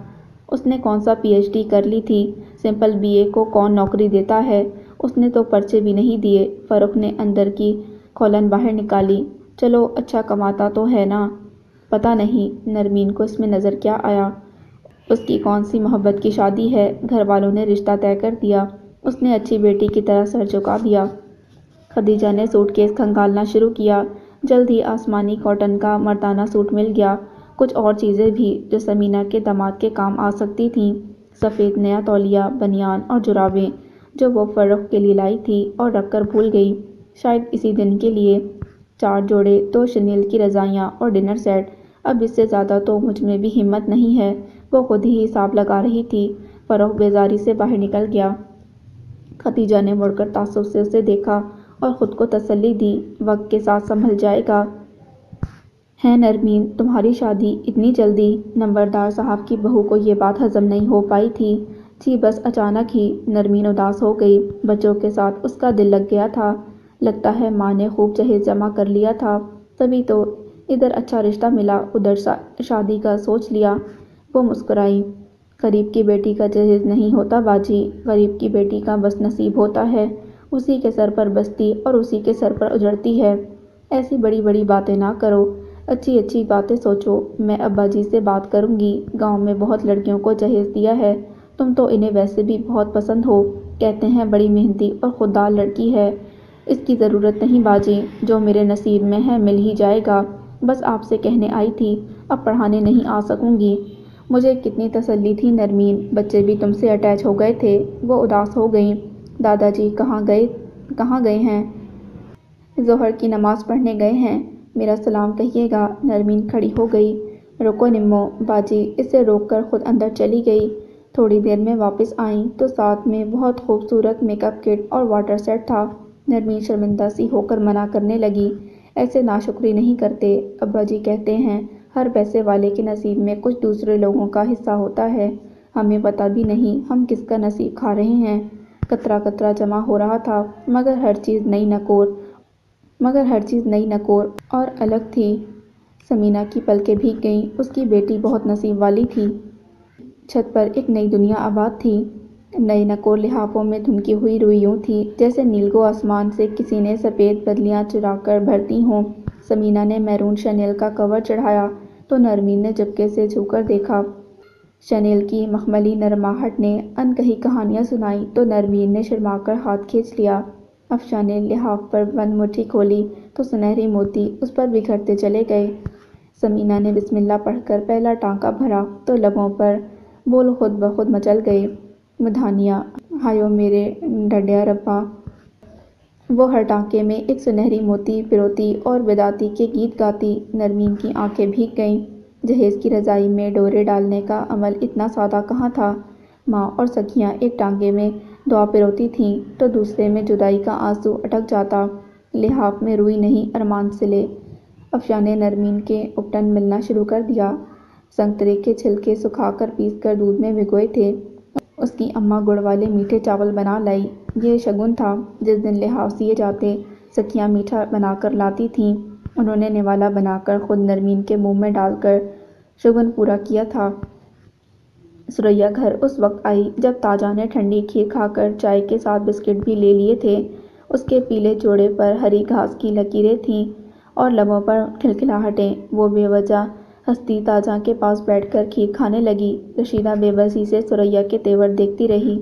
اس نے کون سا پی ایچ ڈی کر لی تھی؟ سمپل بی اے کو کون نوکری دیتا ہے؟ اس نے تو پرچے بھی نہیں دیے۔ فرخ نے اندر کی کھولن باہر نکالی۔ چلو اچھا کماتا تو ہے نا؟ پتہ نہیں نرمین کو اس میں نظر کیا آیا۔ اس کی کون سی محبت کی شادی ہے؟ گھر والوں نے رشتہ طے کر دیا۔ اس نے اچھی بیٹی کی طرح سر جھکا دیا۔ خدیجہ نے سوٹ کیس کھنگالنا شروع کیا۔ جلد ہی آسمانی کاٹن کا مردانہ سوٹ مل گیا۔ کچھ اور چیزیں بھی جو سمینہ کے داماد کے کام آ سکتی تھیں، سفید نیا تولیہ، بنیان اور جرابیں جو وہ فروخت کے لیے لائی تھی اور رکھ کر بھول گئی، شاید اسی دن کے لیے 4 جوڑے، 2 شنیل کی رضائیاں اور ڈنر سیٹ۔ اب اس سے زیادہ تو مجھ میں بھی ہمت نہیں ہے۔ وہ خود ہی حساب لگا رہی تھی، فروخت بیزاری سے باہر نکل گیا۔ ختیجہ نے مڑ کر تعصب سے اسے دیکھا اور خود کو تسلی دی، وقت کے ساتھ سنبھل جائے گا۔ ہے نرمین، تمہاری شادی اتنی جلدی؟ نمبردار صاحب کی بہو کو یہ بات ہضم نہیں ہو پائی تھی۔ جی بس اچانک ہی۔ نرمین اداس ہو گئی۔ بچوں کے ساتھ اس کا دل لگ گیا تھا۔ لگتا ہے ماں نے خوب جہیز جمع کر لیا تھا، تبھی تو ادھر اچھا رشتہ ملا، ادھر شادی کا سوچ لیا۔ وہ مسکرائی۔ غریب کی بیٹی کا جہیز نہیں ہوتا باجی، غریب کی بیٹی کا بس نصیب ہوتا ہے، اسی کے سر پر بستی اور اسی کے سر پر اجڑتی ہے۔ ایسی بڑی بڑی باتیں نہ کرو، اچھی اچھی باتیں سوچو۔ میں ابا جی سے بات کروں گی، گاؤں میں بہت لڑکیوں کو جہیز دیا ہے، تم تو انہیں ویسے بھی بہت پسند ہو، کہتے ہیں بڑی محنتی اور خوددار لڑکی ہے۔ اس کی ضرورت نہیں باجی، جو میرے نصیب میں ہے مل ہی جائے گا۔ بس آپ سے کہنے آئی تھی، اب پڑھانے نہیں آ سکوں گی۔ مجھے کتنی تسلی تھی نرمین، بچے بھی تم سے اٹیچ ہو گئے تھے۔ وہ اداس ہو گئیں۔ دادا جی کہاں گئے ہیں؟ ظہر کی نماز پڑھنے گئے ہیں، میرا سلام کہیے گا۔ نرمین کھڑی ہو گئی۔ رکو نمو، باجی اسے روک کر خود اندر چلی گئی۔ تھوڑی دیر میں واپس آئیں تو ساتھ میں بہت خوبصورت میک اپ کٹ اور واٹر سیٹ تھا۔ نرمین شرمندہ سی ہو کر منع کرنے لگی، ایسے ناشکری نہیں کرتے، ابا جی کہتے ہیں ہر پیسے والے کے نصیب میں کچھ دوسرے لوگوں کا حصہ ہوتا ہے، ہمیں پتہ بھی نہیں ہم کس کا نصیب کھا رہے ہیں۔ قطرہ قطرہ جمع ہو رہا تھا، مگر ہر چیز نئی نکور اور الگ تھی۔ سمینہ کی پلکیں بھیگ گئیں، اس کی بیٹی بہت نصیب والی تھی۔ چھت پر ایک نئی دنیا آباد تھی۔ نئے نکور لحافوں میں دھنکی ہوئی روئی یوں تھی جیسے نیلگوں آسمان سے کسی نے سفید بدلیاں چرا کر بھرتی ہوں۔ سمینہ نے میرون شنیل کا کور چڑھایا تو نرمین نے چپکے سے چھو کر دیکھا۔ شنیل کی مخملی نرماہٹ نے ان کہی کہانیاں سنائی تو نرمین نے شرما کر ہاتھ کھینچ لیا۔ افشاں نے لحاف پر بند مٹھی کھولی تو سنہری موتی اس پر بکھرتے چلے گئے۔ سمینہ نے بسم اللہ پڑھ کر پہلا ٹانکا بھرا تو لبوں پر بول خود بخود مچل گئے، مدھانیہ، ہائیو میرے ڈڈیا ربا۔ وہ ہر ٹانکے میں ایک سنہری موتی پروتی اور بداتی کے گیت گاتی۔ نرمین کی آنکھیں بھیگ گئیں۔ جہیز کی رضائی میں ڈورے ڈالنے کا عمل اتنا سادہ کہاں تھا۔ ماں اور سکھیاں ایک ٹانکے میں دعا پروتی تھیں تو دوسرے میں جدائی کا آنسو اٹک جاتا۔ لحاف میں روئی نہیں ارمان سلے۔ افشاں نے نرمین کے اپٹن ملنا شروع کر دیا۔ سنگترے کے چھلکے سکھا کر پیس کر دودھ میں بھگوئے تھے، اس کی اماں گڑ والے میٹھے چاول بنا لائی۔ یہ شگن تھا، جس دن لحاف سیے جاتے، سکھیاں میٹھا بنا کر لاتی تھیں، انہوں نے نوالا بنا کر خود نرمین کے منہ میں ڈال کر شگن پورا کیا تھا۔ ثریا گھر اس وقت آئی جب تاجا نے ٹھنڈی کھیر کھا کر چائے کے ساتھ بسکٹ بھی لے لیے تھے۔ اس کے پیلے چوڑے پر ہری گھاس کی لکیریں تھیں اور لبوں پر کھلکھلاہٹیں۔ وہ بے وجہ ہنستی تاجا کے پاس بیٹھ کر کھیر کھانے لگی۔ رشیدہ بے بسی سے ثریا کے تیور دیکھتی رہی۔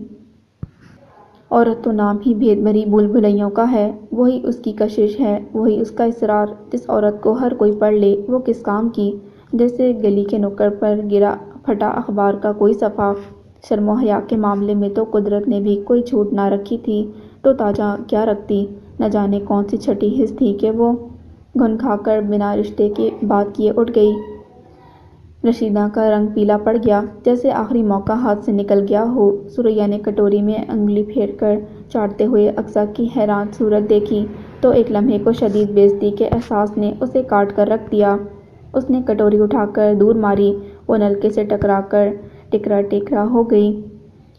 عورت تو نام ہی بھید بھری بھول بھلیوں کا ہے، وہی اس کی کشش ہے، وہی اس کا اصرار۔ جس عورت کو ہر کوئی پڑھ لے وہ کس کام کی، جیسے گلی کے نکڑ پر گرا پھٹا اخبار کا کوئی صفحہ۔ شرم و حیا کے معاملے میں تو قدرت نے بھی کوئی چھوٹ نہ رکھی تھی، تو تاجا کیا رکھتی، نہ جانے کون سی چھٹی حس تھی کہ وہ گھن کھا کر بنا رشتے کی بات کیے اٹھ گئی۔ رشیدہ کا رنگ پیلا پڑ گیا، جیسے آخری موقع ہاتھ سے نکل گیا ہو۔ ثریا نے کٹوری میں انگلی پھیر کر چاٹتے ہوئے اقصیٰ کی حیران صورت دیکھی تو ایک لمحے کو شدید بے عزتی کے احساس نے اسے کاٹ کر رکھ دیا۔ اس نے کٹوری اٹھا کر دور ماری، وہ نلکے سے ٹکرا کر ٹکرا ٹیکرا ہو گئی۔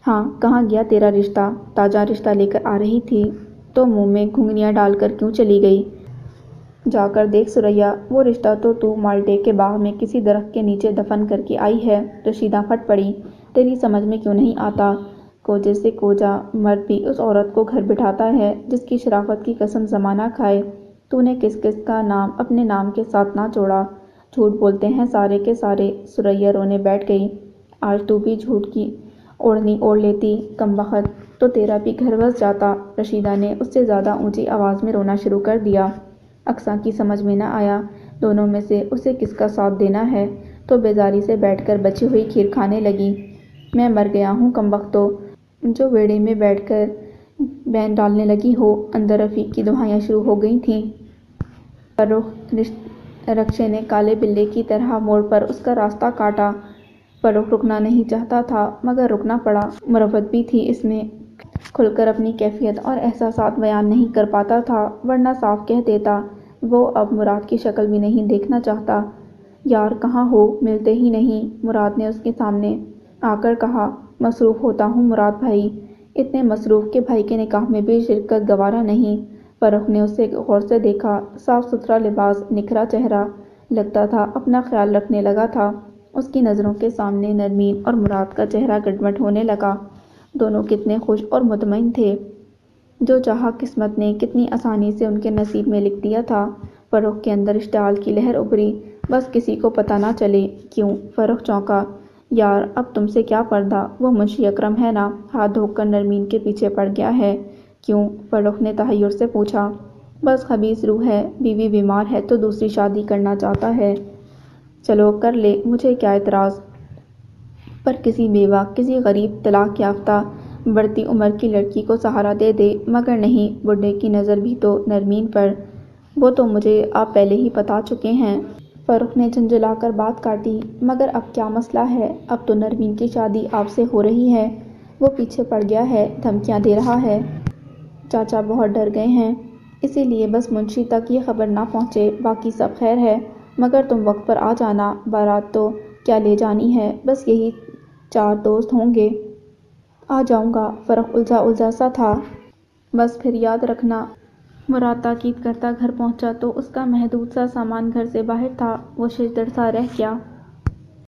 ہاں، کہاں گیا تیرا رشتہ؟ تاجا رشتہ لے کر آ رہی تھی تو منہ میں گھنگھنیاں ڈال کر کیوں چلی گئی؟ جا کر دیکھ ثریا، وہ رشتہ تو مالٹے کے باغ میں کسی درخت کے نیچے دفن کر کے آئی ہے۔ رشیدہ پھٹ پڑی، تیری سمجھ میں کیوں نہیں آتا؟ کوجے سے کوجا مرد بھی اس عورت کو گھر بٹھاتا ہے جس کی شرافت کی قسم زمانہ کھائے۔ تو نے کس کس کا نام اپنے نام کے ساتھ نہ جوڑا؟ جھوٹ بولتے ہیں سارے کے سارے۔ ثریا رونے بیٹھ گئی۔ آج تو بھی جھوٹ کی اوڑھنی اوڑھ لیتی، کمبخت، تو تیرا بھی گھر بس جاتا۔ رشیدہ نے اس سے زیادہ اونچی آواز میں رونا شروع کر دیا۔ اقصیٰ کی سمجھ میں نہ آیا دونوں میں سے اسے کس کا ساتھ دینا ہے۔ تو بیزاری سے بیٹھ کر بچی ہوئی کھیر کھانے لگی۔ میں مر گیا ہوں کمبختو، جو بیڑے میں بیٹھ کر بین ڈالنے لگی ہو۔ اندر رفیق کی دعائیاں شروع ہو گئی تھیں۔ فرخ رکشے نے کالے بلے کی طرح موڑ پر اس کا راستہ کاٹا۔ فرخ رکنا نہیں چاہتا تھا مگر رکنا پڑا۔ مروت بھی تھی اس میں، کھل کر اپنی کیفیت اور احساسات بیان نہیں کر پاتا تھا، ورنہ صاف کہہ دیتا۔ وہ اب مراد کی شکل بھی نہیں دیکھنا چاہتا۔ یار کہاں ہو؟ ملتے ہی نہیں، مراد نے اس کے سامنے آ کر کہا۔ مصروف ہوتا ہوں مراد بھائی، اتنے مصروف کہ بھائی کے نکاح میں بھی شرکت گوارا نہیں۔ فرخ نے اسے غور سے دیکھا۔ صاف ستھرا لباس، نکھرا چہرہ، لگتا تھا اپنا خیال رکھنے لگا تھا۔ اس کی نظروں کے سامنے نرمین اور مراد کا چہرہ گٹمٹ ہونے لگا۔ دونوں کتنے خوش اور مطمئن تھے۔ جو چاہا قسمت نے کتنی آسانی سے ان کے نصیب میں لکھ دیا تھا۔ فرخ کے اندر اشتعال کی لہر ابھری، بس کسی کو پتہ نہ چلے۔ کیوں؟ فرخ چونکا۔ یار اب تم سے کیا پردہ، وہ منشی اکرم ہے نا؟ ہاتھ دھو کر نرمین کے پیچھے پڑ گیا ہے۔ کیوں؟ فرخ نے تحیر سے پوچھا۔ بس خبیث روح ہے، بیوی بیمار ہے تو دوسری شادی کرنا چاہتا ہے۔ چلو کر لے، مجھے کیا اعتراض، پر کسی بیوہ، کسی غریب طلاق یافتہ بڑھتی عمر کی لڑکی کو سہارا دے دے۔ مگر نہیں، بڈھے کی نظر بھی تو نرمین پر۔ وہ تو مجھے آپ پہلے ہی بتا چکے ہیں۔ فرخ نے جھنجھلا کر بات کاٹی۔ مگر اب کیا مسئلہ ہے؟ اب تو نرمین کی شادی آپ سے ہو رہی ہے۔ وہ پیچھے پڑ گیا ہے، دھمکیاں دے رہا ہے۔ چاچا بہت ڈر گئے ہیں، اسی لیے بس منشی تک یہ خبر نہ پہنچے، باقی سب خیر ہے۔ مگر تم وقت پر آ جانا، بارات تو کیا لے جانی ہے، بس یہی 4 دوست ہوں گے۔ آ جاؤں گا، فرخ الجھا سا تھا۔ بس پھر یاد رکھنا۔ مراد تاکید کرتا گھر پہنچا تو اس کا محدود سا سامان گھر سے باہر تھا۔ وہ ششدر سا رہ گیا۔